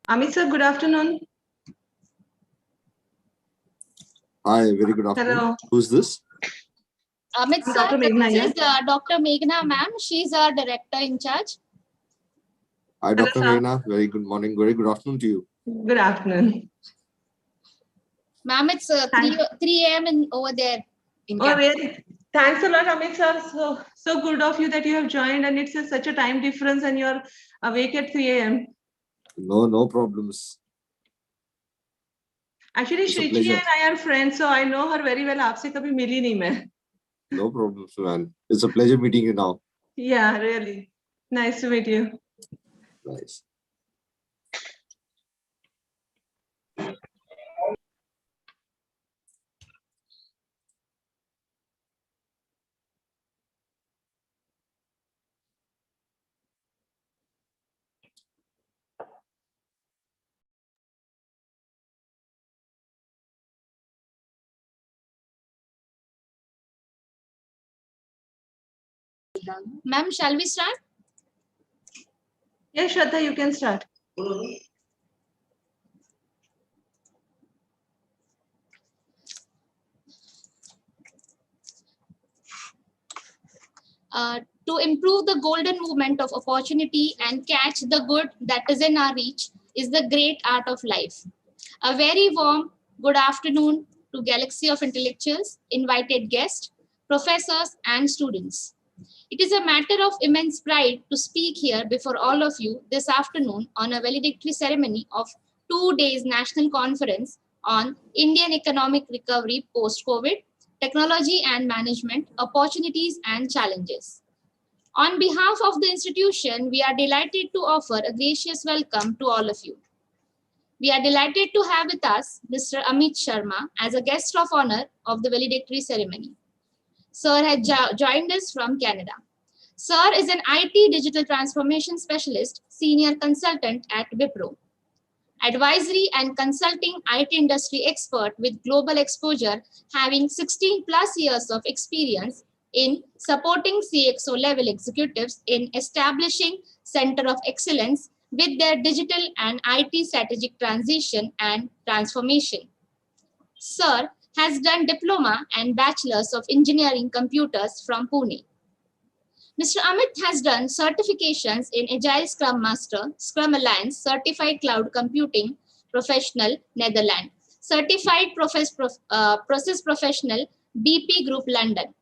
Speaker 10: Amit sir, good afternoon.
Speaker 21: Hi, very good afternoon.
Speaker 10: Hello.
Speaker 21: Who's this?
Speaker 1: Amit sir,
Speaker 10: Dr. Meghna,
Speaker 1: this
Speaker 10: yeah.
Speaker 1: is Dr. Meghna, ma'am. She's our director in charge.
Speaker 21: Hi,
Speaker 10: Hello,
Speaker 21: Dr.
Speaker 10: sir.
Speaker 21: Meghna. Very good morning. Very good afternoon to you.
Speaker 10: Good afternoon.
Speaker 1: Ma'am, it's 3 a.m. over there.
Speaker 10: Oh, really? Thanks a lot, Amit sir. So good of you that you have joined, and it's such a time difference, and you're awake at 3 a.m.
Speaker 21: No problems.
Speaker 10: Actually,
Speaker 21: It's a
Speaker 10: Shriji
Speaker 21: pleasure.
Speaker 10: and I are friends, so I know her very well. आपसे कभी मिली नहीं मैं.
Speaker 21: No problems, man. It's a pleasure meeting you now.
Speaker 10: Yeah, really. Nice to meet you.
Speaker 21: Nice.
Speaker 1: Ma'am, shall we start?
Speaker 10: Yeah, Shraddha, you can start.
Speaker 1: To improve the golden movement of opportunity and catch the good that is in our reach is the great art of life. A very warm good afternoon to Galaxy of Intellectuals, invited guests, professors, and students. It is a matter of immense pride to speak here before all of you this afternoon on a valedictory ceremony of 2 days national conference on Indian economic recovery post-COVID, technology and management, opportunities and challenges. On behalf of the institution, we are delighted to offer a gracious welcome to all of you. We are delighted to have with us Mr. Amit Sharma as a guest of honor of the valedictory ceremony. Sir has joined us from Canada. Sir is an IT digital transformation specialist, senior consultant at Wipro, advisory and consulting IT industry expert with global exposure, having 16 plus years of experience in supporting CXO level executives in establishing Center of Excellence with their digital and IT strategic transition and transformation. Sir has done diploma and bachelor's of engineering computers from Pune. Mr. Amit has done certifications in Agile Scrum Master, Scrum Alliance, Certified Cloud Computing Professional, Netherlands, Certified Process Professional, BP Group, London,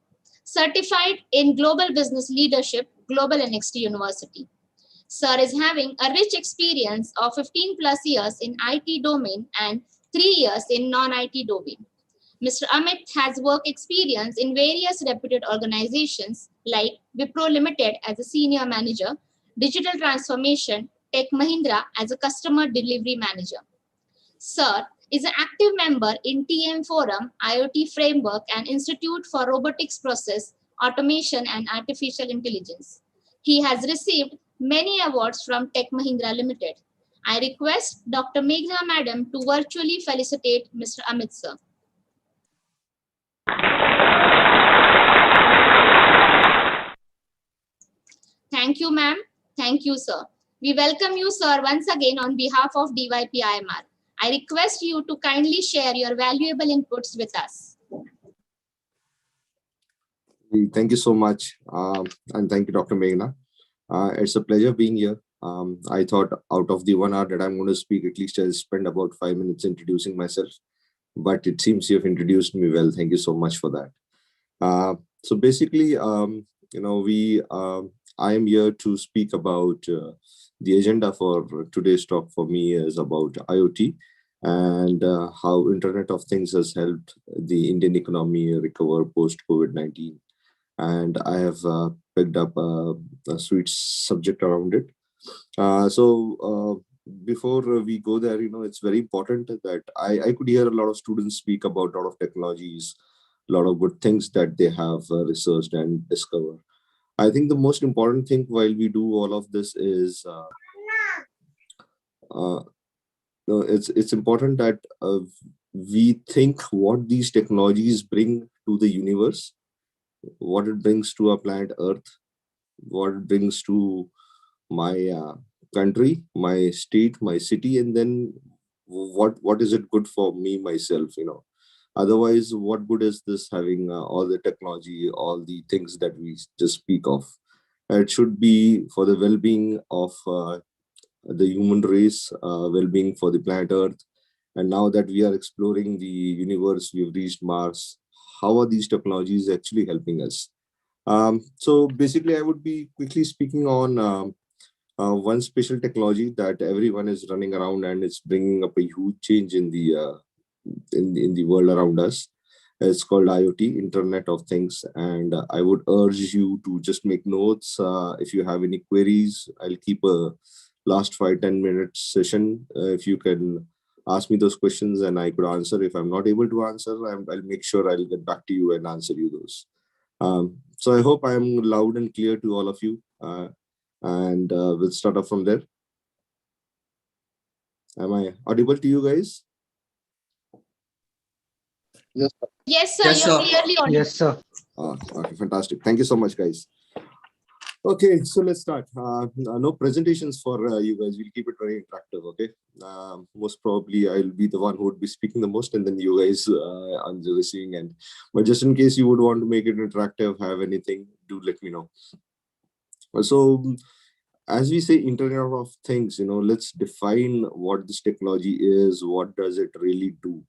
Speaker 1: Certified in Global Business Leadership, Global NXT University. Sir is having a rich experience of 15 plus years in IT domain and 3 years in non-IT domain. Mr. Amit has work experience in various reputed organizations like Wipro Limited as a senior manager, digital transformation, Tech Mahindra as a customer delivery manager. Sir is an active member in TM Forum, IoT Framework, and Institute for Robotics Process, Automation, and Artificial Intelligence. He has received many awards from Tech Mahindra Limited. I request Dr. Meghna Madam to virtually felicitate Mr. Amit sir. Thank you, ma'am. Thank you, sir. We welcome you, sir, once again on behalf of DYPIMR. I request you to kindly share your valuable inputs with us.
Speaker 21: Thank you so much. And thank you, Dr. Meghna. It's a pleasure being here. I thought out of the 1 hour that I'm going to speak, at least I'll spend about 5 minutes introducing myself. But it seems you've introduced me well. Thank you so much for that. So basically, I am here to speak about the agenda for today's talk for me is about IoT and how Internet of Things has helped the Indian economy recover post COVID-19. And I have picked up a sweet subject around it. Before we go there, it's very important that I could hear a lot of students speak about a lot of technologies, a lot of good things that they have researched and discovered. I think the most important thing while we do all of this is it's important that we think what these technologies bring to the universe, what it brings to our planet Earth, what it brings to my country, my state, my city, and then what is it good for me myself? Otherwise, what good is this having all the technology, all the things that we just speak of? It should be for the well-being of the human race, well-being for the planet Earth. And now that we are exploring the universe, we've reached Mars. How are these technologies actually helping us? So basically, I would be quickly speaking on one special technology that everyone is running around, and it's bringing up a huge change in the world around us. It's called IoT, Internet of Things, and I would urge you to just make notes. If you have any queries, I'll keep a last 5-10 minutes session. If you can ask me those questions and I could answer. If I'm not able to answer, I'll make sure I'll get back to you and answer you those. So I hope I'm loud and clear to all of you. And we'll start off from there. Am I audible to you guys? Yes, sir.
Speaker 1: Yes, sir. You're clearly audible.
Speaker 15: Yes, sir.
Speaker 21: Okay, fantastic. Thank you so much, guys. Okay, so let's start. No presentations for you guys. We'll keep it very interactive, okay? Most probably I'll be the one who would be speaking the most, and then you guys on the receiving end. But just in case you would want to make it interactive, have anything, do let me know. So as we say Internet of Things, let's define what this technology is. What does it really do?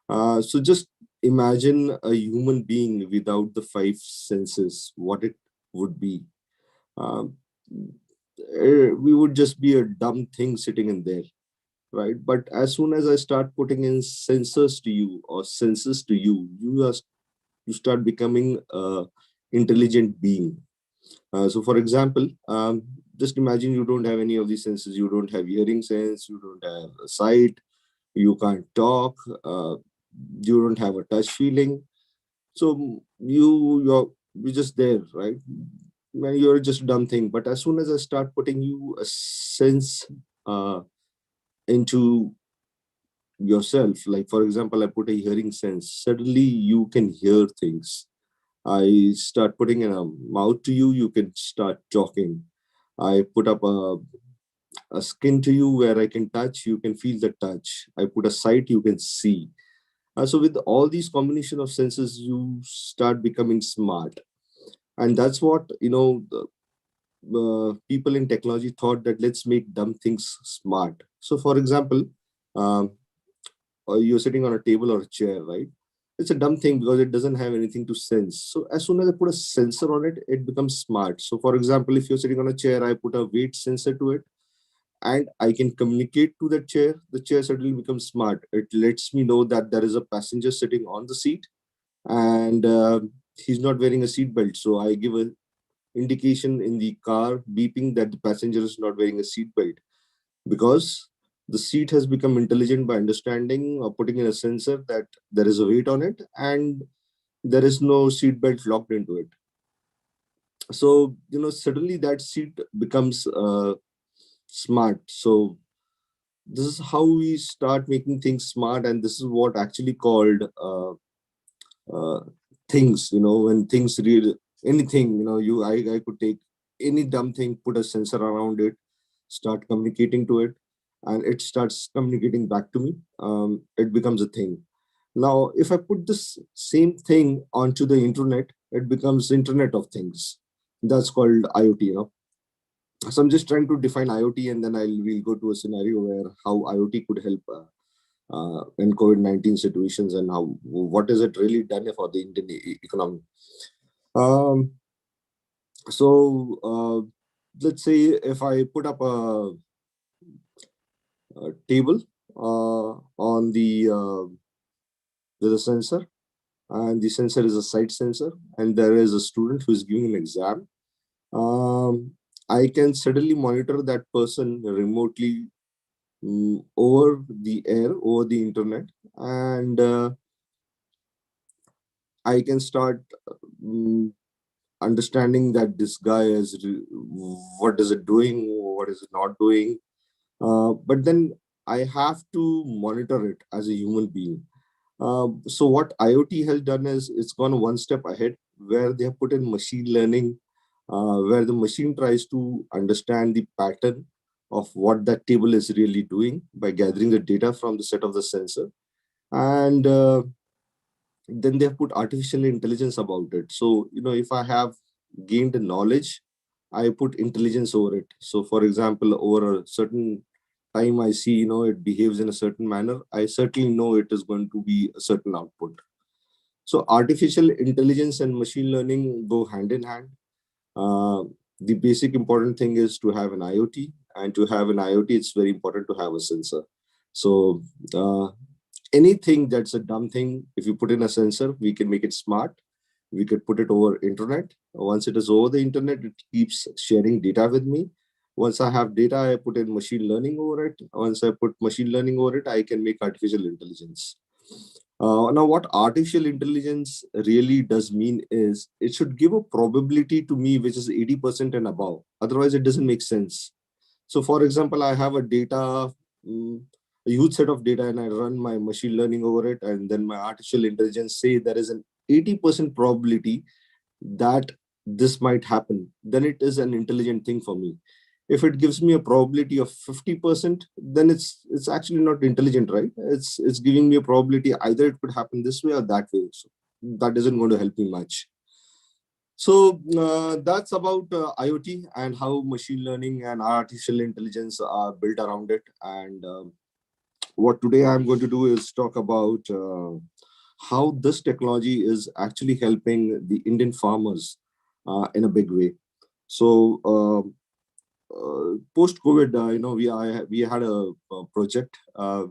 Speaker 21: So just imagine a human being without the 5 senses, what it would be. We would just be a dumb thing sitting in there, right? But as soon as I start putting in sensors to you or senses to you, you start becoming a intelligent being. So for example, just imagine you don't have any of these senses. You don't have hearing sense, you don't have a sight, you can't talk, you don't have a touch feeling. So you're just there, right? You're just a dumb thing. But as soon as I start putting you a sense into yourself, like for example, I put a hearing sense, suddenly you can hear things. I start putting in a mouth to you, you can start talking. I put up a skin to you where I can touch, you can feel the touch. I put a sight, you can see. So with all these combination of senses, you start becoming smart. And that's what, people in technology thought, that let's make dumb things smart. So for example, you're sitting on a table or a chair, right? It's a dumb thing because it doesn't have anything to sense. So as soon as I put a sensor on it, it becomes smart. So for example, if you're sitting on a chair, I put a weight sensor to it and I can communicate to that chair. The chair suddenly becomes smart. It lets me know that there is a passenger sitting on the seat and he's not wearing a seat belt. So I give an indication in the car beeping that the passenger is not wearing a seat belt, because the seat has become intelligent by understanding or putting in a sensor that there is a weight on it and there is no seat belt locked into it. So, suddenly that seat becomes smart. So this is how we start making things smart. And this is what actually called things, when things real, anything, I could take any dumb thing, put a sensor around it, start communicating to it, and it starts communicating back to me. It becomes a thing. Now, if I put this same thing onto the internet, it becomes Internet of Things. That's called IoT, So I'm just trying to define IoT, and then we'll go to a scenario where how IoT could help in COVID-19 situations, and what is it really done for the Indian economy. Um, let's say if I put up a table on the with a sensor, and the sensor is a site sensor, and there is a student who is giving an exam. I can suddenly monitor that person remotely over the air, over the internet, and I can start understanding that this guy is what is it doing, what is it not doing. But then I have to monitor it as a human being. So what IoT has done is it's gone one step ahead, where they have put in machine learning, where the machine tries to understand the pattern of what that table is really doing by gathering the data from the set of the sensor. And then they have put artificial intelligence about it. So, if I have gained the knowledge, I put intelligence over it. So, for example, over a certain time I see, it behaves in a certain manner, I certainly know it is going to be a certain output. So artificial intelligence and machine learning go hand in hand. The basic important thing is to have an IoT, and to have an IoT, it's very important to have a sensor. So anything that's a dumb thing, if you put in a sensor, we can make it smart. We could put it over internet. Once it is over the internet, it keeps sharing data with me. Once I have data, I put in machine learning over it. Once I put machine learning over it, I can make artificial intelligence. Now, what artificial intelligence really does mean is it should give a probability to me which is 80% and above. Otherwise, it doesn't make sense. So, for example, I have a huge set of data, and I run my machine learning over it, and then my artificial intelligence say there is an 80% probability that this might happen. Then it is an intelligent thing for me. If it gives me a probability of 50%, then it's actually not intelligent, right? It's giving me a probability either it could happen this way or that way. So that isn't going to help me much. So that's about IoT and how machine learning and artificial intelligence are built around it. And what today I'm going to do is talk about how this technology is actually helping the Indian farmers in a big way. So post COVID, we had a project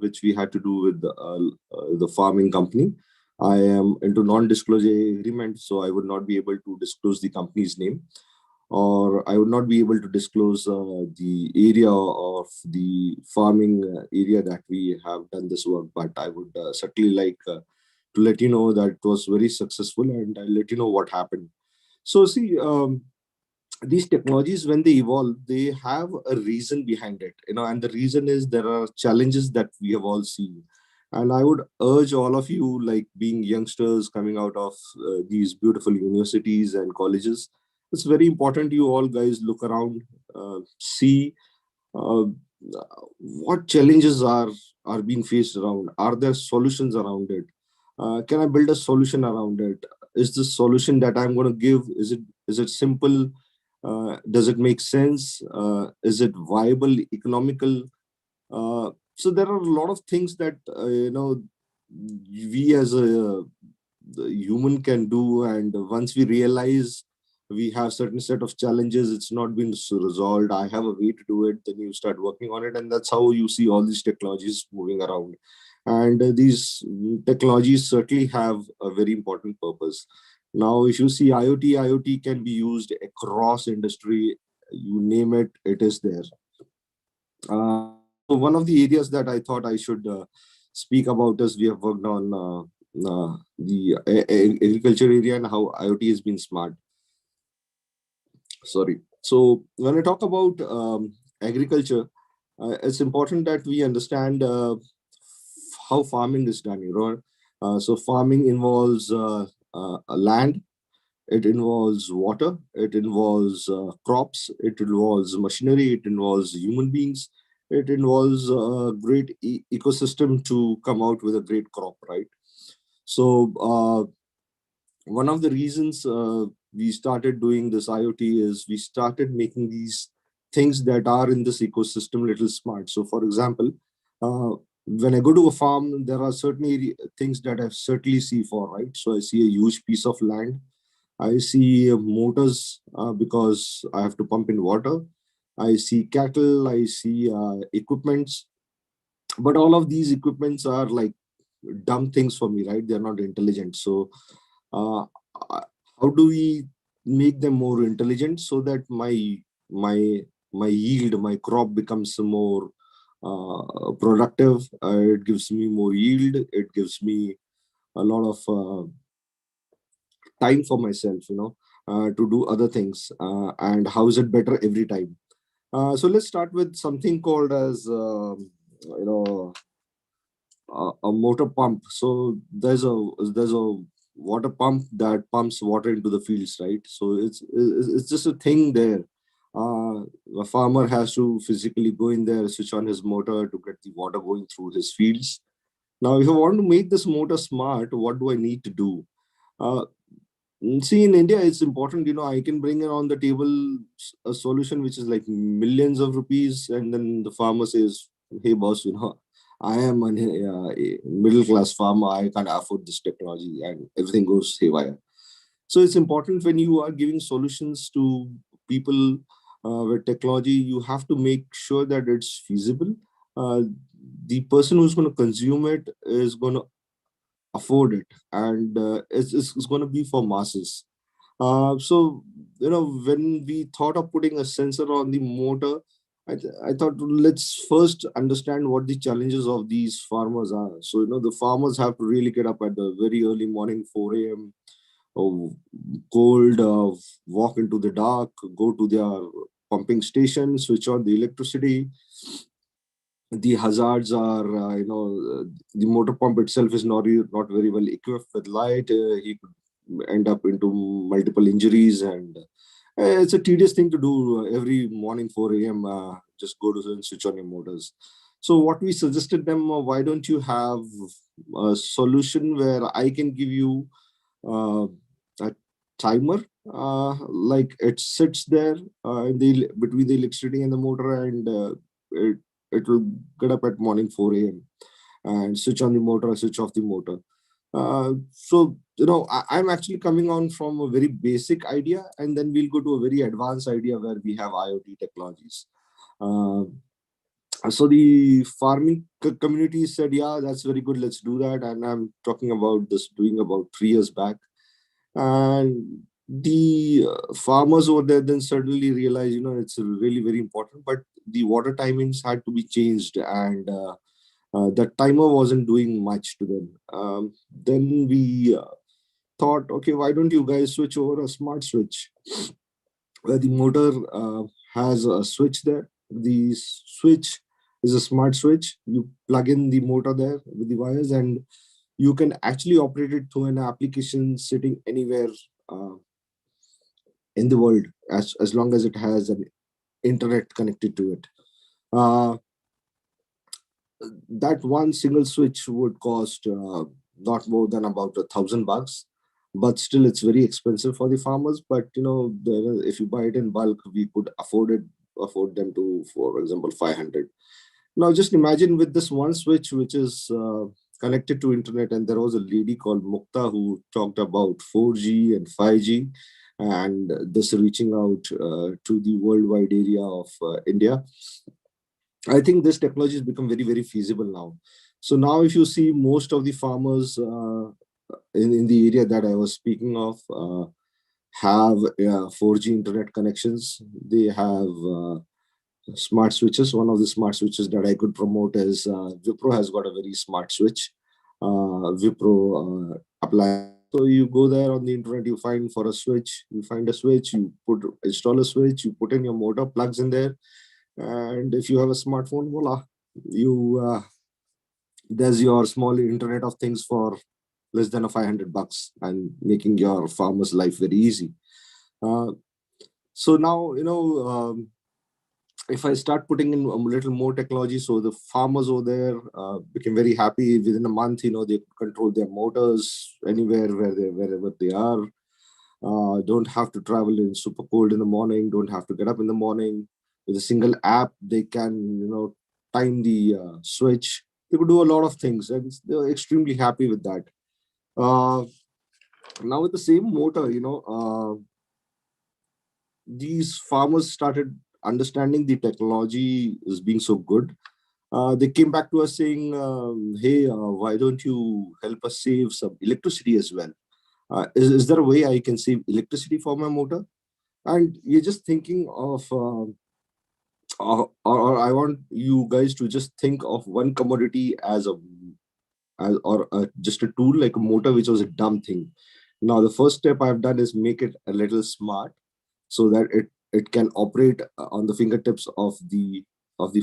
Speaker 21: which we had to do with the farming company. I am into non-disclosure agreement, so I would not be able to disclose the company's name, or I would not be able to disclose the area of the farming area that we have done this work. But I would certainly like to let you know that it was very successful, and I'll let you know what happened. So see, these technologies, when they evolve, they have a reason behind it, and the reason is there are challenges that we have all seen. And I would urge all of you, like being youngsters coming out of these beautiful universities and colleges, it's very important you all guys look around, see uh, what challenges are being faced around. Are there solutions around it? Can I build a solution around it? Is the solution that I'm going to give, is it simple? Does it make sense? Is it viable, economical? So there are a lot of things that we as a the human can do, and once we realize we have certain set of challenges, it's not been resolved, I have a way to do it, then you start working on it, and that's how you see all these technologies moving around. And these technologies certainly have a very important purpose. Now, if you see IoT can be used across industry, you name it, it is there. So one of the areas that I thought I should speak about is we have worked on the agriculture area and how IoT has been smart. Sorry. So when I talk about agriculture, it's important that we understand how farming is done. So farming involves land, it involves water, it involves crops, it involves machinery, it involves human beings, it involves a great ecosystem to come out with a great crop, right? So one of the reasons we started doing this IoT is we started making these things that are in this ecosystem little smart. So for example, when I go to a farm, there are certainly things that I certainly see for, right? So I see a huge piece of land. I see motors because I have to pump in water. I see cattle, I see equipments, but all of these equipments are like dumb things for me, right? They're not intelligent. So uh, how do we make them more intelligent so that my my yield, my crop becomes more productive? It gives me more yield. It gives me a lot of time for myself, to do other things. And how is it better every time? So let's start with something called as you know a motor pump. So there's a water pump that pumps water into the fields, right? So it's just a thing there. A farmer has to physically go in there, switch on his motor to get the water going through his fields. Now, if I want to make this motor smart, what do I need to do? See, in India, it's important, I can bring it on the table a solution which is like millions of rupees, and then the farmer says, "Hey, boss, I am a middle class farmer. I can't afford this technology," and everything goes haywire. So it's important when you are giving solutions to people with technology, you have to make sure that it's feasible. Uh, the person who's going to consume it is going to afford it, and it's going to be for masses. So, when we thought of putting a sensor on the motor, I thought let's first understand what the challenges of these farmers are. So, the farmers have to really get up at the very early morning, 4 a.m., cold, walk into the dark, go to their pumping station, switch on the electricity. The hazards are, the motor pump itself is not very well equipped with light. He could end up into multiple injuries, and it's a tedious thing to do every morning 4 a.m. Just go to and switch on your motors. So what we suggested them, why don't you have a solution where I can give you a timer, like it sits there between the electricity and the motor, and it will get up at morning 4 a.m. and switch on the motor, switch off the motor. So, I'm actually coming on from a very basic idea, and then we'll go to a very advanced idea where we have IoT technologies. So the farming community said, yeah, that's very good, let's do that. And I'm talking about this doing about 3 years back. And the farmers over there then suddenly realized, it's really very important, but the water timings had to be changed, and the timer wasn't doing much to them. Then we thought, okay, why don't you guys switch over a smart switch where the motor has a switch there. The switch is a smart switch. You plug in the motor there with the wires, and you can actually operate it through an application sitting anywhere in the world, as long as it has an internet connected to it. That one single switch would cost not more than about $1,000, but still it's very expensive for the farmers. But if you buy it in bulk, we could afford them to, for example, 500. Now just imagine with this one switch which is connected to internet, and there was a lady called Mukta who talked about 4G and 5G, and this reaching out to the worldwide area of India. I think this technology has become very, very feasible now. So now if you see most of the farmers in the area that I was speaking of have 4G internet connections. They have smart switches. One of the smart switches that I could promote is Wipro has got a very smart switch. Wipro apply. So you go there on the internet, you find for a switch, you find a switch, you install a switch, you put in your motor, plugs in there. And if you have a smartphone, voila, you there's your small internet of things for less than a $500 and making your farmer's life very easy. So now, if I start putting in a little more technology, so the farmers over there became very happy. Within a month, they control their motors anywhere wherever they are. Don't have to travel in super cold in the morning. Don't have to get up in the morning. With a single app, they can, time the switch. They could do a lot of things, and they're extremely happy with that. Now with the same motor, these farmers started understanding the technology is being so good. They came back to us saying, hey, why don't you help us save some electricity as well? Is there a way I can save electricity for my motor? And you're just thinking of, or I want you guys to just think of one commodity as just a tool like a motor, which was a dumb thing. Now, the first step I've done is make it a little smart so that it can operate on the fingertips of the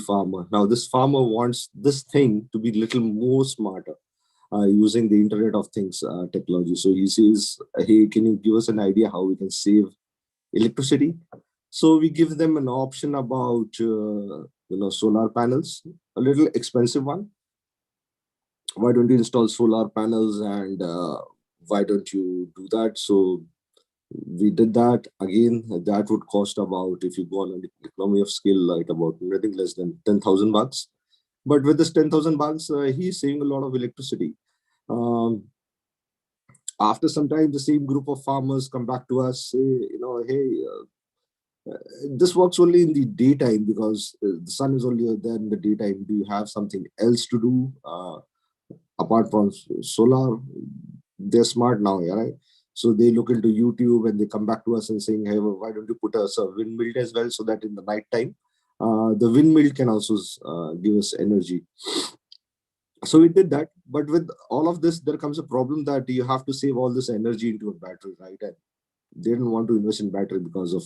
Speaker 21: farmer. Now, this farmer wants this thing to be little more smarter using the Internet of Things technology. So he says, hey, can you give us an idea how we can save electricity? So we give them an option about solar panels, a little expensive one. Why don't you install solar panels, and why don't you do that? So we did that. Again, that would cost about, if you go on an economy of scale, like about nothing less than $10,000. But with this $10,000, he's saving a lot of electricity. After some time, the same group of farmers come back to us, say, hey, this works only in the daytime because the sun is only there in the daytime. Do you have something else to do apart from solar? They're smart now, yeah, right? So they look into YouTube and they come back to us and saying, hey, well, why don't you put us a windmill as well, so that in the night time, the windmill can also give us energy. So we did that. But with all of this, there comes a problem that you have to save all this energy into a battery, right? And they didn't want to invest in battery because of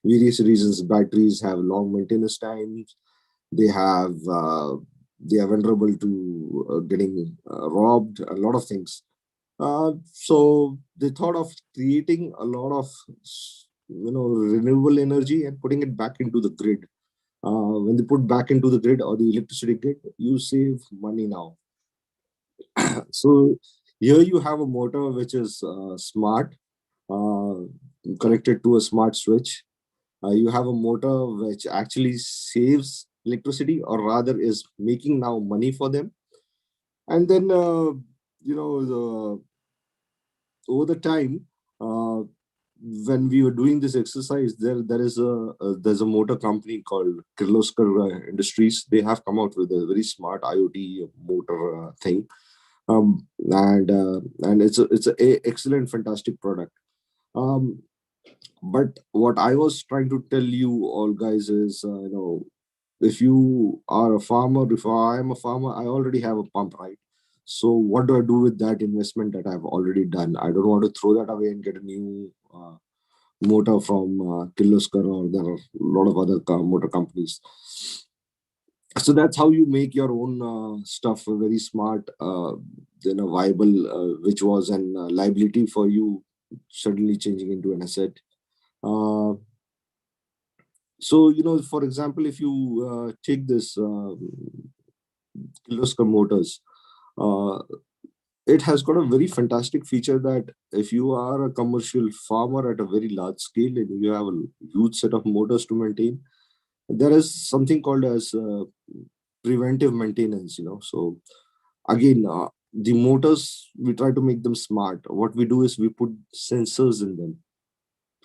Speaker 21: various reasons. Batteries have long maintenance times. They are vulnerable to getting robbed, a lot of things. So they thought of creating a lot of renewable energy and putting it back into the grid. When they put back into the grid or the electricity grid, you save money now. So here you have a motor which is smart, connected to a smart switch. You have a motor which actually saves electricity, or rather is making now money for them. And then, over the time, when we were doing this exercise, there's a motor company called Kirloskar Industries. They have come out with a very smart IoT motor thing, and it's a excellent, fantastic product. But what I was trying to tell you all guys is, if you are a farmer, if I am a farmer, I already have a pump, right? So what do I do with that investment that I've already done? I don't want to throw that away and get a new motor from Kirloskar, or there are a lot of other motor companies. So that's how you make your own stuff very smart, viable, which was an liability for you, suddenly changing into an asset. So, for example, if you take this Kirloskar motors, it has got a very fantastic feature that if you are a commercial farmer at a very large scale and you have a huge set of motors to maintain, there is something called as preventive maintenance. So again, the motors, we try to make them smart. What we do is we put sensors in them.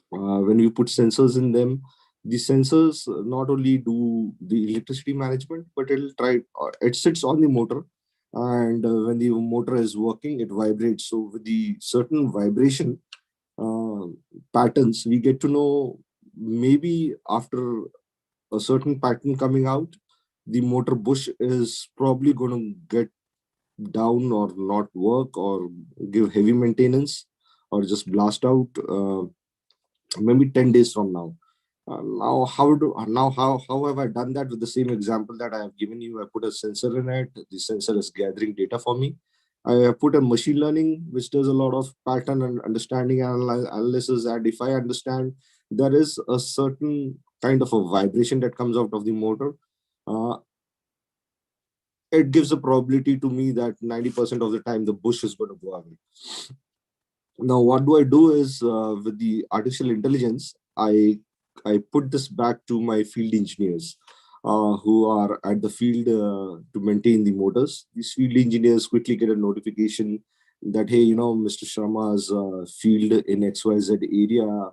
Speaker 21: When we put sensors in them, the sensors not only do the electricity management, but it sits on the motor, and when the motor is working, it vibrates. So with the certain vibration patterns, we get to know, maybe after a certain pattern coming out, the motor bush is probably going to get down or not work or give heavy maintenance or just blast out maybe 10 days from now. Now how have I done that? With the same example that I have given you, I put a sensor in it. The sensor is gathering data for me, I have put a machine learning, which does a lot of pattern and understanding analysis. And if I understand there is a certain kind of a vibration that comes out of the motor, it gives a probability to me that 90% of the time the bush is going to go away. Now, what do I do is with the artificial intelligence, I put this back to my field engineers who are at the field to maintain the motors. These field engineers quickly get a notification that, hey, Mr. Sharma's field in XYZ area,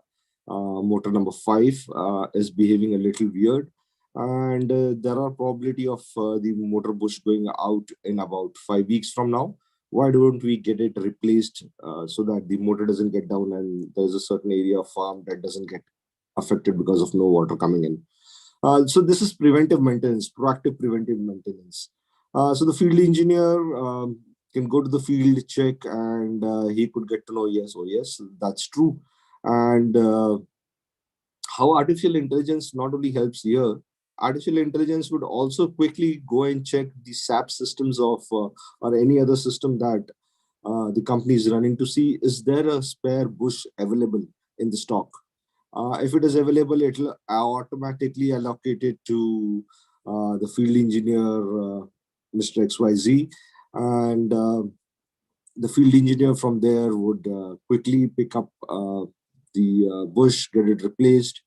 Speaker 21: motor number 5 is behaving a little weird. And there are probability of the motor bush going out in about 5 weeks from now. Why don't we get it replaced so that the motor doesn't get down and there's a certain area of farm that doesn't get affected because of no water coming in. So this is preventive maintenance, proactive preventive maintenance. So the field engineer can go to the field, check, and he could get to know, yes, that's true. And how artificial intelligence not only helps here, artificial intelligence would also quickly go and check the SAP systems of or any other system that the company is running to see, is there a spare bush available in the stock? If it is available, it will automatically allocate it to the field engineer, Mr. XYZ, and the field engineer from there would quickly pick up the bush, get it replaced.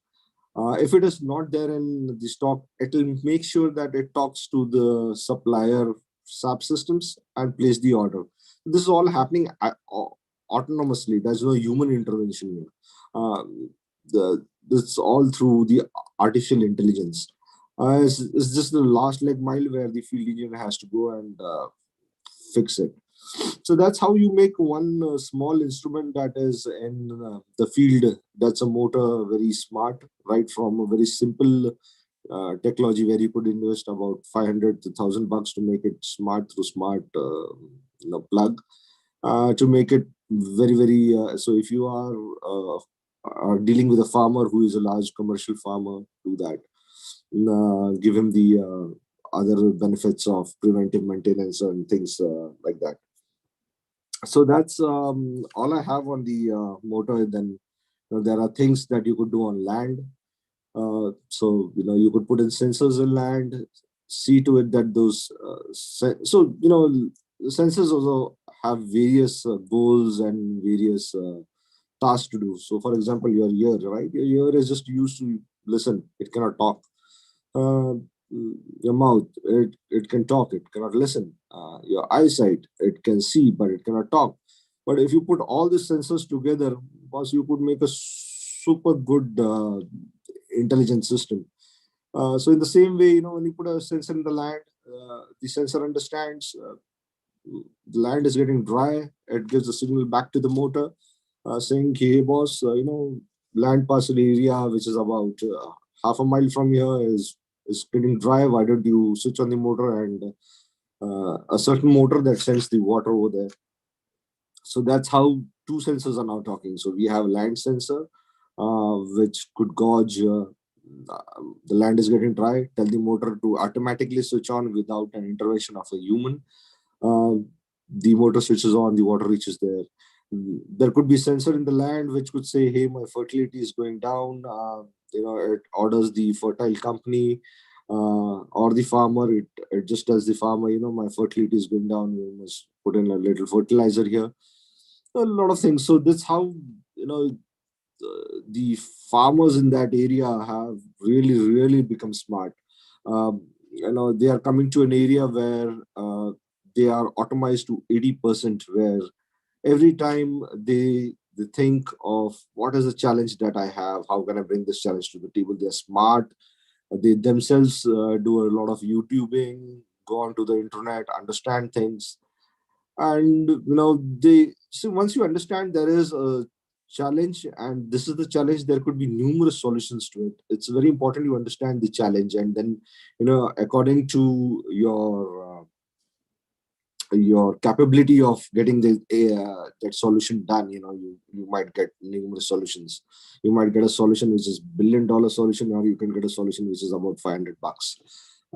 Speaker 21: If it is not there in the stock, it will make sure that it talks to the supplier SAP systems and place the order. This is all happening autonomously. There's no human intervention here. This all through the artificial intelligence. It's just the last leg mile where the field engineer has to go and fix it. So that's how you make one small instrument that is in the field. That's a motor, very smart, right from a very simple technology where you could invest about 500 to $1,000 to make it smart through smart plug to make it very, very. So if you are dealing with a farmer who is a large commercial farmer, do that. Give him the other benefits of preventive maintenance and things like that. So that's all I have on the motor. Then there are things that you could do on land. So you could put in sensors in land, see to it that those sensors also have various goals and various tasks to do. So for example, your ear, right? Your ear is just used to listen, it cannot talk. Your mouth, it can talk, it cannot listen. Your eyesight, it can see, but it cannot talk. But if you put all the sensors together, boss, you could make a super good intelligent system. So in the same way, when you put a sensor in the land, the sensor understands the land is getting dry. It gives a signal back to the motor saying, hey boss, land parcel area, which is about half a mile from here is getting dry. Why don't you switch on the motor and a certain motor that sends the water over there. So that's how two sensors are now talking. So we have land sensor, which could gauge the land is getting dry, tell the motor to automatically switch on without an intervention of a human. The motor switches on, the water reaches there. There could be sensor in the land which could say, hey, my fertility is going down. It orders the fertile company or the farmer. It just tells the farmer, my fertility is going down. You must put in a little fertilizer here. A lot of things. So that's how, the farmers in that area have really, really become smart. They are coming to an area where they are automized to 80%, where every time they think of what is the challenge that I have, how can I bring this challenge to the table, they're smart. They themselves do a lot of YouTubing, go onto the internet, understand things. And once you understand there is a challenge and this is the challenge, there could be numerous solutions to it. It's very important you understand the challenge, and then according to your capability of getting that solution done, you might get numerous solutions. You might get a solution which is $1 billion solution, or you can get a solution which is about $500.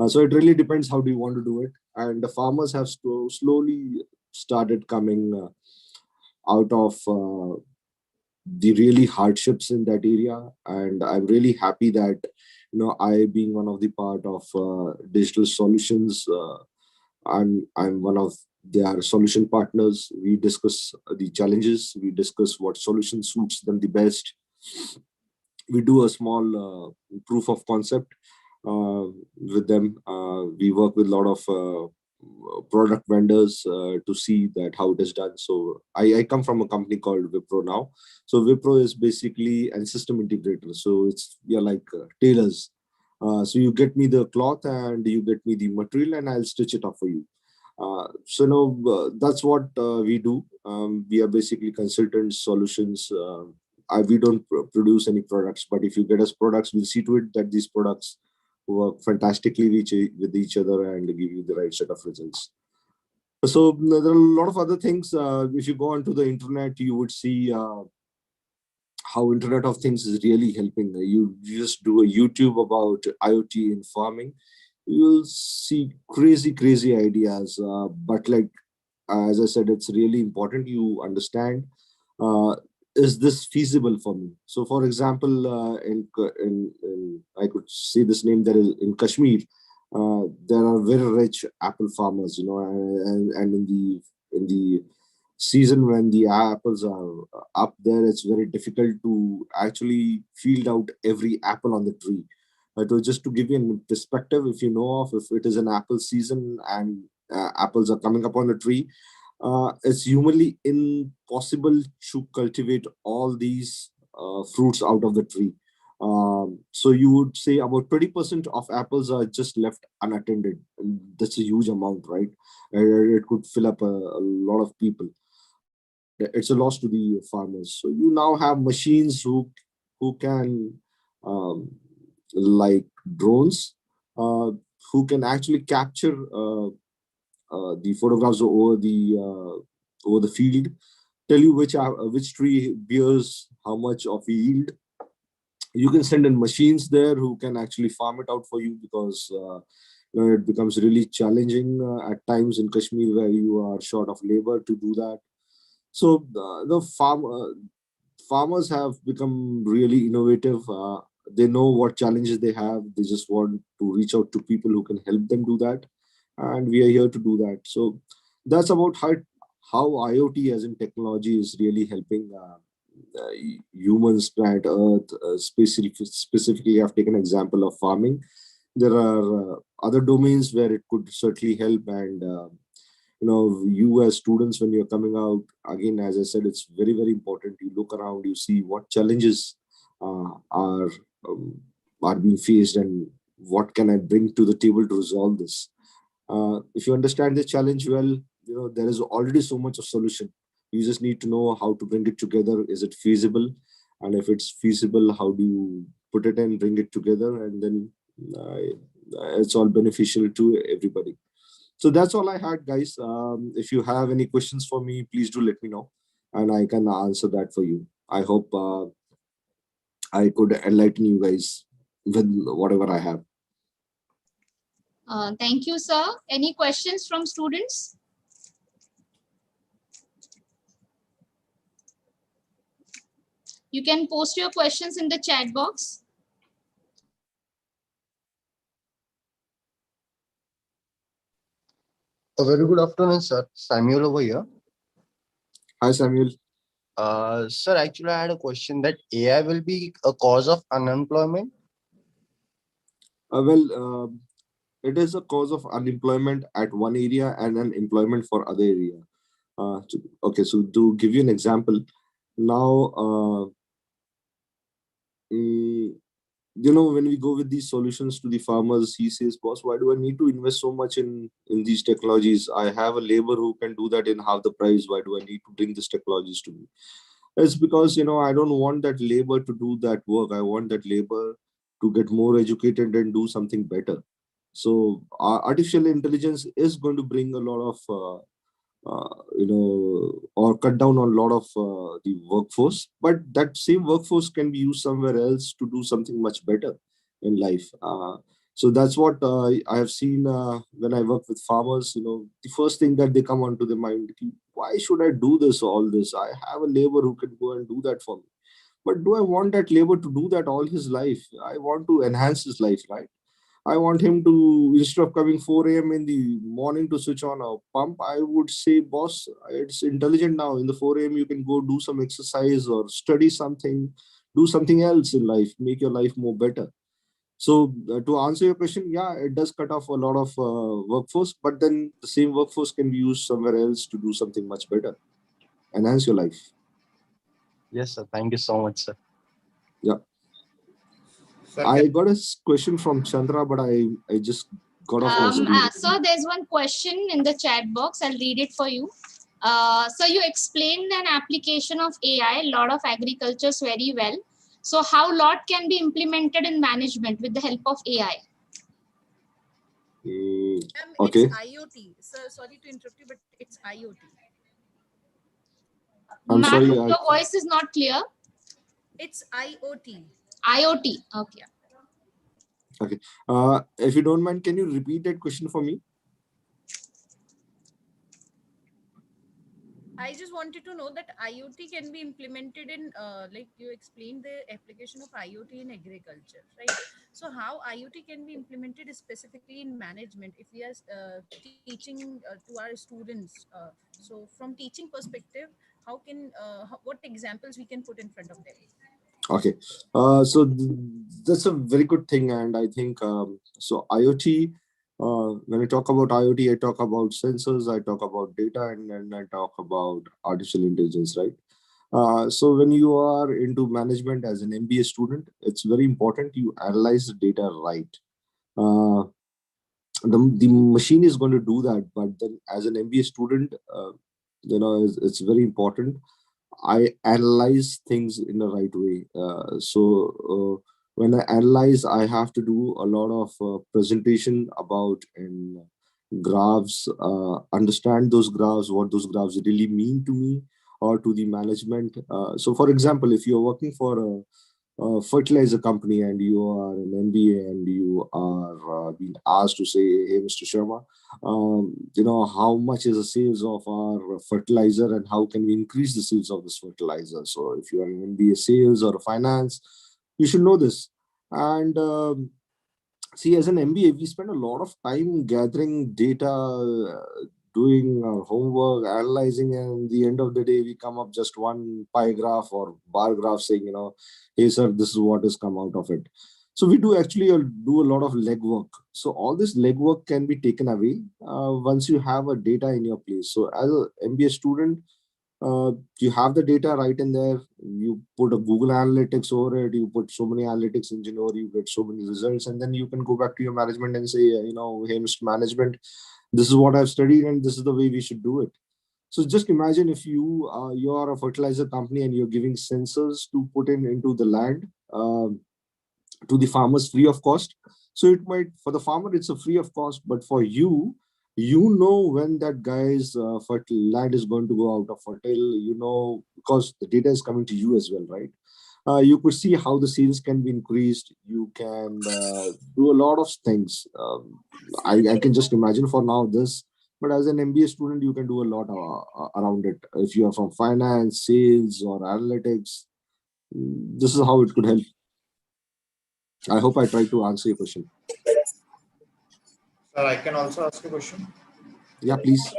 Speaker 21: So it really depends how do you want to do it. And the farmers have slowly started coming out of the really hardships in that area, and I'm really happy that I, being one of the part of digital solutions, I'm one of their solution partners. We discuss the challenges, we discuss what solution suits them the best. We do a small proof of concept with them. We work with a lot of product vendors to see that how it is done. So I come from a company called Wipro now. So Wipro is basically a system integrator. So we are like tailors. So you get me the cloth and you get me the material and I'll stitch it up for you. That's what we do. We are basically consultants, solutions. We don't produce any products, but if you get us products, we'll see to it that these products work fantastically with each other and give you the right set of results. So there are a lot of other things. If you go onto the internet, you would see how Internet of Things is really helping. You just do a YouTube about IoT in farming, you'll see crazy ideas. But like, as I said, it's really important you understand, is this feasible for me? So for example, I could say this name, there is in Kashmir, there are very rich apple farmers, and in the season when the apples are up there, it's very difficult to actually field out every apple on the tree. Just to give you a perspective, if you know of, if it is an apple season and apples are coming up on the tree, it's humanly impossible to cultivate all these fruits out of the tree. So you would say about 20% of apples are just left unattended. And that's a huge amount, right? It could fill up a lot of people, and it's a loss to the farmers. So you now have machines who can like drones, who can actually capture the photographs over the field, tell you which tree bears how much of yield. You can send in machines there who can actually farm it out for you, because it becomes really challenging at times in Kashmir where you are short of labor to do that. So the farmers have become really innovative. They know what challenges they have. They just want to reach out to people who can help them do that, and we are here to do that. So that's about how IoT as in technology is really helping humans, planet Earth. Specifically, I've taken an example of farming. There are other domains where it could certainly help, and you as students, when you're coming out, again, as I said, it's very important. You look around, you see what challenges are being faced, and what can I bring to the table to resolve this. If you understand the challenge well, there is already so much of solution. You just need to know how to bring it together. Is it feasible? And if it's feasible, how do you put it in, bring it together, and then it's all beneficial to everybody. So that's all I had, guys. If you have any questions for me, please do let me know, and I can answer that for you. I hope I could enlighten you guys with whatever I have.
Speaker 1: Thank you, sir. Any questions from students? You can post your questions in the chat box.
Speaker 5: A very good afternoon, sir. Samuel over here.
Speaker 21: Hi, Samuel.
Speaker 5: Sir, actually, I had a question that AI will be a cause of unemployment.
Speaker 21: It is a cause of unemployment at one area and unemployment for other area. Okay, so to give you an example, now, when we go with these solutions to the farmers, he says, boss, why do I need to invest so much in these technologies? I have a labor who can do that in half the price. Why do I need to bring these technologies to me? It's because, I don't want that labor to do that work. I want that labor to get more educated and do something better. So artificial intelligence is going to bring a lot of or cut down on a lot of the workforce, but that same workforce can be used somewhere else to do something much better in life. So that's what I have seen when I work with farmers. The first thing that they come onto their mind, why should I do all this? I have a labor who can go and do that for me. But do I want that labor to do that all his life? I want to enhance his life, right? I want him to, instead of coming 4 a.m. in the morning to switch on a pump, I would say, boss, it's intelligent now. In the 4 a.m., you can go do some exercise or study something, do something else in life, make your life more better. So to answer your question, yeah, it does cut off a lot of workforce, but then the same workforce can be used somewhere else to do something much better, enhance your life.
Speaker 5: Yes, sir. Thank you so much, sir.
Speaker 21: Yeah. I got a question from Chandra, but I just got off my screen.
Speaker 1: So there's one question in the chat box. I'll read it for you. So you explained an application of AI, lot of agricultures very well. So how lot can be implemented in management with the help of AI?
Speaker 21: Okay.
Speaker 6: It's IoT. Sir, sorry to interrupt you, but it's IoT.
Speaker 21: I'm sorry.
Speaker 1: Your voice is not clear.
Speaker 6: It's IoT.
Speaker 1: IoT. Okay.
Speaker 21: Okay. If you don't mind, can you repeat that question for me?
Speaker 6: I just wanted to know that IoT can be implemented in, like you explained the application of IoT in agriculture, right? So how IoT can be implemented specifically in management if we are teaching to our students. So from teaching perspective, how can, what examples we can put in front of them?
Speaker 21: Okay. So that's a very good thing. And I think, so IoT, when I talk about IoT, I talk about sensors, I talk about data, and I talk about artificial intelligence, right? So when you are into management as an MBA student, it's very important you analyze the data right. The machine is going to do that, but then as an MBA student, it's very important I analyze things in the right way. When I analyze, I have to do a lot of presentation about in graphs, understand those graphs, what those graphs really mean to me or to the management. So for example, if you're working for a fertilizer company and you are an MBA and you are being asked to say, hey, Mr. Sharma, how much is the sales of our fertilizer and how can we increase the sales of this fertilizer? So if you are an MBA sales or finance, you should know this. And see, as an MBA, we spend a lot of time gathering data, doing our homework, analyzing, and at the end of the day, we come up just one pie graph or bar graph saying, hey, sir, this is what has come out of it. So we do actually do a lot of legwork. So all this legwork can be taken away once you have a data in your place. So as an MBA student, you have the data right in there. You put a Google Analytics over it. You put so many analytics engine over. You get so many results, and then you can go back to your management and say, hey, Mr. Management, this is what I've studied, and this is the way we should do it. So just imagine if you are a fertilizer company and you're giving sensors to put into the land to the farmers free of cost. So it might, for the farmer, it's a free of cost, but for you, when that guy's land is going to go out of fertile, because the data is coming to you as well, right? You could see how the sales can be increased. You can do a lot of things. I can just imagine for now this, but as an MBA student, you can do a lot around it. If you are from finance, sales, or analytics, this is how it could help. I hope I tried to answer your question.
Speaker 22: Sir, I can also ask a question.
Speaker 21: Yeah, please.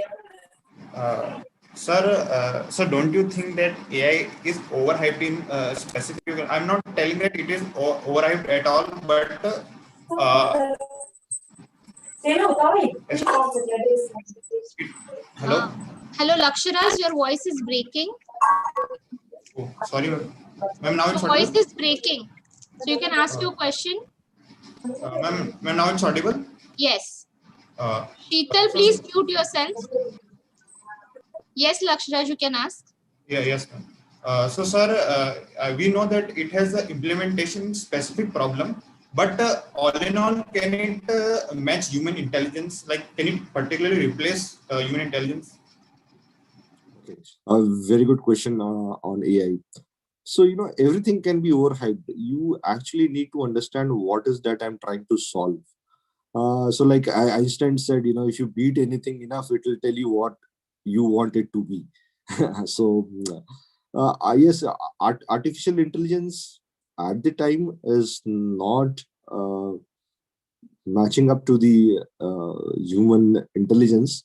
Speaker 22: Sir, don't you think that AI is overhyped in specific? I'm not telling that it is overhyped at all, but hello.
Speaker 1: Hello, Laksharaj, your voice is breaking.
Speaker 22: Oh, sorry, ma'am. Now it's
Speaker 1: your voice is breaking, so you can ask your question.
Speaker 22: Ma'am, now it's audible.
Speaker 1: Yes. Sheetal, please mute yourself. Yes, Laksharaj, you can ask.
Speaker 22: Yeah, yes, ma'am. So, sir, we know that it has an implementation specific problem, but all in all, can it match human intelligence? Like, can it particularly replace human intelligence?
Speaker 21: Okay, a very good question on AI. So, everything can be overhyped. You actually need to understand what is that I'm trying to solve. So like Einstein said, if you beat anything enough, it will tell you what you want it to be. So yes, artificial intelligence at the time is not matching up to the human intelligence,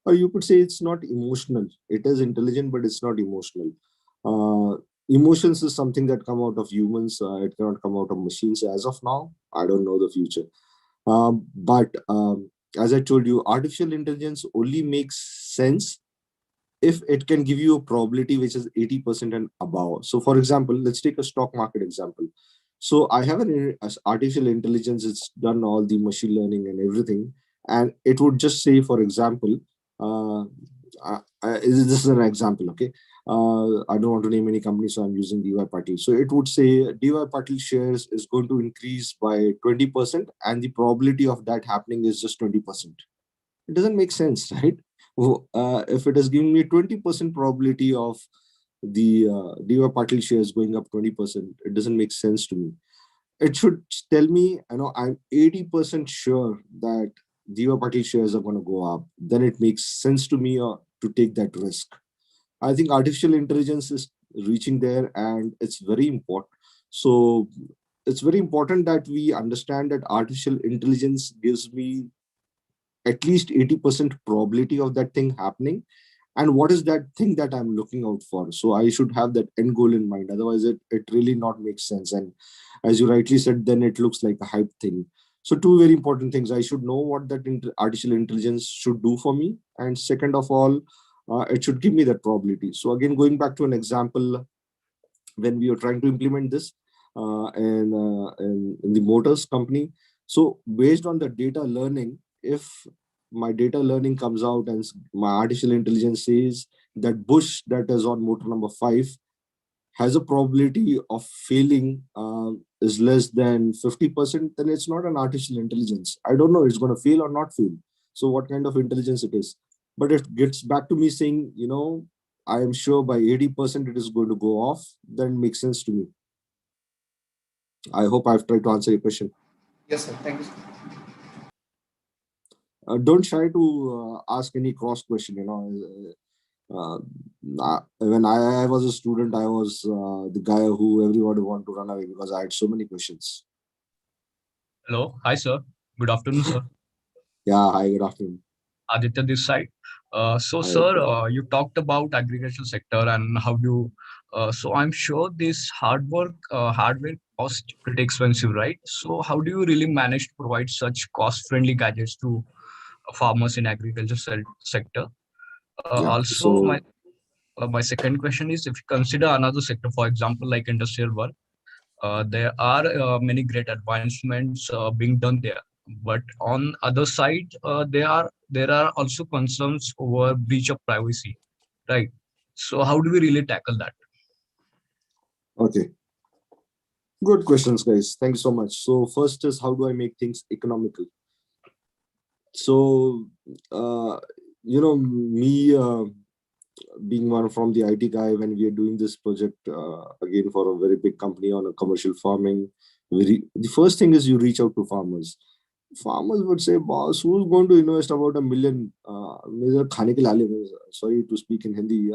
Speaker 21: or you could say it's not emotional. It is intelligent, but it's not emotional. Emotions is something that come out of humans. It cannot come out of machines as of now. I don't know the future. But as I told you, artificial intelligence only makes sense if it can give you a probability which is 80% and above. So for example, let's take a stock market example. So I have an artificial intelligence, it's done all the machine learning and everything. And it would just say, for example, this is an example, okay? I don't want to name any company, so I'm using DYPIMR. So it would say DYPIMR shares is going to increase by 20%, and the probability of that happening is just 20%. It doesn't make sense, right? If it is giving me 20% probability of the DYPIMR shares going up 20%, it doesn't make sense to me. It should tell me, I'm 80% sure that DYPIMR shares are going to go up. Then it makes sense to me to take that risk. I think artificial intelligence is reaching there, and it's very important. So it's very important that we understand that artificial intelligence gives me at least 80% probability of that thing happening. And what is that thing that I'm looking out for? So I should have that end goal in mind. Otherwise, it really not makes sense. And as you rightly said, then it looks like a hype thing. So two very important things. I should know what that artificial intelligence should do for me. And second of all, it should give me that probability. So again, going back to an example, when we are trying to implement this in the motors company. So based on the data learning, if my data learning comes out and my artificial intelligence says that bush that is on motor number 5 has a probability of failing is less than 50%, then it's not an artificial intelligence. I don't know it's going to fail or not fail. So what kind of intelligence it is? But it gets back to me saying, I am sure by 80% it is going to go off, then makes sense to me. I hope I've tried to answer your question.
Speaker 22: Yes, sir. Thank you, sir.
Speaker 21: Don't try to ask any cross question. When I was a student, I was the guy who everybody wanted to run away because I had so many questions.
Speaker 7: Hello. Hi, sir. Good afternoon, sir.
Speaker 21: Yeah, hi, good afternoon.
Speaker 7: Aditya this side. So,
Speaker 21: Hi,
Speaker 7: sir,
Speaker 21: Aditya.
Speaker 7: you talked about agricultural sector and how you. So, I'm sure this hardware cost pretty expensive, right? So, how do you really manage to provide such cost-friendly gadgets to farmers in agriculture sector?
Speaker 21: Yeah,
Speaker 7: Also, my second question is, if you consider another sector, for example, like industrial work, there are many great advancements being done there, but on other side, there are also concerns over breach of privacy, right? So how do we really tackle that?
Speaker 21: Okay. Good questions, guys. Thank you so much. So first is, how do I make things economical? So, me being one from the IT guy, when we are doing this project, again, for a very big company on a commercial farming, the first thing is you reach out to farmers. Farmers would say, boss, who's going to invest about $1 million? Sorry to speak in Hindi.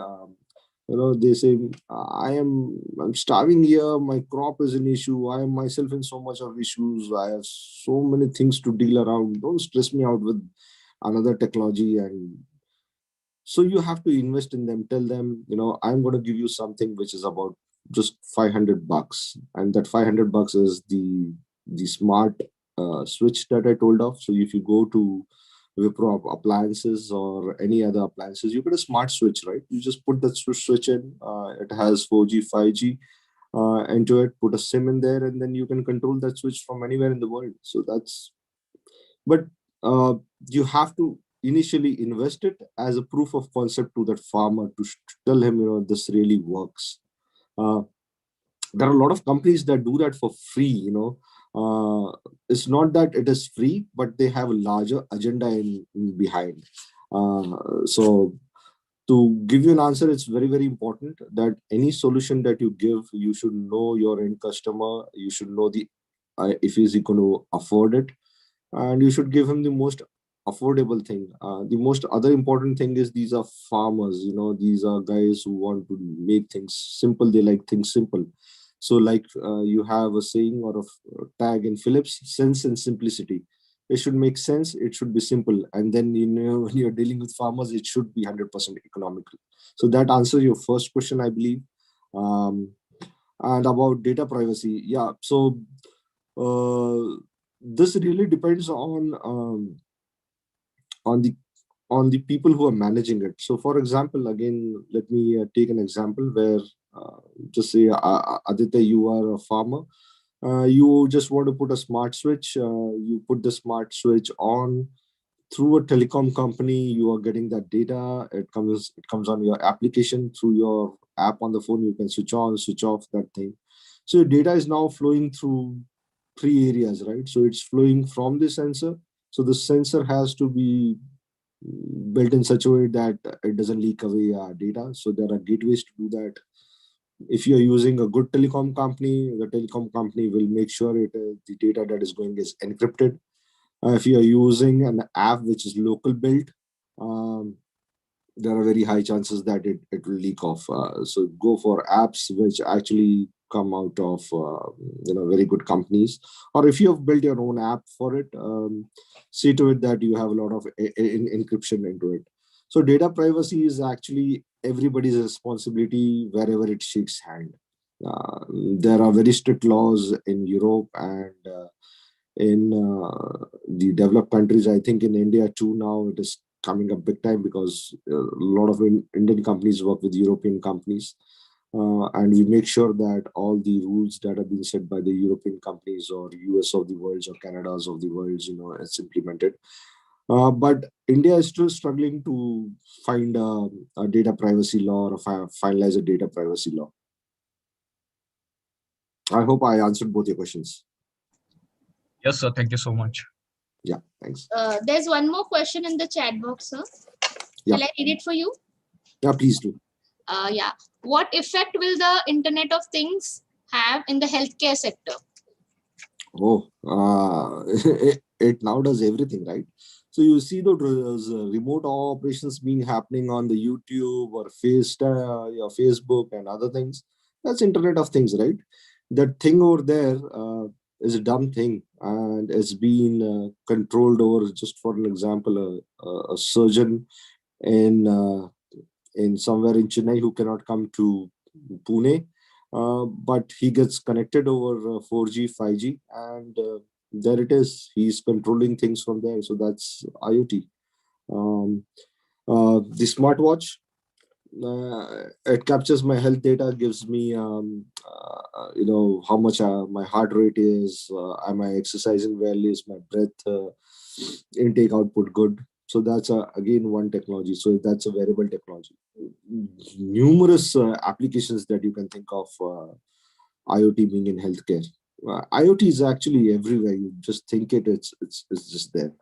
Speaker 21: They say, I'm starving here. My crop is an issue. I am myself in so much of issues. I have so many things to deal around. Don't stress me out with another technology. And so you have to invest in them. Tell them, I'm going to give you something which is about just $500, and that $500 is the smart switch that I told of. So if you go to Wipro appliances or any other appliances, you get a smart switch, right? You just put that switch in. It has 4G, 5G into it. Put a SIM in there, and then you can control that switch from anywhere in the world. So that's. But you have to initially invest it as a proof of concept to that farmer to tell him, this really works. There are a lot of companies that do that for free. It's not that it is free, but they have a larger agenda in behind. So to give you an answer, it's very, very important that any solution that you give, you should know your end customer. You should know if he's going to afford it. and you should give him the most affordable thing. The most other important thing is these are farmers, these are guys who want to make things simple. They like things simple. So like you have a saying or a tag in Philips, sense and simplicity. It should make sense, it should be simple, and then when you're dealing with farmers, it should be 100% economical. So that answers your first question, I believe. And about data privacy, yeah, so this really depends on the people who are managing it. So for example, again, let me take an example where just say Aditya, you are a farmer. You just want to put a smart switch. You put the smart switch on through a telecom company. You are getting that data. It comes on your application through your app on the phone. You can switch on, switch off that thing. So your data is now flowing through three areas, right? So it's flowing from the sensor. So the sensor has to be built in such a way that it doesn't leak away data. So there are gateways to do that. If you're using a good telecom company, the telecom company will make sure the data that is going is encrypted. If you're using an app which is local built, there are very high chances that it will leak off. So go for apps which actually come out of very good companies. Or if you have built your own app for it, see to it that you have a lot of encryption into it. So data privacy is actually everybody's responsibility wherever it shakes hand. There are very strict laws in Europe and in the developed countries. I think in India too now it is coming up big time, because a lot of Indian companies work with European companies. And we make sure that all the rules that are being set by the European companies or US of the world or Canada's of the world, it's implemented. But India is still struggling to find a data privacy law or finalize a data privacy law. I hope I answered both your questions.
Speaker 7: Yes, sir. Thank you so much.
Speaker 21: Yeah, thanks.
Speaker 1: There's one more question in the chat box, sir.
Speaker 21: Yeah.
Speaker 1: Shall I read it for you?
Speaker 21: Yeah, please do.
Speaker 1: Yeah. What effect will the Internet of Things have in the healthcare sector?
Speaker 21: Oh, it now does everything, right? So you see those remote operations being happening on the YouTube or your Facebook and other things. That's Internet of Things, right? That thing over there is a dumb thing, and it's been controlled over. Just for an example, a surgeon in somewhere in Chennai who cannot come to Pune, but he gets connected over 4G, 5G, and there it is. He's controlling things from there. So that's IoT. The smartwatch, it captures my health data, gives me how much my heart rate is, am I exercising well, is my breath intake output good. So that's again one technology. So that's a wearable technology. Numerous applications that you can think of IoT being in healthcare. IoT is actually everywhere. You just think it's just there,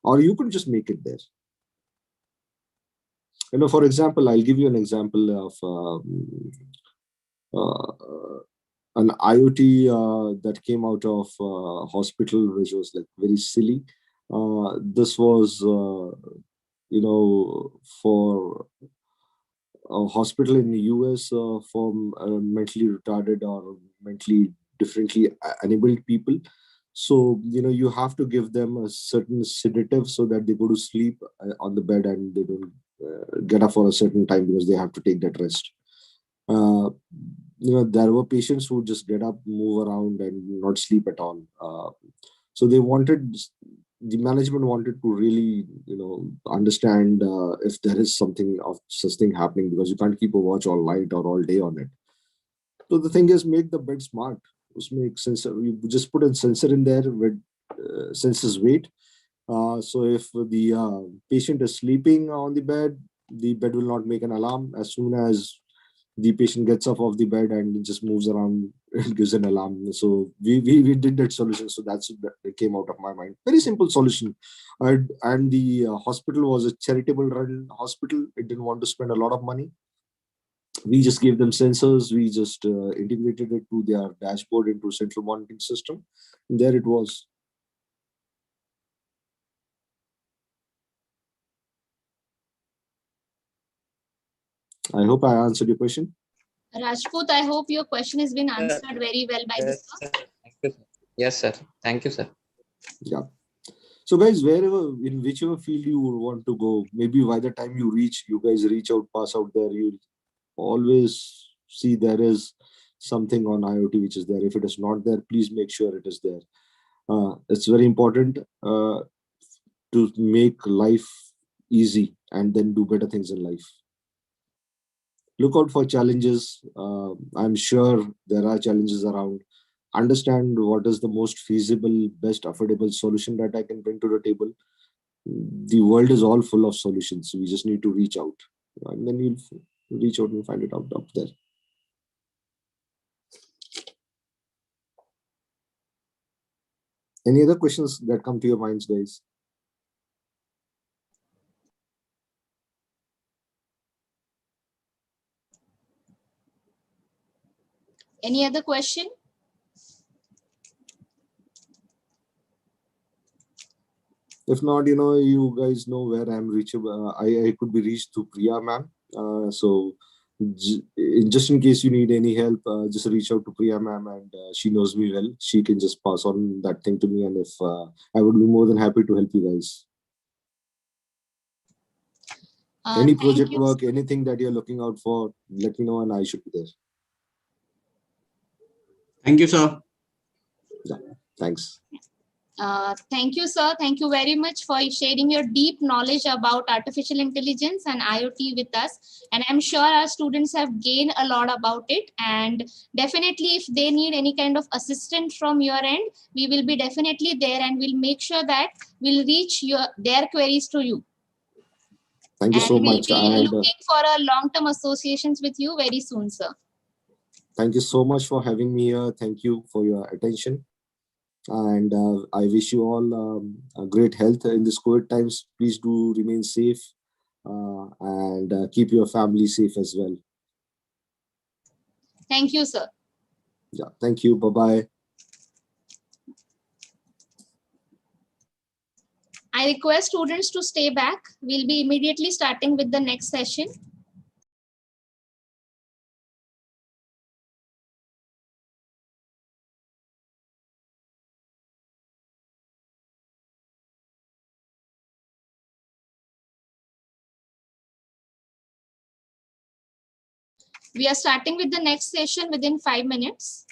Speaker 21: or you could just make it there. For example, I'll give you an example of an IoT that came out of hospital, which was like very silly. This was, for a hospital in the US for mentally retarded or mentally differently enabled people. So, you have to give them a certain sedative so that they go to sleep on the bed and they don't get up for a certain time because they have to take that rest. There were patients who just get up, move around and not sleep at all. So the management wanted to really, understand if there is something of such thing happening, because you can't keep a watch all night or all day on it. So the thing is, make the bed smart. Just make sensor. You just put a sensor in there with senses weight. So if the patient is sleeping on the bed will not make an alarm. As soon as the patient gets up off the bed and just moves around, it gives an alarm. So we did that solution. So that came out of my mind. Very simple solution. And the hospital was a charitable run hospital. It didn't want to spend a lot of money. We just gave them sensors. We just integrated it to their dashboard into central monitoring system. And there it was. I hope I answered your question.
Speaker 1: Rajput, I hope your question has been answered very well by the sir.
Speaker 12: Thank you, sir. Yes, sir. Thank you, sir.
Speaker 21: Yeah. So guys, wherever, in whichever field you want to go, maybe by the time you guys reach out, pass out there, you always see there is something on IoT which is there. If it is not there, please make sure it is there. It's very important to make life easy and then do better things in life. Look out for challenges. I'm sure there are challenges around. Understand what is the most feasible, best affordable solution that I can bring to the table. The world is all full of solutions. We just need to reach out, and then you'll reach out and find it out up there. Any other questions that come to your minds, guys?
Speaker 1: Any other question?
Speaker 21: If not, you guys know where I'm reachable. I could be reached through Priya ma'am. So just in case you need any help, just reach out to Priya ma'am, and she knows me well. She can just pass on that thing to me, and if I would be more than happy to help you guys. Any project work, anything that you're looking out for, let me know and I should be there.
Speaker 13: Thank you, sir.
Speaker 21: Yeah, thanks.
Speaker 1: Thank you, sir. Thank you very much for sharing your deep knowledge about artificial intelligence and IoT with us. And I'm sure our students have gained a lot about it. And definitely, if they need any kind of assistance from your end, we will be definitely there, and we'll make sure that we'll reach their queries to you.
Speaker 21: Thank you so much.
Speaker 1: We'll be looking for a long-term associations with you very soon, sir.
Speaker 21: Thank you so much for having me here. Thank you for your attention. And I wish you all a great health in this COVID times. Please do remain safe and keep your family safe as well.
Speaker 1: Thank you, sir.
Speaker 21: Yeah, thank you. Bye-bye.
Speaker 1: I request students to stay back. We'll be immediately starting with the next session. We are starting with the next session within 5 minutes.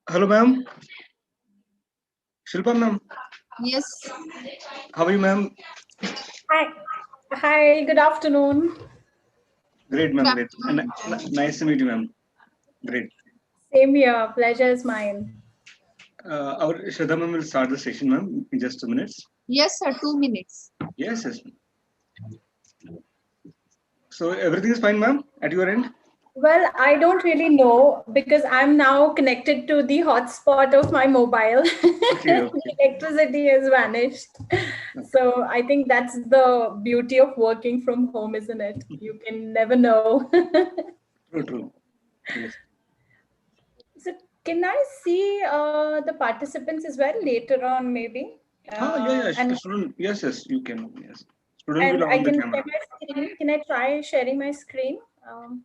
Speaker 13: Hello, ma'am. Shilpa, ma'am.
Speaker 19: Yes.
Speaker 13: How are you, ma'am?
Speaker 14: Hi. Hi, good afternoon.
Speaker 13: Great, ma'am. Great. Nice to meet you, ma'am. Great.
Speaker 14: Same here. Pleasure is mine.
Speaker 13: Our Shraddha ma'am will start the session, ma'am, in just 2 minutes.
Speaker 19: Yes, sir. 2 minutes.
Speaker 13: Yes, yes. So everything is fine, ma'am, at your end?
Speaker 14: Well, I don't really know because I'm now connected to the hotspot of my mobile.
Speaker 13: Okay, okay.
Speaker 14: The electricity has vanished. So I think that's the beauty of working from home, isn't it? You can never know.
Speaker 13: True, true. Yes.
Speaker 14: So can I see the participants as well later on, maybe?
Speaker 13: Yeah.
Speaker 14: And
Speaker 13: Student, yes, you can. Yes. Student
Speaker 14: and
Speaker 13: will
Speaker 14: I
Speaker 13: on the
Speaker 14: can
Speaker 13: camera.
Speaker 14: share my screen. Can I try sharing my screen?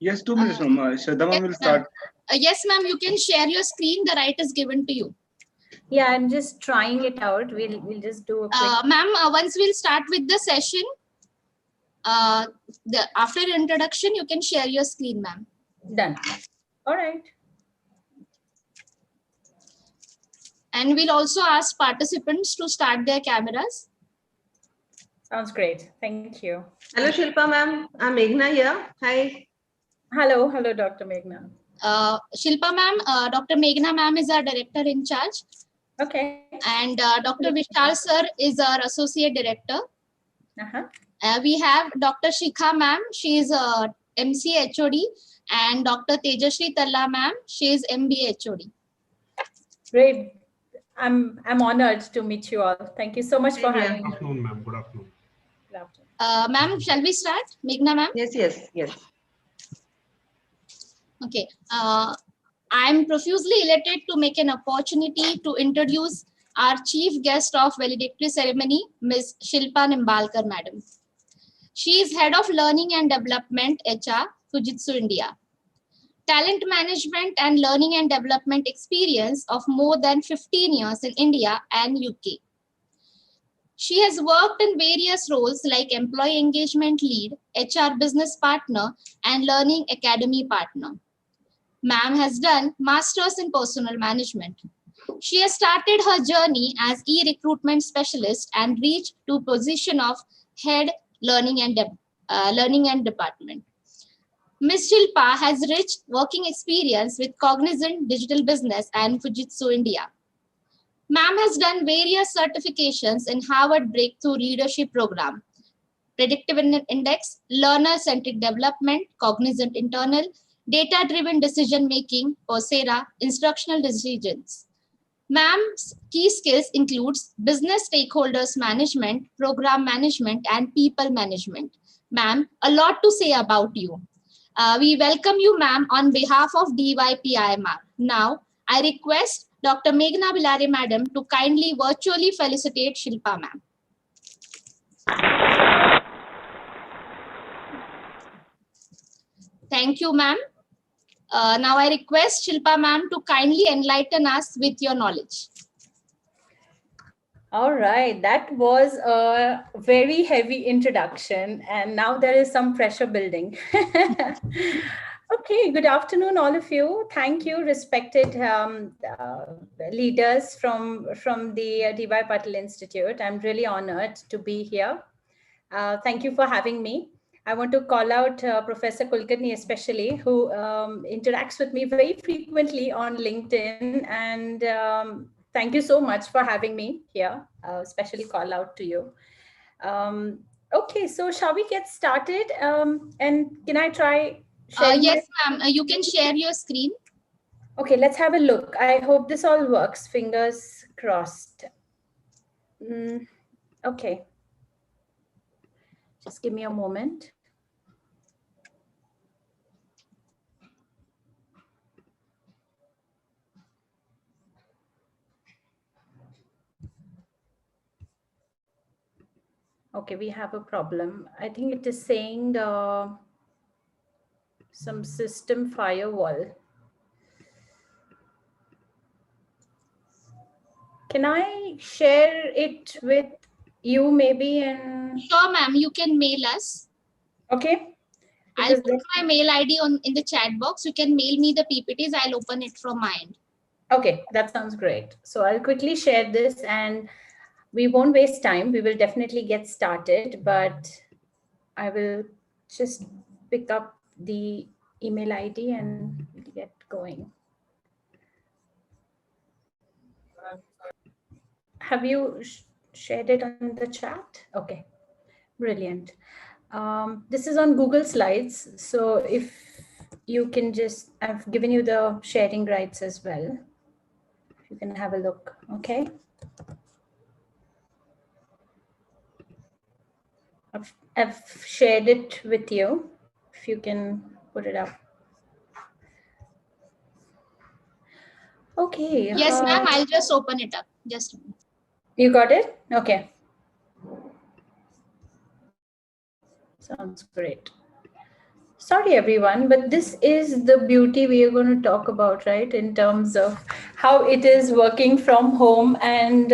Speaker 13: Yes, 2 minutes, ma'am. Shraddha ma'am will
Speaker 1: Yes, ma'am.
Speaker 13: start.
Speaker 1: Yes, ma'am. You can share your screen. The right is given to you.
Speaker 14: Yeah, I'm just trying it out. We'll just do a quick.
Speaker 1: Ma'am, once we'll start with the session, after introduction, you can share your screen, ma'am.
Speaker 14: Done. All right.
Speaker 1: And we'll also ask participants to start their cameras.
Speaker 14: Sounds great. Thank you.
Speaker 10: Hello, Shilpa ma'am. I'm Meghna here. Hi.
Speaker 14: Hello, Dr. Meghna.
Speaker 1: Shilpa ma'am, Dr. Meghna ma'am is our director in charge.
Speaker 14: Okay.
Speaker 1: And Dr. Vishal sir is our associate director.
Speaker 14: Uh-huh.
Speaker 1: We have Dr. Shikha ma'am, she is MC HOD, and Dr. Tejashri Talla ma'am, she is MBA HOD.
Speaker 14: Great. I'm honored to meet you all. Thank you so much for having me.
Speaker 13: Good afternoon, ma'am. Good afternoon.
Speaker 14: Good afternoon.
Speaker 1: Ma'am, shall we start? Meghna ma'am?
Speaker 10: Yes.
Speaker 1: Okay. I'm profusely elated to make an opportunity to introduce our chief guest of valedictory ceremony, Ms. Shilpa Nimbalkar madam. She is head of learning and development HR, Fujitsu India. Talent management and learning and development experience of more than 15 years in India and UK. She has worked in various roles like employee engagement lead, HR business partner, and learning academy partner. Ma'am has done masters in personal management. She has started her journey as e-recruitment specialist and reached to position of head learning and department. Ms. Shilpa has rich working experience with Cognizant Digital Business and Fujitsu India. Ma'am has done various certifications in Harvard Breakthrough Leadership Program, Predictive Index, Learner-Centric Development, Cognizant Internal, Data-Driven Decision Making, Coursera, Instructional Decisions. Ma'am's key skills includes business stakeholders management, program management, and people management. Ma'am, a lot to say about you. We welcome you, ma'am, on behalf of DYPIMR. Now, I request Dr. Meghna Bilare, madam, to kindly virtually felicitate Shilpa, ma'am. Thank you, ma'am. Now, I request Shilpa, ma'am, to kindly enlighten us with your knowledge.
Speaker 14: All right, that was a very heavy introduction, and now there is some pressure building. Okay, good afternoon, all of you. Thank you, respected leaders from the DY Patil Institute. I'm really honored to be here. Thank you for having me. I want to call out Professor Kulkarni especially, who interacts with me very frequently on LinkedIn, and thank you so much for having me here. Especially call out to you. Okay, so shall we get started? And can I try sharing?
Speaker 1: Yes, ma'am. You can share your screen.
Speaker 14: Okay, let's have a look. I hope this all works. Fingers crossed. Okay. Just give me a moment. Okay, we have a problem. I think it is saying some system firewall. Can I share it with you maybe? And
Speaker 1: sure, ma'am, you can mail us.
Speaker 14: Okay.
Speaker 1: I'll put my mail ID in the chat box. You can mail me the PPTs. I'll open it from my end.
Speaker 14: Okay, that sounds great. So I'll quickly share this and we won't waste time. We will definitely get started, but I will just pick up the email ID and we'll get going. Have you shared it on the chat? Okay, brilliant. This is on Google Slides. So if you can just, I've given you the sharing rights as well. If you can have a look, okay? I've shared it with you. If you can put it up. Okay.
Speaker 1: Yes, ma'am. I'll just open it up. Just.
Speaker 14: You got it? Okay. Sounds great. Sorry, everyone, but this is the beauty we are going to talk about, right? In terms of how it is working from home and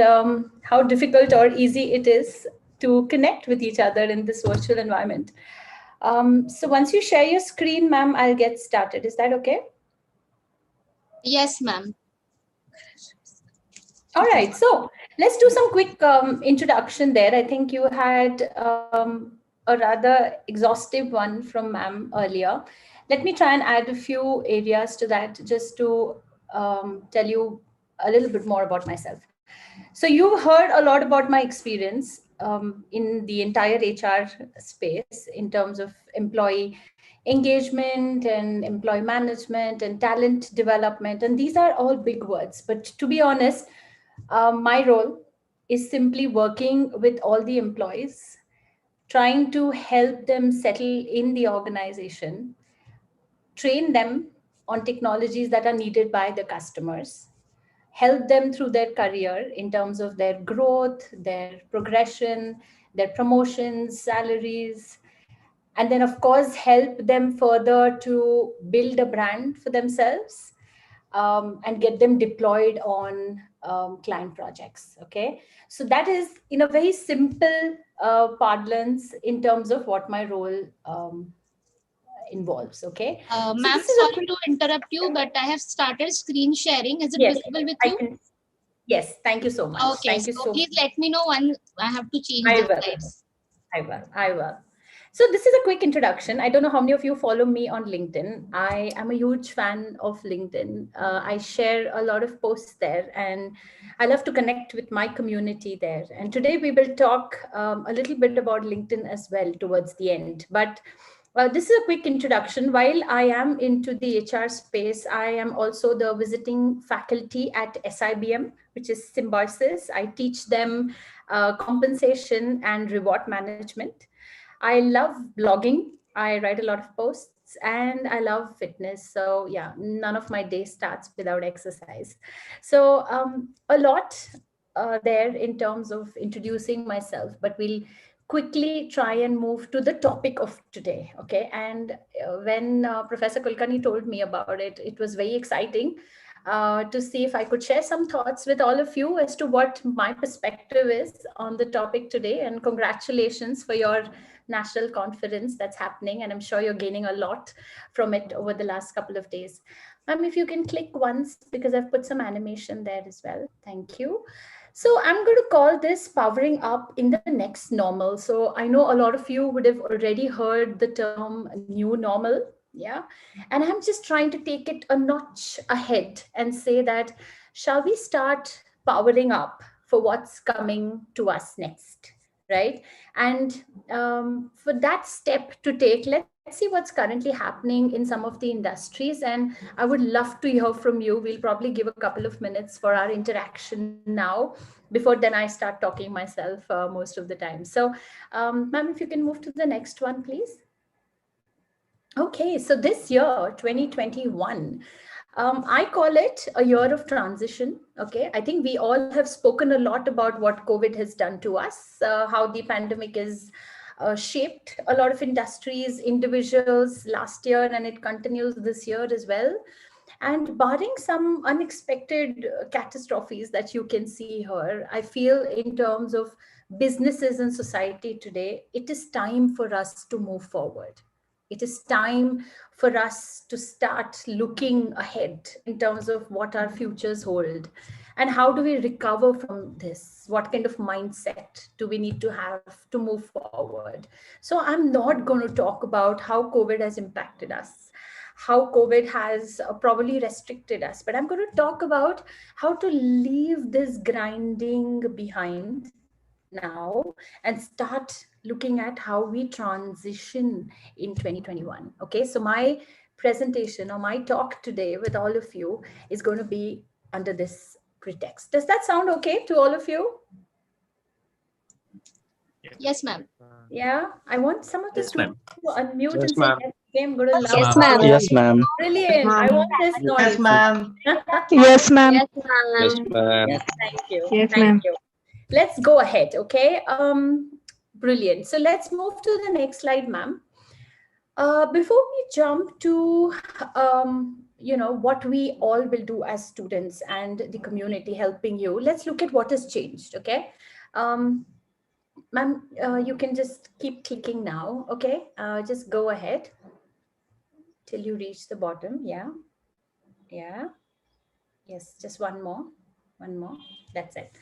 Speaker 14: how difficult or easy it is to connect with each other in this virtual environment. So once you share your screen, ma'am, I'll get started. Is that okay?
Speaker 1: Yes, ma'am.
Speaker 14: All right, so let's do some quick introduction there. I think you had a rather exhaustive one from ma'am earlier. Let me try and add a few areas to that just to tell you a little bit more about myself. So you've heard a lot about my experience in the entire HR space in terms of employee engagement and employee management and talent development. And these are all big words. But to be honest, my role is simply working with all the employees, trying to help them settle in the organization, train them on technologies that are needed by the customers, help them through their career in terms of their growth, their progression, their promotions, salaries, and then of course help them further to build a brand for themselves and get them deployed on client projects. Okay, so that is in a very simple parlance in terms of what my role involves. Okay, so
Speaker 1: Ma'am,
Speaker 14: this is
Speaker 1: sorry to interrupt you, but I have started screen sharing. Is it visible with you?
Speaker 14: Yes, thank you so much.
Speaker 1: Okay,
Speaker 14: Thank you
Speaker 1: so
Speaker 14: so
Speaker 1: please
Speaker 14: much.
Speaker 1: let me know when I have to change
Speaker 14: I
Speaker 1: the
Speaker 14: will.
Speaker 1: slides.
Speaker 14: I will. So this is a quick introduction. I don't know how many of you follow me on LinkedIn. I am a huge fan of LinkedIn. I share a lot of posts there and I love to connect with my community there. And today we will talk a little bit about LinkedIn as well towards the end. But this is a quick introduction. While I am into the HR space, I am also the visiting faculty at SIBM, which is Symbiosis. I teach them compensation and reward management. I love blogging. I write a lot of posts and I love fitness. So yeah, none of my day starts without exercise. So a lot there in terms of introducing myself, but we'll quickly try and move to the topic of today. Okay. And when Professor Kulkarni told me about it, it was very exciting to see if I could share some thoughts with all of you as to what my perspective is on the topic today. And congratulations for your national conference that's happening. And I'm sure you're gaining a lot from it over the last couple of days. Ma'am, if you can click once, because I've put some animation there as well. Thank you. So I'm going to call this powering up in the next normal. So I know a lot of you would have already heard the term new normal. Yeah. And I'm just trying to take it a notch ahead and say that, shall we start powering up for what's coming to us next? Right. And for that step to take, let's see what's currently happening in some of the industries. And I would love to hear from you. We'll probably give a couple of minutes for our interaction now. Before then, I start talking myself most of the time. So, ma'am, if you can move to the next one, please. Okay, so this year, 2021, I call it a year of transition. Okay, I think we all have spoken a lot about what COVID has done to us, how the pandemic is shaped a lot of industries, individuals last year, and it continues this year as well. And barring some unexpected catastrophes that you can see here, I feel in terms of businesses and society today, it is time for us to move forward. It is time for us to start looking ahead in terms of what our futures hold. And how do we recover from this? What kind of mindset do we need to have to move forward? So I'm not going to talk about how COVID has impacted us, how COVID has probably restricted us, but I'm going to talk about how to leave this grinding behind now and start looking at how we transition in 2021. Okay, so my presentation or my talk today with all of you is going to be under this pretext. Does that sound okay to all of you?
Speaker 1: Yes, ma'am.
Speaker 14: Yeah, I want some of the
Speaker 16: Yes, ma'am.
Speaker 14: students to unmute
Speaker 16: Yes,
Speaker 14: and say,
Speaker 16: ma'am.
Speaker 14: yes, okay, I'm going to love
Speaker 16: Yes,
Speaker 14: this.
Speaker 16: ma'am. Yes, ma'am.
Speaker 14: Brilliant. I want this noise.
Speaker 16: Yes, ma'am.
Speaker 17: Yes, ma'am.
Speaker 14: Yes, ma'am.
Speaker 16: Yes, ma'am.
Speaker 14: Thank you.
Speaker 17: Yes,
Speaker 14: Thank
Speaker 17: ma'am.
Speaker 14: you. Let's go ahead. Okay. Brilliant. So let's move to the next slide, ma'am. Before we jump to, what we all will do as students and the community helping you, let's look at what has changed. Okay. Ma'am, you can just keep clicking now. Okay. Just go ahead till you reach the bottom. Yeah. Yeah. Yes. Just one more. One more. That's it.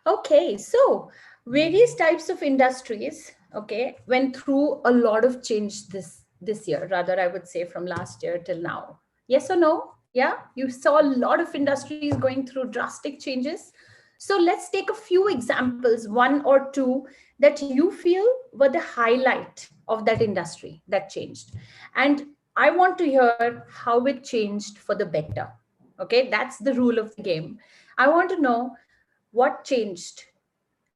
Speaker 14: Okay, so various types of industries, okay, went through a lot of change this year, rather I would say from last year till now. Yes or no? Yeah, you saw a lot of industries going through drastic changes. So let's take a few examples, one or two that you feel were the highlight of that industry that changed. And I want to hear how it changed for the better. Okay, that's the rule of the game. I want to know what changed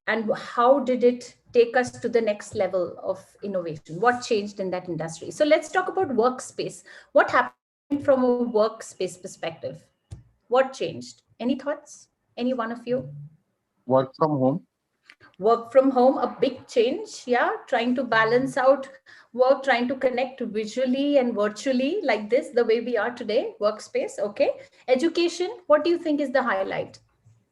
Speaker 14: and how did it take us to the next level of innovation? What changed in that industry? So let's talk about workspace. What happened from a workspace perspective? What changed? Any thoughts? Any one of you?
Speaker 5: Work from home.
Speaker 14: Work from home, a big change. Yeah, trying to balance out work, trying to connect visually and virtually like this, the way we are today, workspace. Okay. Education, what do you think is the highlight?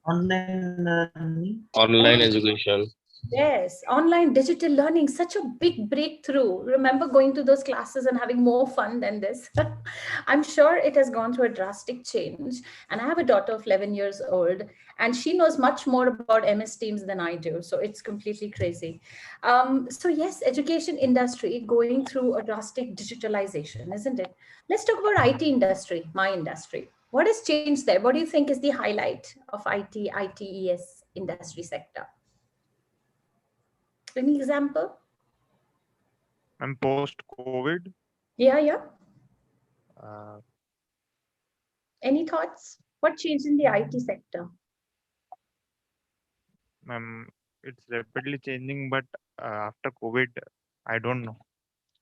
Speaker 16: Online learning.
Speaker 12: Online education.
Speaker 14: Yes, online digital learning, such a big breakthrough. Remember going to those classes and having more fun than this? I'm sure it has gone through a drastic change. And I have a daughter of 11 years old, and she knows much more about MS Teams than I do. So it's completely crazy. So yes, education industry going through a drastic digitalization, isn't it? Let's talk about IT industry, my industry. What has changed there? What do you think is the highlight of ITES industry sector? Any example?
Speaker 23: And post-COVID,
Speaker 14: Yeah.
Speaker 23: uh,
Speaker 14: Any thoughts? What changed in the IT sector?
Speaker 23: it's rapidly changing, but after COVID, I don't know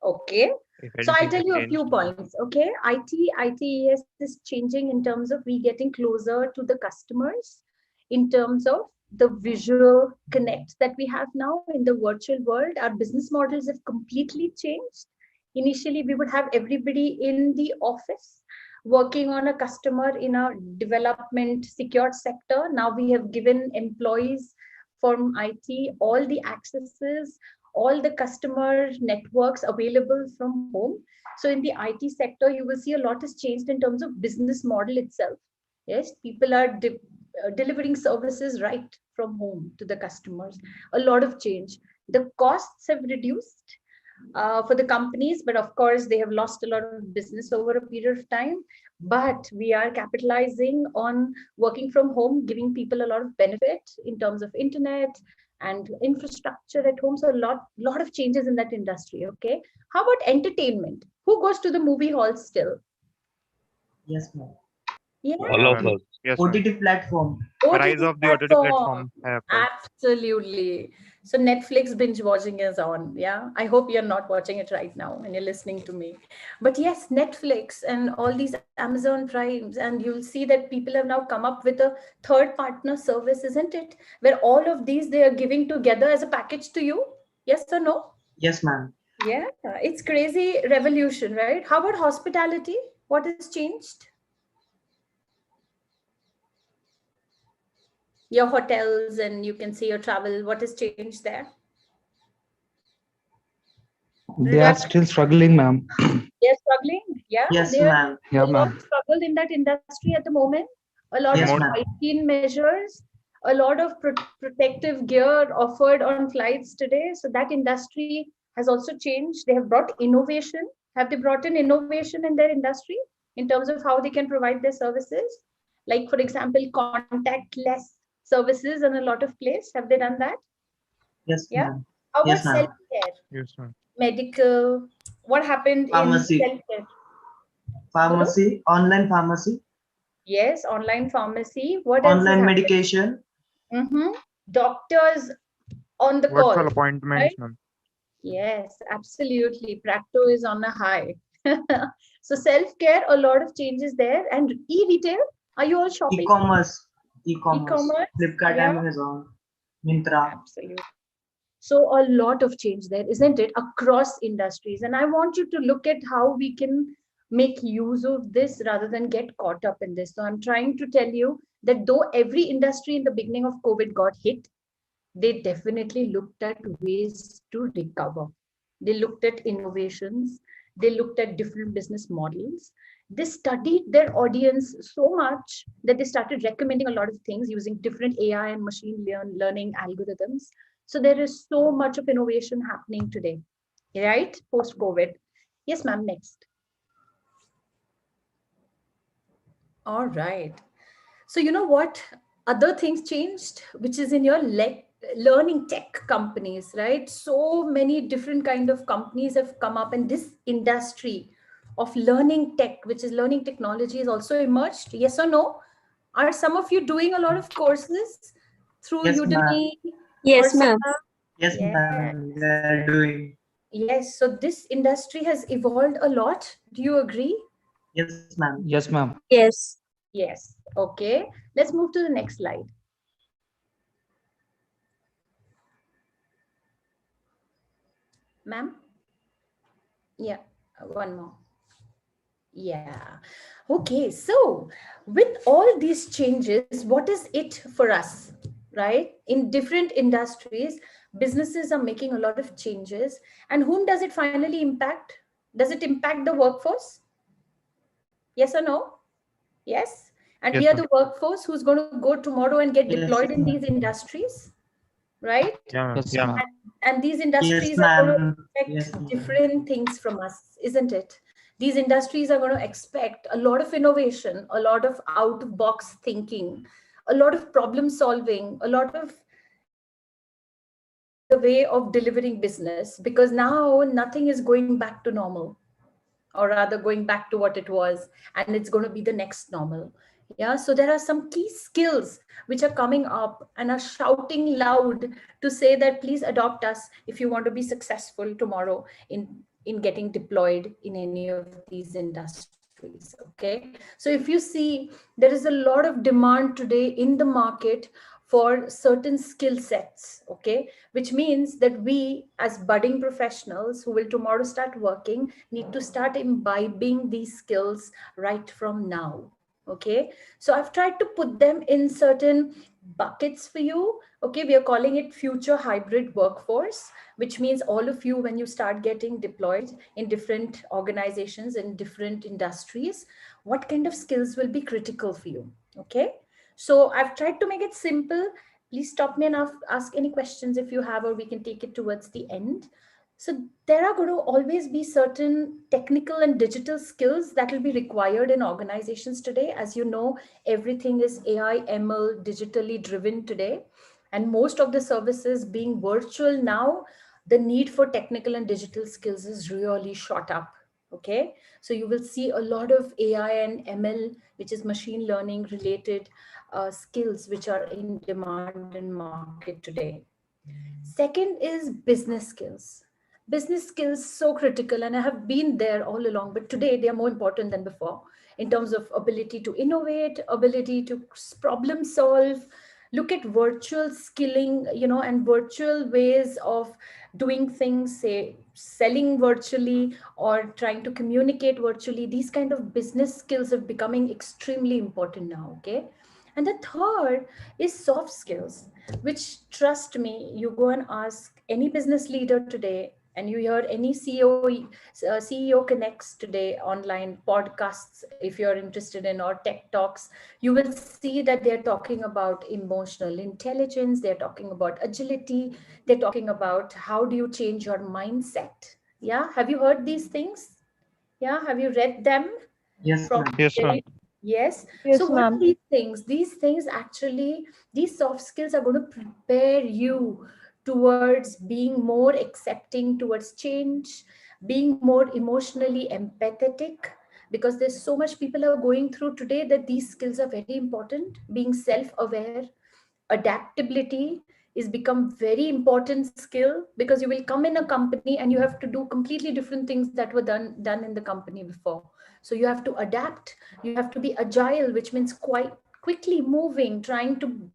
Speaker 14: Okay.
Speaker 23: if
Speaker 14: So I'll
Speaker 23: anything
Speaker 14: tell
Speaker 23: has
Speaker 14: you a
Speaker 23: changed.
Speaker 14: few points. Okay. ITES is changing in terms of we getting closer to the customers, in terms of the visual connect that we have now in the virtual world. Our business models have completely changed. Initially, we would have everybody in the office working on a customer in a development secured sector. Now we have given employees from IT all the accesses, all the customer networks available from home. So in the IT sector, you will see a lot has changed in terms of business model itself. Yes, people are delivering services right from home to the customers. A lot of change. The costs have reduced for the companies, but of course they have lost a lot of business over a period of time. But we are capitalizing on working from home, giving people a lot of benefit in terms of internet and infrastructure at home. So a lot of changes in that industry. Okay. How about entertainment? Who goes to the movie hall still?
Speaker 16: Yes, ma'am.
Speaker 14: Yeah.
Speaker 12: All of us.
Speaker 23: Yes, ma'am.
Speaker 16: OTT platform.
Speaker 23: Rise of the OTT platform.
Speaker 14: Absolutely. So Netflix binge watching is on. Yeah. I hope you're not watching it right now and you're listening to me. But yes, Netflix and all these Amazon Primes, and you'll see that people have now come up with a third partner service, isn't it? Where all of these they are giving together as a package to you. Yes or no?
Speaker 16: Yes, ma'am.
Speaker 14: Yeah. It's crazy revolution, right? How about hospitality? What has changed? Your hotels, and you can see your travel. What has changed there?
Speaker 8: They are still struggling, ma'am.
Speaker 14: They're struggling. Yeah,
Speaker 16: Yes,
Speaker 14: there are
Speaker 16: ma'am.
Speaker 8: Yeah,
Speaker 14: a lot
Speaker 8: ma'am.
Speaker 14: of struggle in that industry at the moment. A lot
Speaker 16: Yes,
Speaker 14: of
Speaker 16: ma'am.
Speaker 14: hygiene measures, a lot of protective gear offered on flights today. So that industry has also changed. They have brought innovation. Have they brought in innovation in their industry in terms of how they can provide their services? Like, for example, contactless services in a lot of places. Have they done that?
Speaker 16: Yes,
Speaker 14: Yeah.
Speaker 16: ma'am.
Speaker 14: How about
Speaker 16: Yes, ma'am.
Speaker 14: self-care,
Speaker 23: Yes, ma'am.
Speaker 14: medical? What happened in
Speaker 16: Pharmacy.
Speaker 14: self-care? Bolo?
Speaker 16: Pharmacy. Online pharmacy.
Speaker 14: Yes, online pharmacy. What else has
Speaker 16: Online
Speaker 14: happened?
Speaker 16: medication.
Speaker 14: Doctors on the call,
Speaker 23: Virtual appointments,
Speaker 14: right?
Speaker 23: ma'am.
Speaker 14: Yes, absolutely. Practo is on a high. So self-care, a lot of changes there. And e-retail, are you all shopping?
Speaker 16: E-commerce. E-commerce.
Speaker 14: E-commerce,
Speaker 16: Flipkart,
Speaker 14: yeah,
Speaker 16: Amazon, Myntra.
Speaker 14: absolutely. So a lot of change there, isn't it? Across industries. And I want you to look at how we can make use of this rather than get caught up in this. So I'm trying to tell you that though every industry in the beginning of COVID got hit, they definitely looked at ways to recover. They looked at innovations. They looked at different business models. They studied their audience so much that they started recommending a lot of things using different AI and machine learning algorithms. So there is so much of innovation happening today, right? Post COVID. Yes, ma'am, next. All right. So you know what? Other things changed, which is in your learning tech companies, right? So many different kind of companies have come up, and this industry of learning tech, which is learning technology, has also emerged. Yes or no? Are some of you doing a lot of courses through
Speaker 16: Yes, ma'am.
Speaker 14: Udemy,
Speaker 17: Yes, ma'am.
Speaker 14: Coursera?
Speaker 16: Yes,
Speaker 14: Yeah.
Speaker 16: ma'am. We are doing.
Speaker 14: Yes. So this industry has evolved a lot. Do you agree?
Speaker 16: Yes, ma'am.
Speaker 8: Yes, ma'am.
Speaker 17: Yes.
Speaker 14: Yes. Okay. Let's move to the next slide. Ma'am? Yeah, one more. Yeah. Okay. So with all these changes, what is it for us, right? In different industries, businesses are making a lot of changes. And whom does it finally impact? Does it impact the workforce? Yes or no? Yes. And
Speaker 23: Yes,
Speaker 14: we are
Speaker 23: ma'am.
Speaker 14: the workforce who's going to go tomorrow and get
Speaker 16: Yes,
Speaker 14: deployed in
Speaker 16: ma'am.
Speaker 14: these industries, right?
Speaker 23: Yeah, ma'am.
Speaker 8: Yes,
Speaker 23: Yeah.
Speaker 8: ma'am.
Speaker 14: And these
Speaker 16: Yes,
Speaker 14: industries are going to
Speaker 16: ma'am. Yes,
Speaker 14: expect
Speaker 16: ma'am.
Speaker 14: different things from us, isn't it? These industries are going to expect a lot of innovation, a lot of out of box thinking, a lot of problem solving, a lot of the way of delivering business, because now nothing is going back to normal, or rather going back to what it was, and it's going to be the next normal. Yeah, so there are some key skills which are coming up and are shouting loud to say that please adopt us if you want to be successful tomorrow in getting deployed in any of these industries. Okay, so if you see, there is a lot of demand today in the market for certain skill sets, okay, which means that we as budding professionals who will tomorrow start working need to start imbibing these skills right from now. Okay, so I've tried to put them in certain buckets for you. Okay, we are calling it future hybrid workforce, which means all of you, when you start getting deployed in different organizations in different industries, what kind of skills will be critical for you? Okay, so I've tried to make it simple. Please stop me and ask any questions if you have, or we can take it towards the end. So there are going to always be certain technical and digital skills that will be required in organizations today. As you know, everything is AI, ML, digitally driven today. And most of the services being virtual now, the need for technical and digital skills is really shot up. Okay, so you will see a lot of AI and ML, which is machine learning related skills, which are in demand in market today. Second is business skills. Business skills so critical, and I have been there all along, but today they are more important than before in terms of ability to innovate, ability to problem solve, look at virtual skilling, and virtual ways of doing things, say selling virtually or trying to communicate virtually. These kind of business skills are becoming extremely important now. Okay, and the third is soft skills, which, trust me, you go and ask any business leader today, and you hear any CEO Connects today, online podcasts, if you're interested in, or tech talks, you will see that they're talking about emotional intelligence, they're talking about agility, they're talking about how do you change your mindset. Yeah, have you heard these things? Yeah, have you read them
Speaker 16: Yes,
Speaker 14: from
Speaker 16: ma'am.
Speaker 23: Yes, ma'am.
Speaker 14: Yes. So
Speaker 11: Yes,
Speaker 14: what are
Speaker 11: ma'am.
Speaker 14: these things? These things actually, these soft skills are going to prepare you towards being more accepting towards change, being more emotionally empathetic, because there's so much people are going through today that these skills are very important. Being self-aware, adaptability is become very important skill, because you will come in a company and you have to do completely different things that were done in the company before. So you have to adapt, you have to be agile, which means quite quickly moving, trying to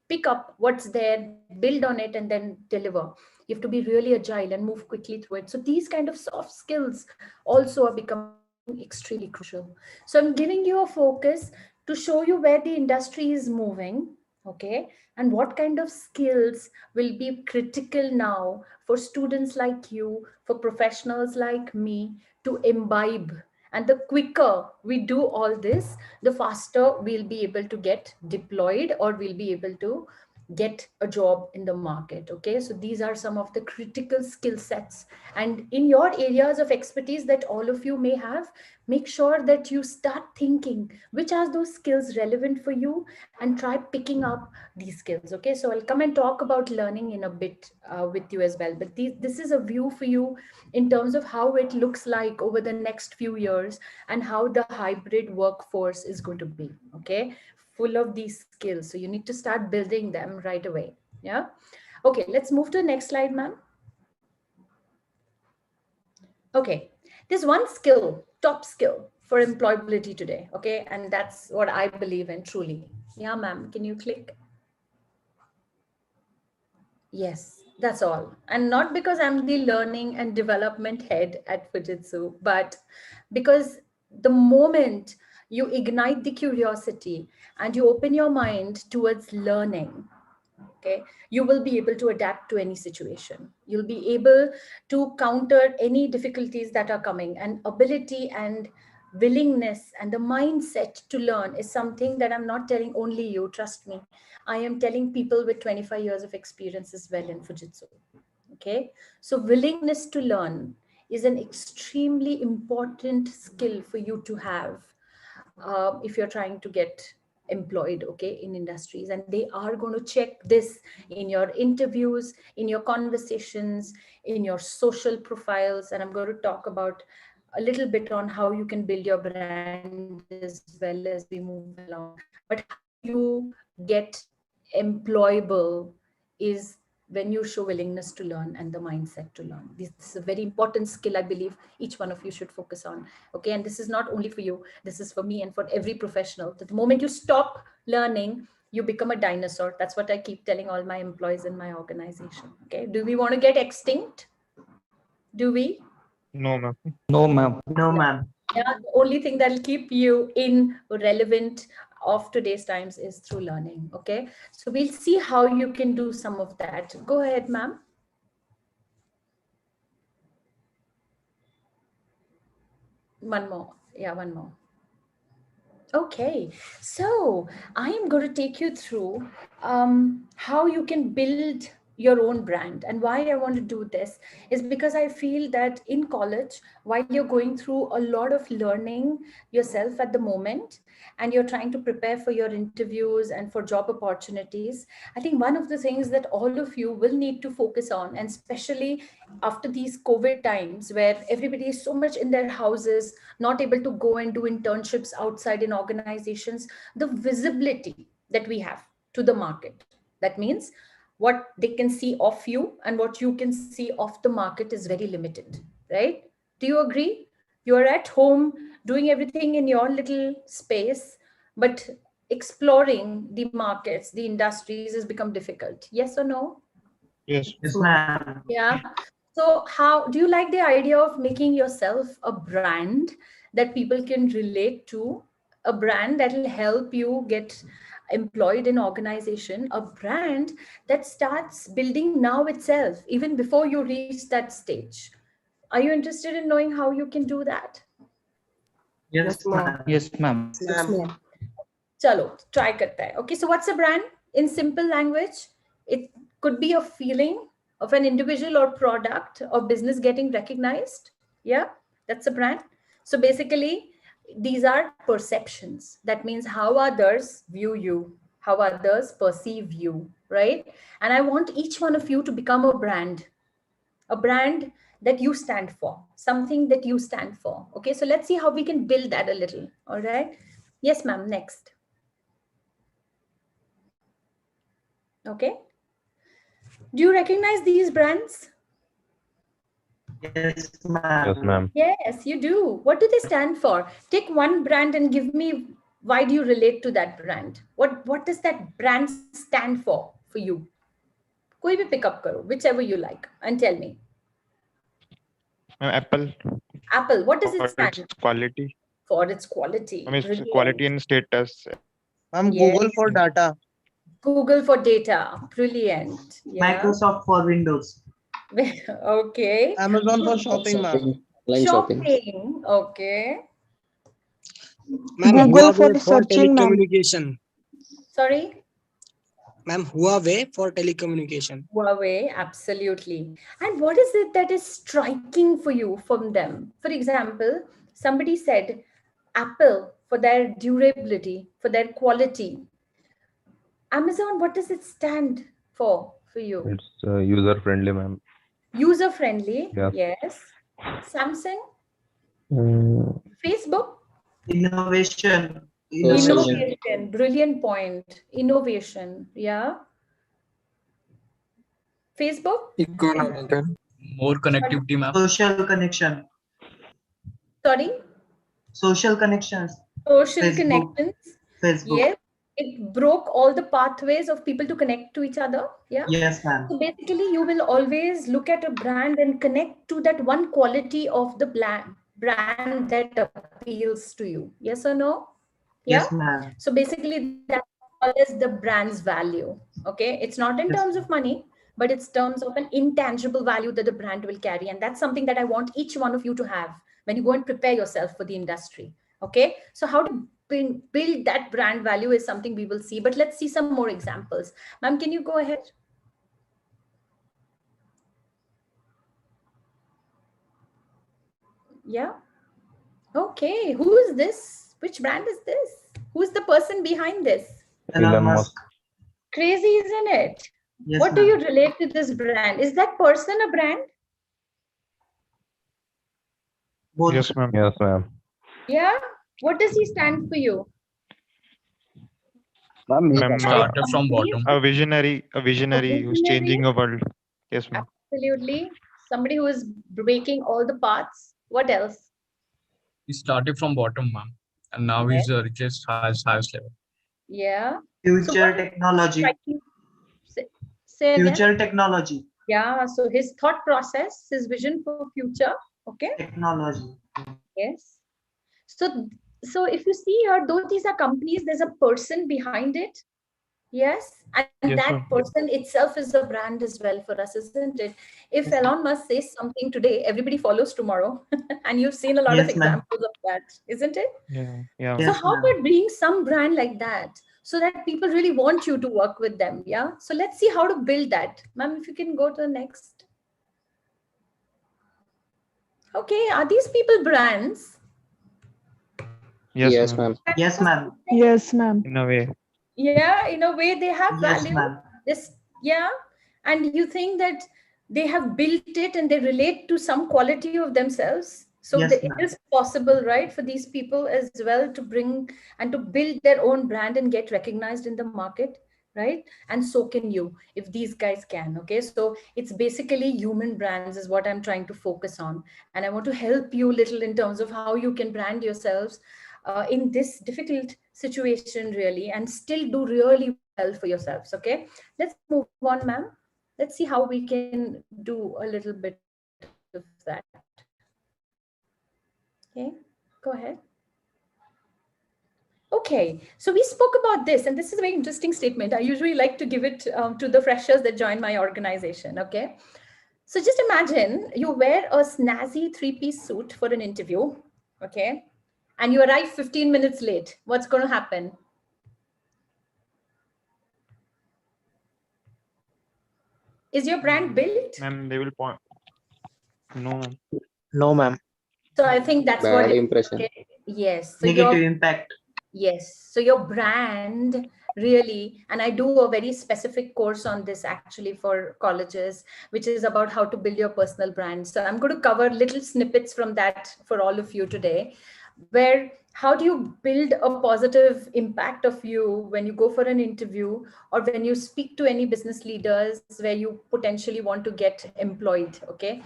Speaker 14: pick up what's there, build on it, and then deliver. You have to be really agile and move quickly through it. So these kind of soft skills also are becoming extremely crucial. So I'm giving you a focus to show you where the industry is moving, okay, and what kind of skills will be critical now for students like you, for professionals like me to imbibe. And the quicker we do all this, the faster we'll be able to get deployed, or we'll be able to get a job in the market. Okay, so these are some of the critical skill sets, and in your areas of expertise that all of you may have, make sure that you start thinking which are those skills relevant for you, and try picking up these skills. Okay, so I'll come and talk about learning in a bit with you as well, but this is a view for you in terms of how it looks like over the next few years, and how the hybrid workforce is going to be. Okay, full of these skills, so you need to start building them right away. Yeah. Okay, let's move to the next slide, ma'am. Okay, there's one skill, top skill for employability today. Okay, and that's what I believe in truly. Yeah, ma'am, can you click? Yes, that's all. And not because I'm the learning and development head at Fujitsu, but because the moment you ignite the curiosity and you open your mind towards learning, okay, you will be able to adapt to any situation. You'll be able to counter any difficulties that are coming, and ability and willingness and the mindset to learn is something that I'm not telling only you, trust me. I am telling people with 25 years of experience as well in Fujitsu. Okay, so willingness to learn is an extremely important skill for you to have if you're trying to get employed, okay, in industries. And they are going to check this in your interviews, in your conversations, in your social profiles. And I'm going to talk about a little bit on how you can build your brand as well as we move along. But how you get employable is when you show willingness to learn and the mindset to learn. This is a very important skill I believe each one of you should focus on. Okay, and this is not only for you, this is for me and for every professional, that the moment you stop learning, you become a dinosaur. That's what I keep telling all my employees in my organization. Okay, do we want to get extinct? Do we?
Speaker 23: No, ma'am.
Speaker 8: No, ma'am.
Speaker 16: No, ma'am.
Speaker 14: Yeah, the only thing that'll keep you in relevant of today's times is through learning. Okay, so we'll see how you can do some of that. Go ahead, ma'am. One more. Yeah, one more. Okay, so I am going to take you through how you can build your own brand. And why I want to do this is because I feel that in college, while you're going through a lot of learning yourself at the moment, and you're trying to prepare for your interviews and for job opportunities, I think one of the things that all of you will need to focus on, and especially after these COVID times where everybody is so much in their houses, not able to go and do internships outside in organizations, the visibility that we have to the market. That means what they can see of you and what you can see of the market is very limited, right? Do you agree? You're at home doing everything in your little space, but exploring the markets, the industries has become difficult. Yes or no?
Speaker 23: Yes.
Speaker 16: Yes, ma'am.
Speaker 14: Yeah. So how do you like the idea of making yourself a brand that people can relate to, a brand that will help you get employed in organization, a brand that starts building now itself, even before you reach that stage. Are you interested in knowing how you can do that?
Speaker 16: Yes, ma'am.
Speaker 8: Yes, ma'am.
Speaker 15: Yes, ma'am.
Speaker 14: Chalo, try karte hai. Okay, so what's a brand? In simple language, it could be a feeling of an individual or product or business getting recognized. Yeah, that's a brand. So basically, these are perceptions. That means how others view you, how others perceive you, right? And I want each one of you to become a brand that you stand for, something that you stand for. Okay, so let's see how we can build that a little. All right. Yes, ma'am. Next. Okay. Do you recognize these brands?
Speaker 16: Yes, ma'am.
Speaker 23: Yes, ma'am.
Speaker 14: Yes, you do. What do they stand for? Take one brand and give me why do you relate to that brand? What does that brand stand for you? Koi bhi pick up karo, whichever you like, and tell me.
Speaker 23: Apple.
Speaker 14: Apple. What does
Speaker 23: For
Speaker 14: it stand
Speaker 23: its quality.
Speaker 14: for? Its quality.
Speaker 23: I mean, its
Speaker 14: Brilliant.
Speaker 23: quality and status.
Speaker 15: Google for data.
Speaker 14: Google for data. Brilliant. Yeah.
Speaker 16: Microsoft for Windows.
Speaker 14: Okay.
Speaker 15: Amazon for shopping, ma'am.
Speaker 12: Online shopping.
Speaker 14: Shopping. Okay.
Speaker 15: Ma'am,
Speaker 9: Google for
Speaker 15: Huawei for
Speaker 9: searching, ma'am.
Speaker 15: telecommunication.
Speaker 14: Sorry?
Speaker 15: Ma'am, Huawei for telecommunication.
Speaker 14: Huawei, absolutely. And what is it that is striking for you from them? For example, somebody said Apple for their durability, for their quality. Amazon, what does it stand for you?
Speaker 23: It's user friendly, ma'am.
Speaker 14: User friendly,
Speaker 23: Yes.
Speaker 14: yes. Samsung,
Speaker 23: Mm,
Speaker 14: Facebook,
Speaker 16: Innovation.
Speaker 14: innovation, brilliant point. Innovation, yeah. Facebook,
Speaker 8: Economical.
Speaker 7: More connectivity, ma'am.
Speaker 16: Social connection.
Speaker 14: sorry,
Speaker 16: Social connections.
Speaker 14: social
Speaker 16: Facebook.
Speaker 14: connections.
Speaker 16: Facebook.
Speaker 14: Yes, it broke all the pathways of people to connect to each other. Yeah.
Speaker 16: Yes, ma'am.
Speaker 14: So basically, you will always look at a brand and connect to that one quality of the brand that appeals to you. Yes or no? Yeah.
Speaker 16: Yes, ma'am.
Speaker 14: So basically, that's called as the brand's value. Okay. It's not in terms of money, but it's terms of an intangible value that the brand will carry. And that's something that I want each one of you to have when you go and prepare yourself for the industry. Okay. So how to build that brand value is something we will see, but let's see some more examples. Ma'am, can you go ahead? Yeah. Okay. Who is this? Which brand is this? Who's the person behind this?
Speaker 23: Elon Musk.
Speaker 14: Crazy, isn't it?
Speaker 16: Yes,
Speaker 14: What do
Speaker 16: ma'am.
Speaker 14: you relate to this brand? Is that person a brand?
Speaker 16: Both.
Speaker 23: Yes, ma'am. Yes, ma'am.
Speaker 14: Yeah. What does he stand for you?
Speaker 23: Ma'am,
Speaker 7: Started from bottom.
Speaker 23: a visionary who's changing a world. Yes, ma'am.
Speaker 14: Absolutely. Somebody who is breaking all the paths. What else?
Speaker 7: He started from bottom, ma'am, and now he's the richest, highest level.
Speaker 14: Yeah.
Speaker 16: Future technology.
Speaker 14: Say again.
Speaker 16: Future technology.
Speaker 14: Yeah. So his thought process, his vision for future. Okay.
Speaker 16: Technology.
Speaker 14: Yes. So if you see here, though these are companies, there's a person behind it. Yes. And
Speaker 23: Yes,
Speaker 14: that
Speaker 23: ma'am.
Speaker 14: person itself is a brand as well for us, isn't it? If Elon Musk says something today, everybody follows tomorrow. And you've seen a lot of
Speaker 16: Yes, ma'am.
Speaker 14: examples of that, isn't it?
Speaker 23: Yeah. Yeah.
Speaker 14: So
Speaker 16: Yes,
Speaker 14: how
Speaker 16: ma'am.
Speaker 14: about being some brand like that so that people really want you to work with them? Yeah. So let's see how to build that. Ma'am, if you can go to the next. Okay. Are these people brands?
Speaker 23: Yes, ma'am.
Speaker 16: Yes, ma'am.
Speaker 9: Yes, ma'am.
Speaker 23: In a way.
Speaker 14: Yeah, in a way they have
Speaker 16: Yes,
Speaker 14: value.
Speaker 16: ma'am.
Speaker 14: This, yeah. And you think that they have built it and they relate to some quality of themselves. So
Speaker 16: Yes,
Speaker 14: it
Speaker 16: ma'am.
Speaker 14: is possible, right, for these people as well to bring and to build their own brand and get recognized in the market, right? And so can you, if these guys can. Okay, so it's basically human brands is what I'm trying to focus on. And I want to help you a little in terms of how you can brand yourselves in this difficult situation, really, and still do really well for yourselves. Okay, let's move on, ma'am. Let's see how we can do a little bit of that. Okay, go ahead. Okay, so we spoke about this, and this is a very interesting statement. I usually like to give it to the freshers that join my organization, okay? So just imagine you wear a snazzy three-piece suit for an interview, okay? And you arrive 15 minutes late. What's going to happen? Is your brand built?
Speaker 23: Ma'am, they will point. No, ma'am.
Speaker 12: No, ma'am.
Speaker 14: So I think that's
Speaker 12: Bad
Speaker 14: what it is,
Speaker 12: impression.
Speaker 14: okay? Yes. So
Speaker 16: Negative
Speaker 14: your
Speaker 16: impact.
Speaker 14: Yes. So your brand really, and I do a very specific course on this actually for colleges, which is about how to build your personal brand. So I'm going to cover little snippets from that for all of you today, where how do you build a positive impact of you when you go for an interview or when you speak to any business leaders where you potentially want to get employed, okay?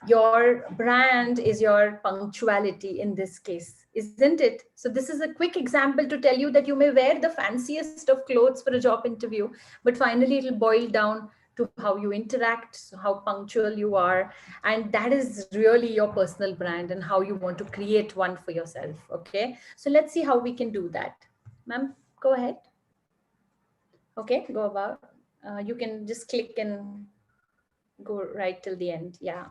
Speaker 14: Your brand is your punctuality in this case, isn't it? So this is a quick example to tell you that you may wear the fanciest of clothes for a job interview, but finally it'll boil down to how you interact, so how punctual you are, and that is really your personal brand and how you want to create one for yourself. Okay, so let's see how we can do that. Ma'am, go ahead. Okay, go about. You can just click and go right till the end. Yeah.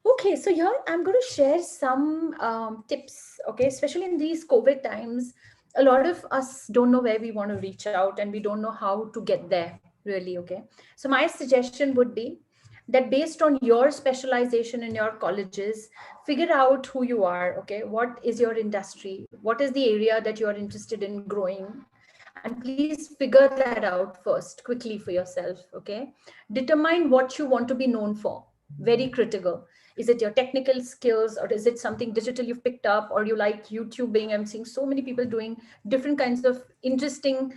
Speaker 14: Okay, so here I'm going to share some tips, okay, especially in these COVID times. A lot of us don't know where we want to reach out and we don't know how to get there, really, okay? So my suggestion would be that based on your specialization in your colleges, figure out who you are, okay? What is your industry? What is the area that you're interested in growing? And please figure that out first quickly for yourself, okay? Determine what you want to be known for, very critical. Is it your technical skills or is it something digital you've picked up or you like YouTubing? I'm seeing so many people doing different kinds of interesting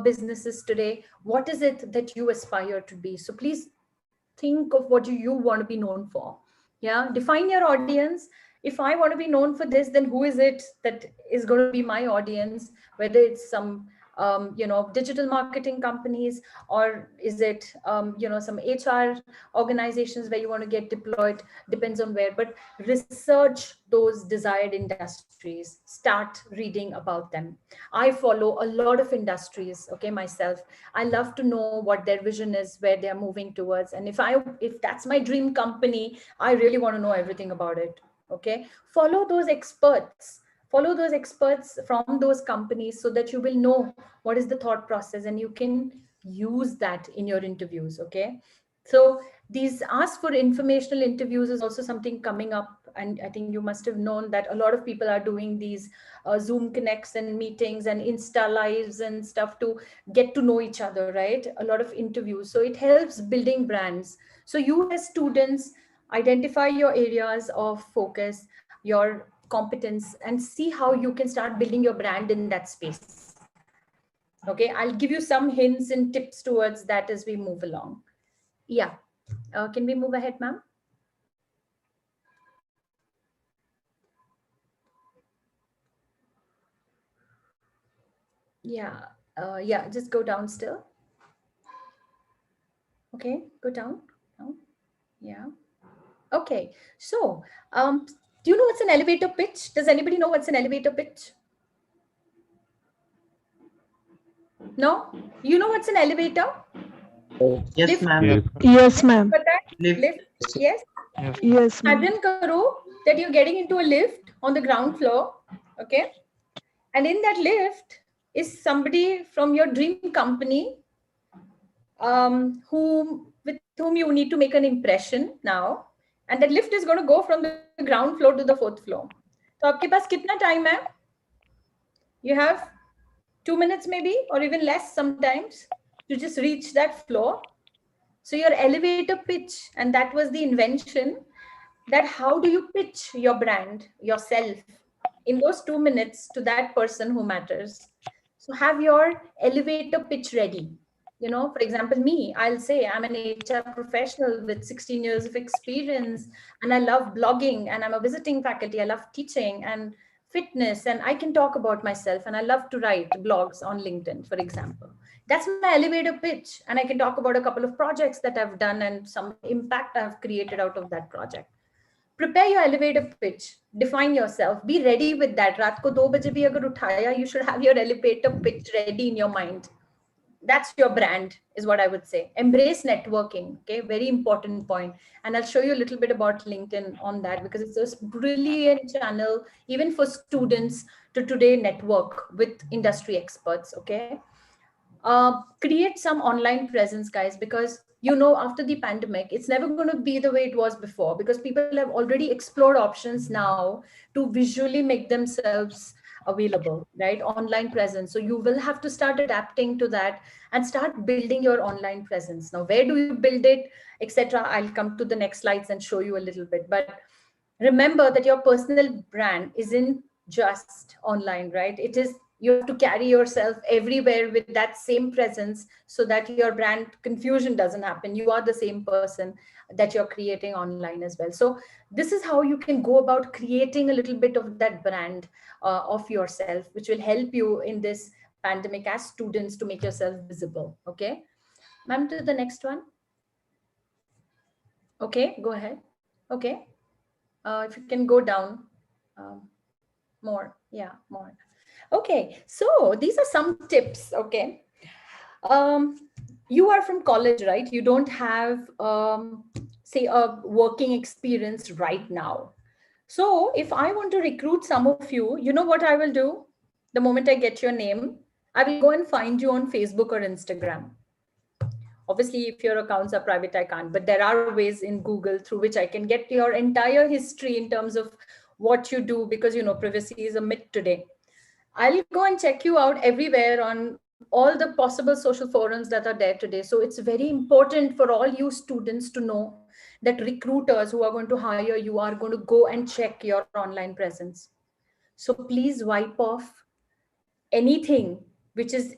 Speaker 14: businesses today. What is it that you aspire to be? So please think of what you want to be known for. Yeah, define your audience. If I want to be known for this, then who is it that is going to be my audience? Whether it's some digital marketing companies, or is it some HR organizations where you want to get deployed, depends on where. But research those desired industries, start reading about them. I follow a lot of industries, okay, myself. I love to know what their vision is, where they're moving towards, and if that's my dream company, I really want to know everything about it. Okay, follow those experts, from those companies so that you will know what is the thought process and you can use that in your interviews. Okay, so these ask for informational interviews is also something coming up, and I think you must have known that a lot of people are doing these Zoom connects and meetings and Insta lives and stuff to get to know each other, right? A lot of interviews, so it helps building brands. So you as students identify your areas of focus, your competence, and see how you can start building your brand in that space. Okay, I'll give you some hints and tips towards that as we move along. Yeah, can we move ahead, ma'am? Yeah, just go down still. Okay, go down. Yeah. Okay, so do you know what's an elevator pitch? Does anybody know what's an elevator pitch? No? You know what's an elevator?
Speaker 16: Yes,
Speaker 14: Lift?
Speaker 16: ma'am.
Speaker 9: Yes, ma'am.
Speaker 14: Lift? Yes?
Speaker 9: Yes, ma'am.
Speaker 14: Imagine karo that you're getting into a lift on the ground floor, okay? And in that lift is somebody from your dream company with whom you need to make an impression now. And that lift is going to go from the ground floor to the 4th floor. So आपके पास कितना time है? You have 2 minutes maybe, or even less sometimes, to just reach that floor. So your elevator pitch, and that was the invention, that how do you pitch your brand, yourself, in those 2 minutes to that person who matters. So have your elevator pitch ready. You know, for example, me, I'll say I'm an HR professional with 16 years of experience, and I love blogging, and I'm a visiting faculty. I love teaching and fitness, and I can talk about myself, and I love to write blogs on LinkedIn, for example. That's my elevator pitch, and I can talk about a couple of projects that I've done and some impact I've created out of that project. prepare your elevator pitch, define yourself, be ready with that. Raat ko 2 baje bhi agar uthaya, you should have your elevator pitch ready in your mind. That's your brand, is what I would say. Embrace networking. Okay, very important point. And I'll show you a little bit about LinkedIn on that, because it's a brilliant channel even for students to today network with industry experts. Okay, create some online presence, guys, because after the pandemic it's never going to be the way it was before, because people have already explored options now to visually make themselves available, right? Online presence. So you will have to start adapting to that and start building your online presence. Now, where do you build it, etc.? I'll come to the next slides and show you a little bit. But remember that your personal brand isn't just online, right? It is, you have to carry yourself everywhere with that same presence, so that your brand confusion doesn't happen. You are the same person that you're creating online as well. So this is how you can go about creating a little bit of that brand of yourself, which will help you in this pandemic as students to make yourself visible. Okay, ma'am, to the next one. Okay, go ahead. Okay, if you can go down more. Yeah, more. Okay, so these are some tips. Okay, you are from college, right? You don't have say a working experience right now. So if I want to recruit some of you, you know what I will do? The moment I get your name, I will go and find you on Facebook or Instagram. Obviously, if your accounts are private, I can't, but there are ways in Google through which I can get your entire history in terms of what you do, because privacy is a myth today. I'll go and check you out everywhere on all the possible social forums that are there today. So it's very important for all you students to know that recruiters who are going to hire you are going to go and check your online presence. So please wipe off anything which is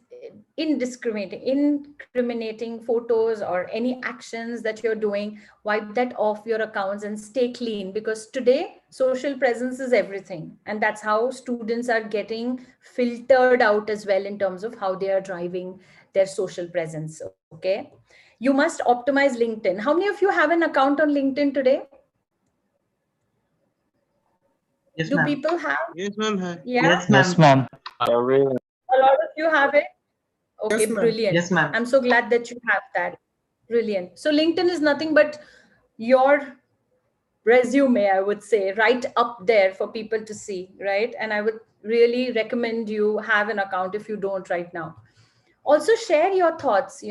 Speaker 14: incriminating photos or any actions that you're doing. Wipe that off your accounts and stay clean, because today social presence is everything, and that's how students are getting filtered out as well in terms of how they are driving their social presence. Okay, you must optimize LinkedIn. How many of you have an account on LinkedIn today?
Speaker 16: Yes,
Speaker 14: Do
Speaker 16: ma'am.
Speaker 14: people have?
Speaker 16: Yes, ma'am.
Speaker 14: Yeah,
Speaker 16: Yes, ma'am.
Speaker 14: a lot of you have it. Okay,
Speaker 16: Yes, ma'am.
Speaker 14: brilliant.
Speaker 16: Yes, ma'am.
Speaker 14: I'm so glad that you have that. Brilliant. So LinkedIn is nothing but your resume, I would say, right up there for people to see, right? And I would really recommend you have an account if you don't right now. Also share your thoughts,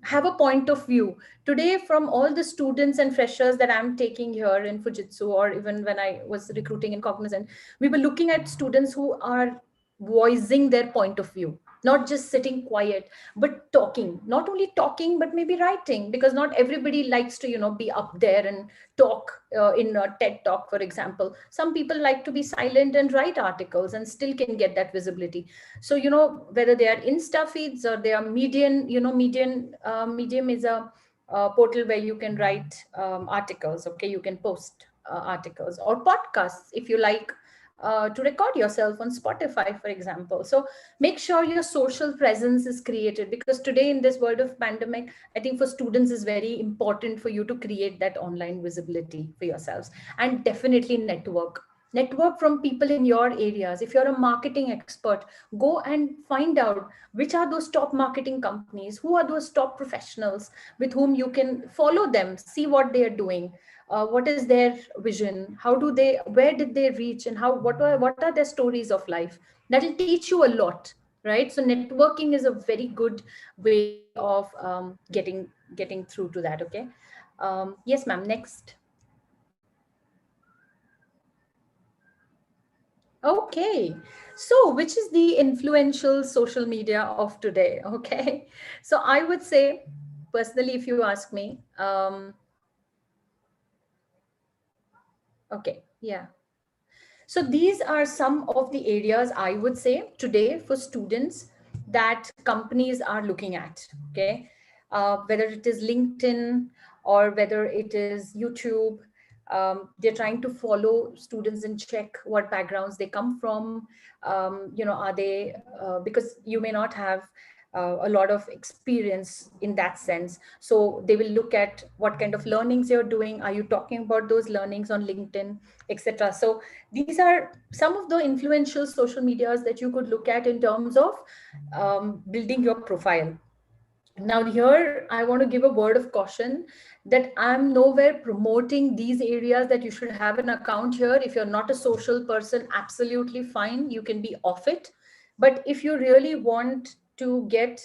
Speaker 14: have a point of view. Today, from all the students and freshers that I'm taking here in Fujitsu, or even when I was recruiting in Cognizant, we were looking at students who are voicing their point of view, not just sitting quiet, but talking. Not only talking, but maybe writing, because not everybody likes to be up there and talk in a TED talk, for example. Some people like to be silent and write articles and still can get that visibility. So whether they are Insta feeds or they are Medium. Medium is a portal where you can write articles. Okay, you can post articles or podcasts if you like to record yourself on Spotify, for example. So make sure your social presence is created, because today in this world of pandemic, I think for students is very important for you to create that online visibility for yourselves. And definitely network from people in your areas. If you're a marketing expert, go and find out which are those top marketing companies, who are those top professionals with whom you can follow them, see what they are doing. What is their vision? Where did they reach, and what are their stories of life? That'll teach you a lot, right? So networking is a very good way of getting through to that. Okay. Yes, ma'am. Next. Okay, so which is the influential social media of today? Okay, so I would say, personally, if you ask me, okay, yeah. So these are some of the areas I would say today for students that companies are looking at. Okay, whether it is LinkedIn or whether it is YouTube, they're trying to follow students and check what backgrounds they come from. Are they because you may not have a lot of experience in that sense. So they will look at what kind of learnings you're doing. Are you talking about those learnings on LinkedIn, etc.? So these are some of the influential social medias that you could look at in terms of building your profile. Now here I want to give a word of caution that I'm nowhere promoting these areas that you should have an account here. If you're not a social person, absolutely fine, you can be off it. But if you really want to get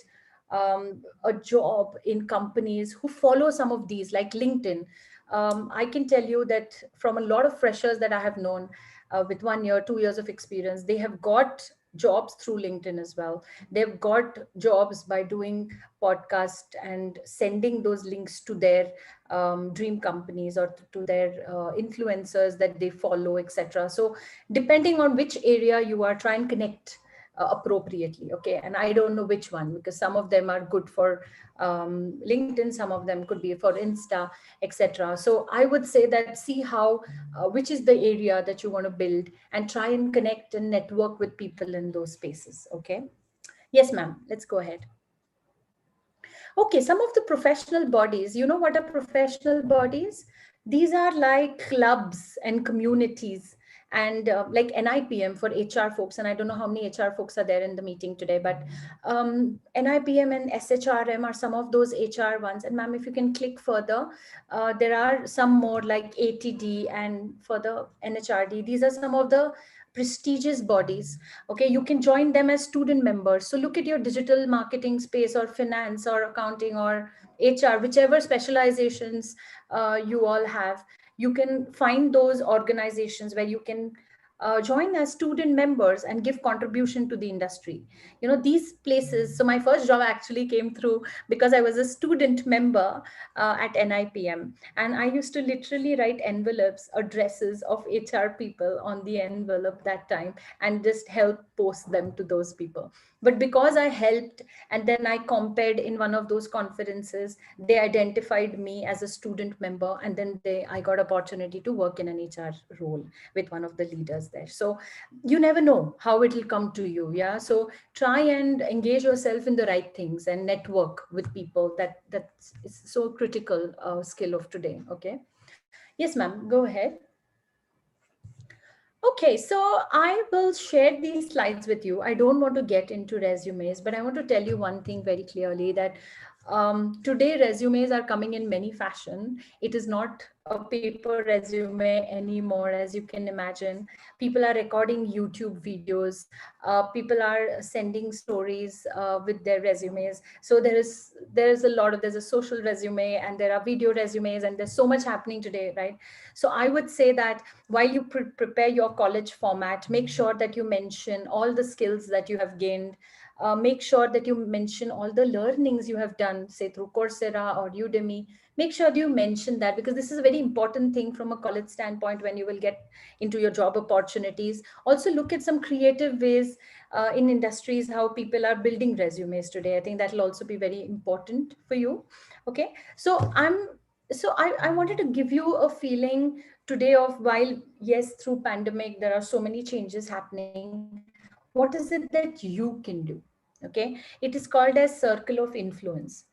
Speaker 14: a job in companies who follow some of these, like LinkedIn, I can tell you that from a lot of freshers that I have known with 1 year, 2 years of experience, they have got jobs through LinkedIn as well. They've got jobs by doing podcast and sending those links to their dream companies or to their influencers that they follow, etc. So depending on which area you are, try and connect appropriately. Okay, and I don't know which one, because some of them are good for LinkedIn, some of them could be for Insta, etc. So I would say that see how which is the area that you want to build, and try and connect and network with people in those spaces. Okay, yes ma'am, let's go ahead. Okay, some of the professional bodies, you know what are professional bodies? These are like clubs and communities, and like NIPM for HR folks. And I don't know how many HR folks are there in the meeting today, but NIPM and SHRM are some of those HR ones. And ma'am, if you can click further, there are some more like ATD and further NHRD. These are some of the prestigious bodies. Okay, you can join them as student members. So look at your digital marketing space or finance or accounting or HR, whichever specializations you all have. You can find those organizations where you can join as student members and give contribution to the industry. You know, these places. So my first job actually came through because I was a student member at NIPM, and I used to literally write envelopes, addresses of HR people on the envelope that time, and just help post them to those people. But because I helped and then I compared in one of those conferences, they identified me as a student member, and then I got opportunity to work in an HR role with one of the leaders there. So you never know how it will come to you. Yeah, so try and engage yourself in the right things and network with people. That's so critical skill of today. Okay, yes ma'am, go ahead. Okay, so I will share these slides with you. I don't want to get into resumes, but I want to tell you one thing very clearly, that today resumes are coming in many fashion. It is not a paper resume anymore, as you can imagine. People are recording YouTube videos. People are sending stories with their resumes. So there's a social resume, and there are video resumes, and there's so much happening today, right? So I would say that while you prepare your college format, make sure that you mention all the skills that you have gained. Make sure that you mention all the learnings you have done, say through Coursera or Udemy. Make sure you mention that, because this is a very important thing from a college standpoint when you will get into your job opportunities. Also look at some creative ways in industries, how people are building resumes today. I think that will also be very important for you. Okay, so I wanted to give you a feeling today of, while yes, through pandemic there are so many changes happening, what is it that you can do? Okay, it is called as circle of influence.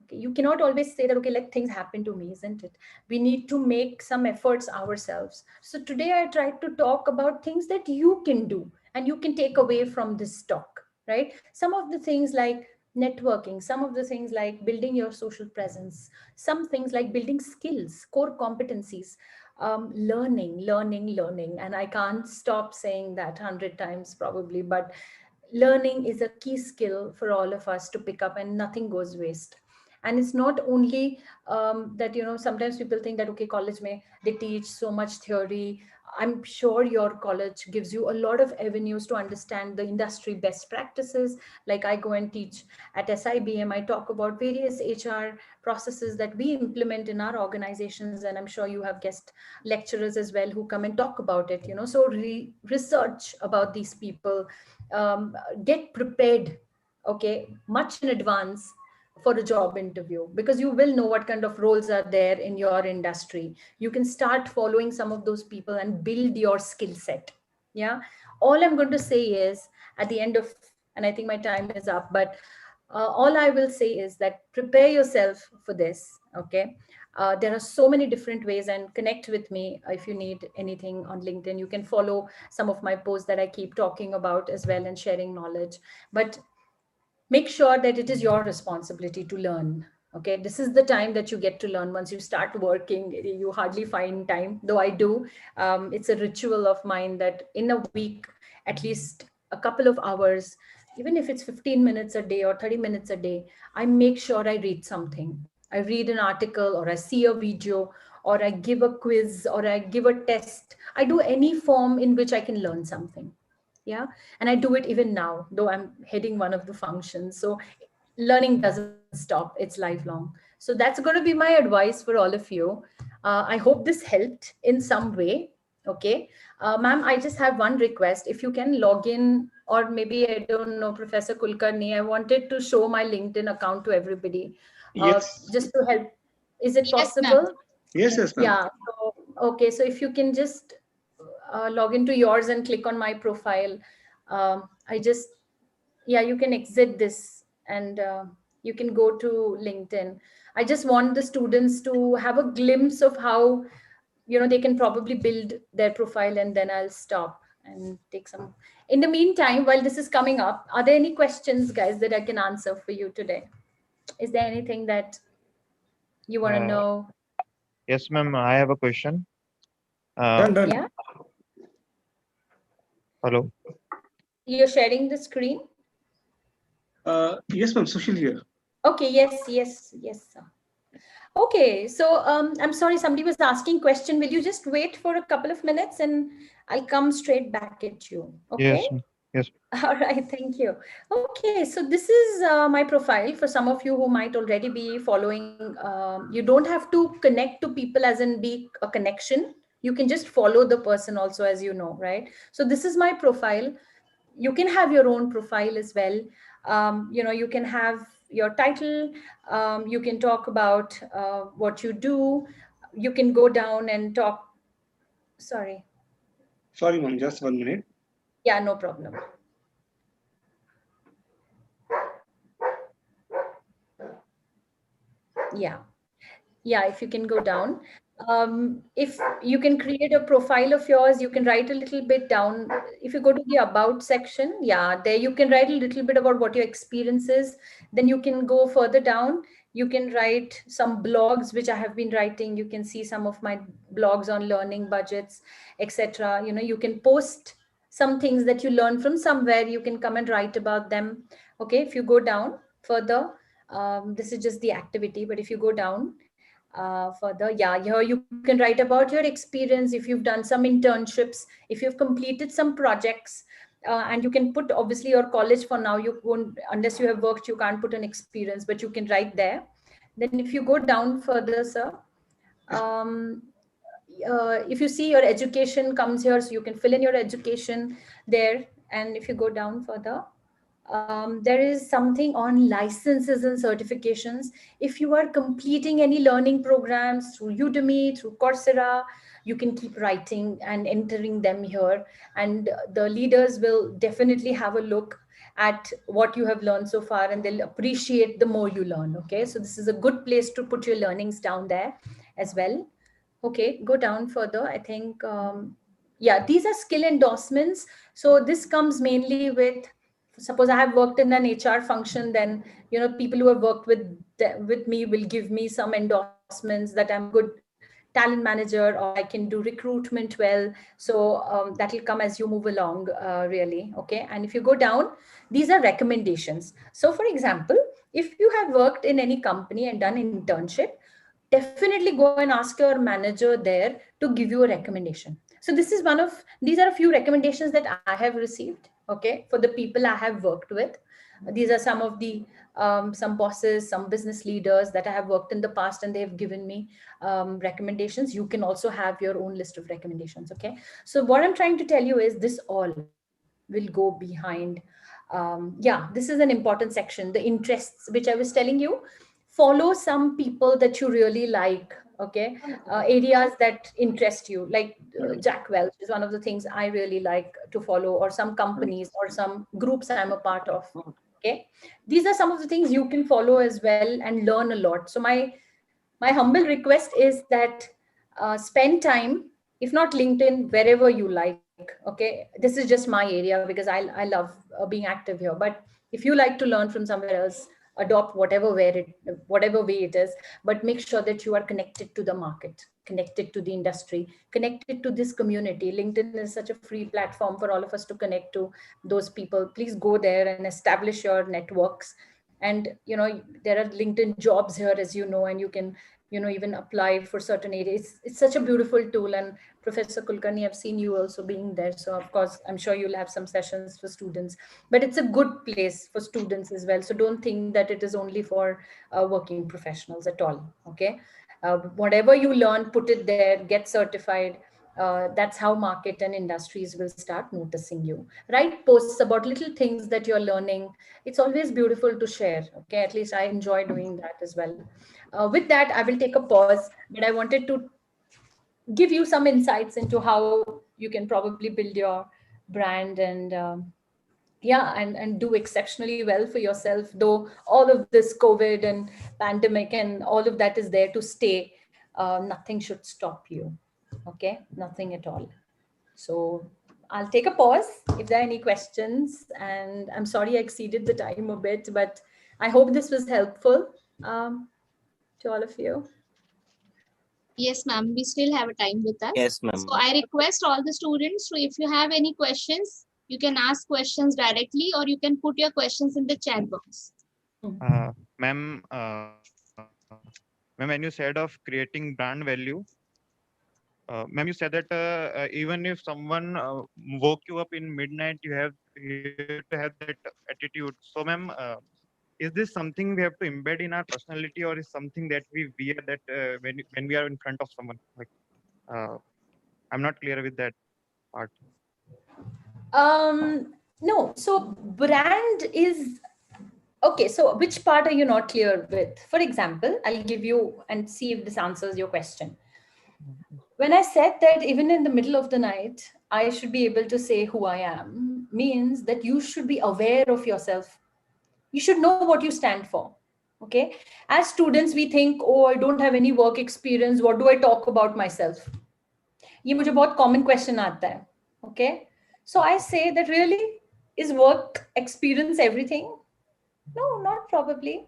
Speaker 14: Okay, you cannot always say that, okay, let things happen to me, isn't it? We need to make some efforts ourselves. So today I tried to talk about things that you can do and you can take away from this talk, right? Some of the things like networking, some of the things like building your social presence, some things like building skills, core competencies, learning. And I can't stop saying that 100 times probably, but learning is a key skill for all of us to pick up, and nothing goes waste. And it's not only that, you know, sometimes people think that, okay, college they teach so much theory. I'm sure your college gives you a lot of avenues to understand the industry best practices. Like I go and teach at SIBM, I talk about various HR processes that we implement in our organizations, and I'm sure you have guest lecturers as well who come and talk about it, you know. So research about these people, get prepared, okay, much in advance for a job interview, because you will know what kind of roles are there in your industry. You can start following some of those people and build your skill set. Yeah, all I'm going to say is, at the end of, and I think my time is up, but All I will say is that prepare yourself for this. Okay. There are so many different ways, and connect with me if you need anything on LinkedIn. You can follow some of my posts that I keep talking about as well and sharing knowledge. But make sure that it is your responsibility to learn. Okay, this is the time that you get to learn. Once you start working, you hardly find time, though I do. It's a ritual of mine that in a week, at least a couple of hours, even if it's 15 minutes a day or 30 minutes a day, I make sure I read something. I read an article, or I see a video, or I give a quiz, or I give a test. I do any form in which I can learn something. Yeah. And I do it even now, though I'm heading one of the functions. So learning doesn't stop, it's lifelong. So that's going to be my advice for all of you. I hope this helped in some way. Okay. Ma'am, I just have one request. If you can log in, or maybe, I don't know, Professor Kulkarni, I wanted to show my LinkedIn account to everybody,
Speaker 13: Yes.
Speaker 14: just to help. Is it
Speaker 1: Yes, ma'am.
Speaker 14: possible?
Speaker 13: Yes, ma'am.
Speaker 14: Yeah. So, okay. So if you can just log into yours and click on my profile. I just, yeah, you can exit this, and you can go to LinkedIn. I just want the students to have a glimpse of how, they can probably build their profile, and then I'll stop and take some. In the meantime, while this is coming up, are there any questions, guys, that I can answer for you today? Is there anything that you want to
Speaker 23: Uh,
Speaker 14: know?
Speaker 23: yes, ma'am. I have a question.
Speaker 13: Done.
Speaker 14: Yeah.
Speaker 23: Hello.
Speaker 14: You're sharing the screen?
Speaker 13: Yes, ma'am. Sushil here.
Speaker 14: Okay, yes, sir. Okay, so I'm sorry, somebody was asking question. Will you just wait for a couple of minutes, and I'll come straight back at you? Okay.
Speaker 23: Yes, ma'am. Yes.
Speaker 14: All right, thank you. Okay, so this is my profile for some of you who might already be following. You don't have to connect to people as in be a connection. You can just follow the person also, as you know, right? So this is my profile. You can have your own profile as well. You can have your title. You can talk about what you do. You can go down and talk. Sorry.
Speaker 13: Sorry, ma'am. Just 1 minute.
Speaker 14: Yeah, no problem. Yeah. Yeah, if you can go down. If you can create a profile of yours, you can write a little bit down. If you go to the about section, yeah, there you can write a little bit about what your experience is. Then you can go further down. You can write some blogs, which I have been writing. You can see some of my blogs on learning budgets, etc. You can post some things that you learn from somewhere. You can come and write about them. Okay, if you go down further, this is just the activity, but if you go down further, yeah, here you can write about your experience. If you've done some internships, if you've completed some projects, and you can put obviously your college. For now, you won't, unless you have worked, you can't put an experience, but you can write there. Then if you go down further, sir, um, if you see your education comes here, so you can fill in your education there. And if you go down further, there is something on licenses and certifications. If you are completing any learning programs through Udemy, through Coursera, you can keep writing and entering them here. And the leaders will definitely have a look at what you have learned so far, and they'll appreciate the more you learn. Okay, so this is a good place to put your learnings down there as well. Okay, go down further. I think, yeah, these are skill endorsements. So this comes mainly with, suppose I have worked in an HR function, then, people who have worked with me will give me some endorsements that I'm a good talent manager, or I can do recruitment well. So that will come as you move along, really. Okay. And if you go down, these are recommendations. So for example, if you have worked in any company and done internship, definitely go and ask your manager there to give you a recommendation. So this is these are a few recommendations that I have received, okay, for the people I have worked with. These are some of the some bosses, some business leaders that I have worked in the past, and they have given me recommendations. You can also have your own list of recommendations. Okay, so what I'm trying to tell you is this all will go behind. Yeah, this is an important section, the interests, which I was telling you. Follow some people that you really like. Okay, areas that interest you, like Jack Welch is one of the things I really like to follow, or some companies or some groups I'm a part of. Okay, these are some of the things you can follow as well and learn a lot. So my humble request is that spend time, if not LinkedIn, wherever you like. Okay, this is just my area because I love being active here. But if you like to learn from somewhere else, adopt whatever way it is, but make sure that you are connected to the market, connected to the industry, connected to this community. LinkedIn is such a free platform for all of us to connect to those people. Please go there and establish your networks. And there are LinkedIn jobs here, as you know, and you can even apply for certain areas. It's such a beautiful tool. And Professor Kulkarni, I've seen you also being there, so of course I'm sure you'll have some sessions for students, but it's a good place for students as well. So don't think that it is only for working professionals at all. Okay, whatever you learn, put it there, get certified. That's how market and industries will start noticing you. Write posts about little things that you're learning. It's always beautiful to share. Okay, at least I enjoy doing that as well. With that, I will take a pause, but I wanted to give you some insights into how you can probably build your brand and and do exceptionally well for yourself. Though all of this COVID and pandemic and all of that is there to stay, nothing should stop you. Okay, nothing at all. So I'll take a pause if there are any questions, and I'm sorry I exceeded the time a bit, but I hope this was helpful to all of you.
Speaker 1: Yes, ma'am. We still have a time with us.
Speaker 12: Yes, ma'am.
Speaker 1: So I request all the students, so if you have any questions, you can ask questions directly or you can put your questions in the chat box.
Speaker 23: Ma'am, when you said of creating brand value, ma'am, you said that even if someone woke you up in midnight, you have to have that attitude. So, ma'am, is this something we have to embed in our personality, or is something that we wear that when we are in front of someone? Like, I'm not clear with that part.
Speaker 14: No. So brand is okay. So which part are you not clear with? For example, I'll give you and see if this answers your question. When I said that even in the middle of the night, I should be able to say who I am, means that you should be aware of yourself. You should know what you stand for. Okay. As students, we think, oh, I don't have any work experience. What do I talk about myself? ये मुझे बहुत common question आता है. Okay. So I say that really, is work experience everything? No, not probably.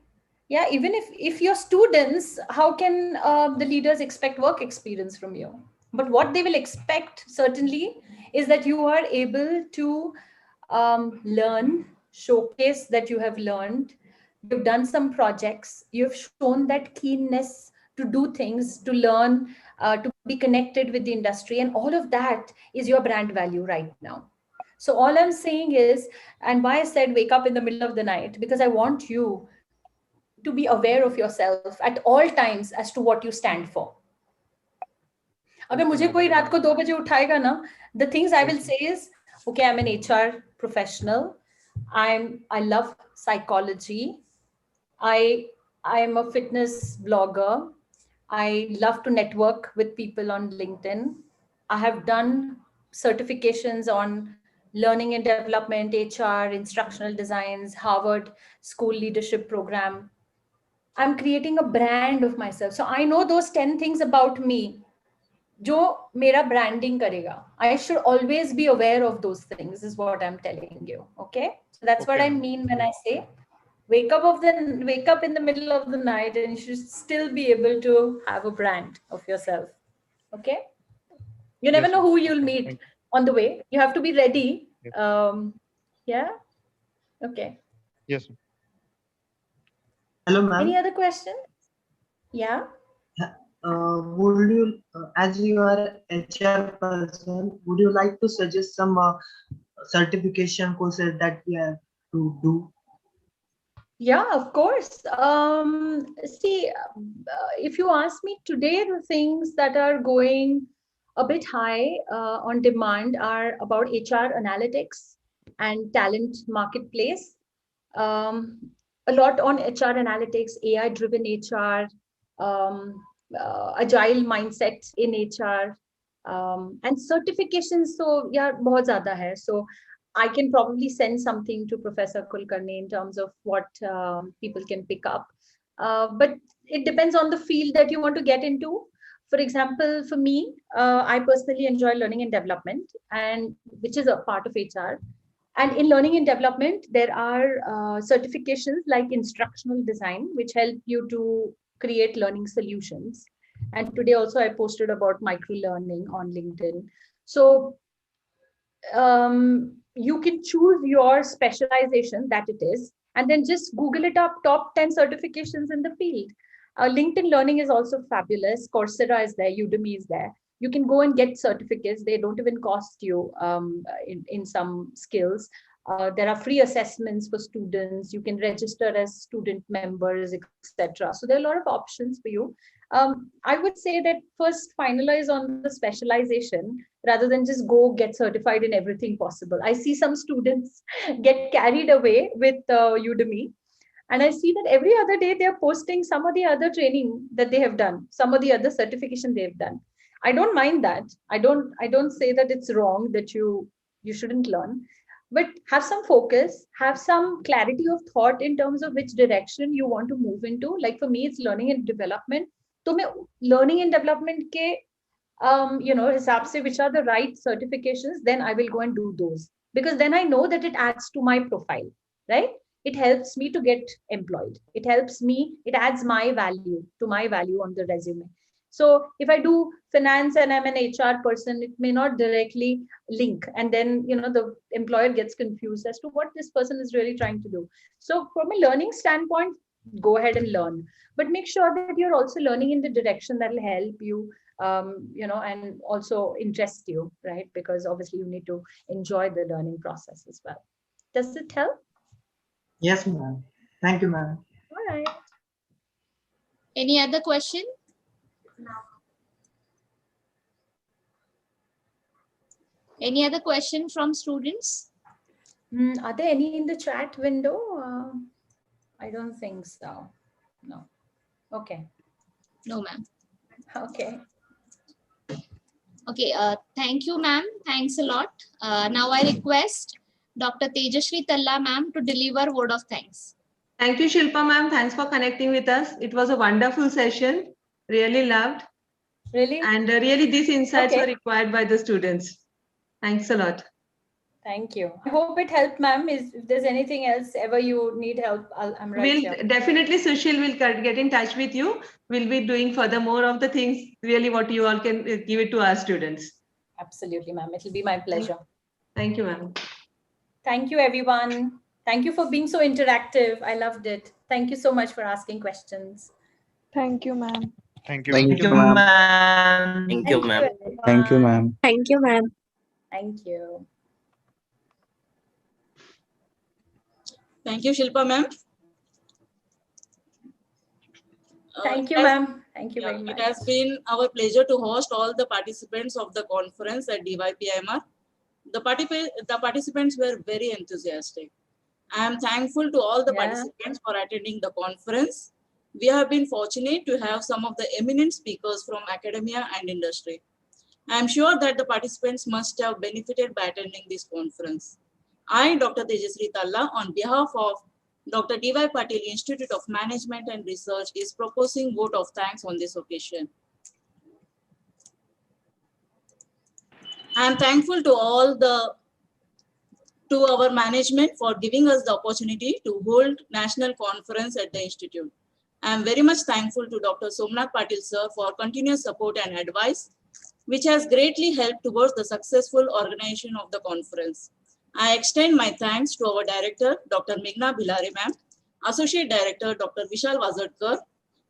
Speaker 14: Yeah, even if you're students, how can the leaders expect work experience from you? But what they will expect certainly is that you are able to learn, showcase that you have learned, you've done some projects, you've shown that keenness to do things, to learn, to be connected with the industry, and all of that is your brand value right now. So all I'm saying is, and why I said wake up in the middle of the night, because I want you to be aware of yourself at all times as to what you stand for. अगर मुझे कोई रात को 2 बजे उठाएगा ना, the things I will say is, okay, I'm an HR professional. I love psychology. I am a fitness blogger. I love to network with people on LinkedIn. I have done certifications on learning and development, HR, instructional designs, Harvard School Leadership Program. I'm creating a brand of myself. So I know those 10 things about me. जो मेरा branding करेगा. I should always be aware of those things, is what I'm telling you. Okay. So that's what I mean when I say wake up in the middle of the night and you should still be able to have a brand of yourself. Okay. You never know who you'll meet on the way. You have to be ready. Yeah. Okay.
Speaker 23: Yes.
Speaker 16: Hello, ma'am.
Speaker 14: Any other question? Yeah.
Speaker 16: Would you, as you are HR person, would you like to suggest some certification courses that we have to do?
Speaker 14: Yeah, of course. See, if you ask me today, the things that are going a bit high on demand are about HR analytics and talent marketplace. A lot on HR analytics, AI-driven HR, agile mindset in HR, and certifications. So yeah, बहुत ज़्यादा है. So I can probably send something to Professor Kulkarni in terms of what people can pick up. But it depends on the field that you want to get into. For example, for me, I personally enjoy learning and development, and which is a part of HR. And in learning and development, there are certifications like instructional design, which help you to create learning solutions. And today also I posted about micro-learning on LinkedIn. So you can choose your specialization that it is, and then just Google it up, top 10 certifications in the field. LinkedIn Learning is also fabulous. Coursera is there, Udemy is there. You can go and get certificates. They don't even cost you in some skills. There are free assessments for students. You can register as student members, etc. So there are a lot of options for you. I would say that first finalize on the specialization rather than just go get certified in everything possible. I see some students get carried away with Udemy, and I see that every other day they're posting some of the other training that they have done, some of the other certification they've done. I don't mind that. I don't say that it's wrong that you shouldn't learn, but have some focus, have some clarity of thought in terms of which direction you want to move into. Like for me, it's learning and development. So मैं learning and development के हिसाब से which are the right certifications, then I will go and do those, because then I know that it adds to my profile, right? It helps me to get employed. It helps me, it adds my value to my value on the resume. So if I do finance and I'm an HR person, it may not directly link, and then the employer gets confused as to what this person is really trying to do. So from a learning standpoint, go ahead and learn, but make sure that you're also learning in the direction that will help you, and also interest you, right? Because obviously you need to enjoy the learning process as well. Does it help?
Speaker 16: Yes, ma'am. Thank you, ma'am.
Speaker 14: All right.
Speaker 1: Any other question? Any other question from students?
Speaker 14: Are there any in the chat window? I don't think so. No. Okay.
Speaker 1: No, ma'am.
Speaker 14: Okay.
Speaker 1: Okay. Thank you, ma'am. Thanks a lot. Now I request Dr. Tejashree Talla, ma'am, to deliver word of thanks.
Speaker 10: Thank you, Shilpa ma'am. Thanks for connecting with us. It was a wonderful session. Really loved.
Speaker 14: Really?
Speaker 10: And really these insights
Speaker 14: Okay.
Speaker 10: were required by the students. Thanks a lot.
Speaker 14: Thank you. I hope it helped, ma'am. If there's anything else ever you need help, I'm right
Speaker 10: We'll
Speaker 14: here.
Speaker 10: definitely, Sushil will get in touch with you. We'll be doing further more of the things, really what you all can give it to our students.
Speaker 14: Absolutely, ma'am. It'll be my pleasure.
Speaker 10: Thank you, ma'am.
Speaker 14: Thank you, everyone. Thank you for being so interactive. I loved it. Thank you so much for asking questions.
Speaker 9: Thank you, ma'am.
Speaker 23: Thank you.
Speaker 16: Thank you, ma'am.
Speaker 21: Thank you, ma'am.
Speaker 8: Thank you, ma'am.
Speaker 9: Thank you, ma'am.
Speaker 14: Thank you.
Speaker 4: Thank you, Shilpa ma'am.
Speaker 14: Thank you, ma'am. Thank you very much.
Speaker 4: It has been our pleasure to host all the participants of the conference at DYPIMR. The participants were very enthusiastic. I am thankful to all the participants for attending the conference. We have been fortunate to have some of the eminent speakers from academia and industry. I am sure that the participants must have benefited by attending this conference. I, Dr. Tejashree Talla, on behalf of Dr. D.Y. Patil Institute of Management and Research, is proposing vote of thanks on this occasion. I am thankful to our management for giving us the opportunity to hold national conference at the institute. I am very much thankful to Dr. Somnath Patil sir for continuous support and advice, which has greatly helped towards the successful organization of the conference. I extend my thanks to our director, Dr. Meghna Bhilare ma'am, Associate Director, Dr. Vishal Wazadkar,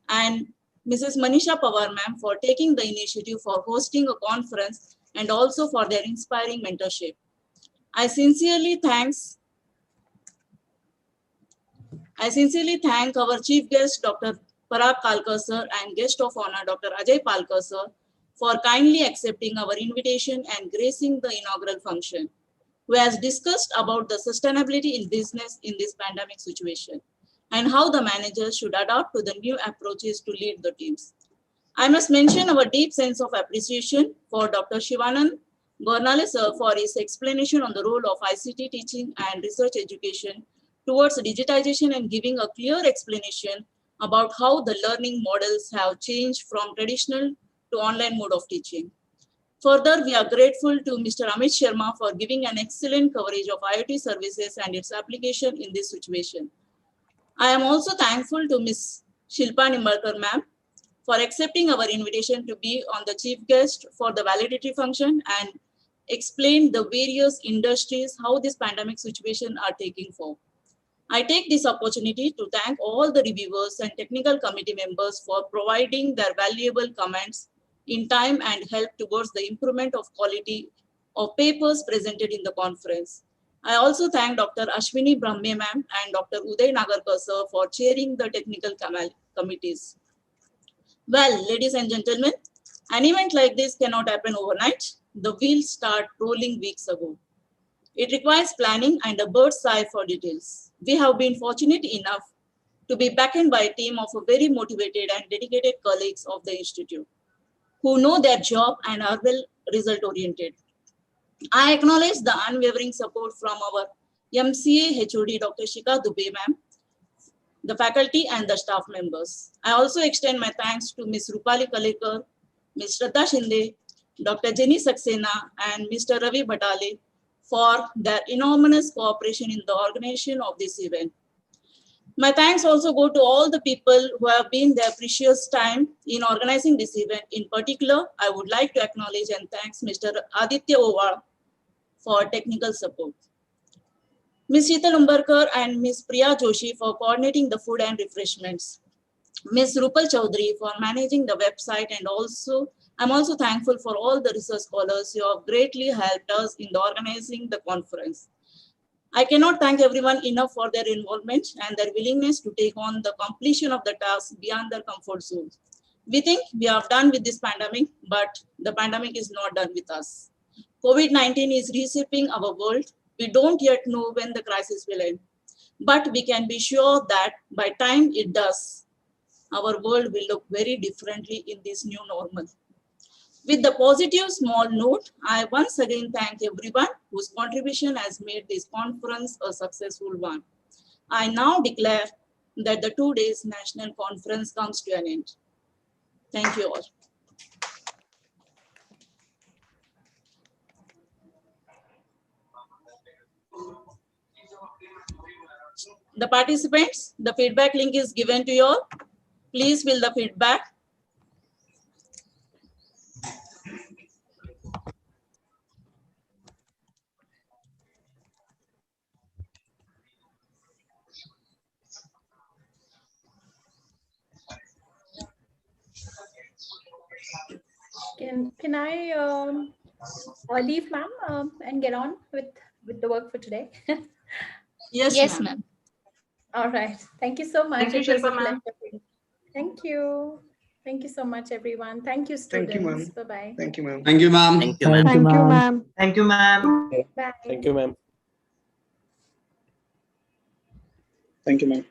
Speaker 4: and Mrs. Manisha Pawar ma'am for taking the initiative for hosting a conference and also for their inspiring mentorship. I sincerely thank our chief guest, Dr. Parag Kalkar sir, and guest of honor, Dr. Ajay Palkar sir, for kindly accepting our invitation and gracing the inaugural function, who has discussed about the sustainability in business in this pandemic situation and how the managers should adapt to the new approaches to lead the teams. I must mention our deep sense of appreciation for Dr. Shivanand Gornale sir for his explanation on the role of ICT teaching and research education towards digitization and giving a clear explanation about how the learning models have changed from traditional to online mode of teaching. Further, we are grateful to Mr. Amit Sharma for giving an excellent coverage of IoT services and its application in this situation. I am also thankful to Ms. Shilpa Nimbarkar ma'am for accepting our invitation to be on the chief guest for the validity function and explain the various industries how this pandemic situation are taking form. I take this opportunity to thank all the reviewers and technical committee members for providing their valuable comments in time and help towards the improvement of quality of papers presented in the conference. I also thank Dr. Ashwini Brahme ma'am and Dr. Uday Nagarkar sir for chairing the technical committees. Well, ladies and gentlemen, an event like this cannot happen overnight. The wheels start rolling weeks ago. It requires planning and a bird's eye for details. We have been fortunate enough to be backed by a team of very motivated and dedicated colleagues of the Institute who know their job and are well result oriented. I acknowledge the unwavering support from our MCA HOD Dr. Shika Dubey ma'am, the faculty and the staff members. I also extend my thanks to Ms. Rupali Kalekar, Ms. Shraddha Shinde, Dr. Jenny Saxena and Mr. Ravi Bhatale for their enormous cooperation in the organization of this event. My thanks also go to all the people who have been their precious time in organizing this event. In particular, I would like to acknowledge and thanks Mr. Aditya Owar for technical support. Ms. Sheetal Umbarkar and Ms. Priya Joshi for coordinating the food and refreshments. Ms. Rupal Chaudhary for managing the website, and I'm also thankful for all the research scholars who have greatly helped us in the organizing the conference. I cannot thank everyone enough for their involvement and their willingness to take on the completion of the task beyond their comfort zone. We think we are done with this pandemic, but the pandemic is not done with us. COVID-19 is reshaping our world. We don't yet know when the crisis will end, but we can be sure that by time it does, our world will look very differently in this new normal. With the positive small note, I once again thank everyone whose contribution has made this conference a successful one. I now declare that the 2 days national conference comes to an end. Thank you all. The participants, the feedback link is given to you all. Please fill the feedback.
Speaker 14: Can I leave, ma'am, and get on with the work for today?
Speaker 1: Yes, ma'am.
Speaker 14: All right. Thank you so much.
Speaker 10: Thank you,
Speaker 14: It was a
Speaker 10: Shilpa ma'am.
Speaker 14: pleasure. Thank you. Thank you so much, everyone. Thank you,
Speaker 8: Thank you, ma'am.
Speaker 14: students. Bye-bye.
Speaker 8: Thank you, ma'am.
Speaker 12: Thank you, ma'am.
Speaker 9: Thank you, ma'am. Thank you, ma'am.
Speaker 16: Thank you, ma'am.
Speaker 14: Bye.
Speaker 9: Thank you, ma'am.
Speaker 13: Thank you, ma'am.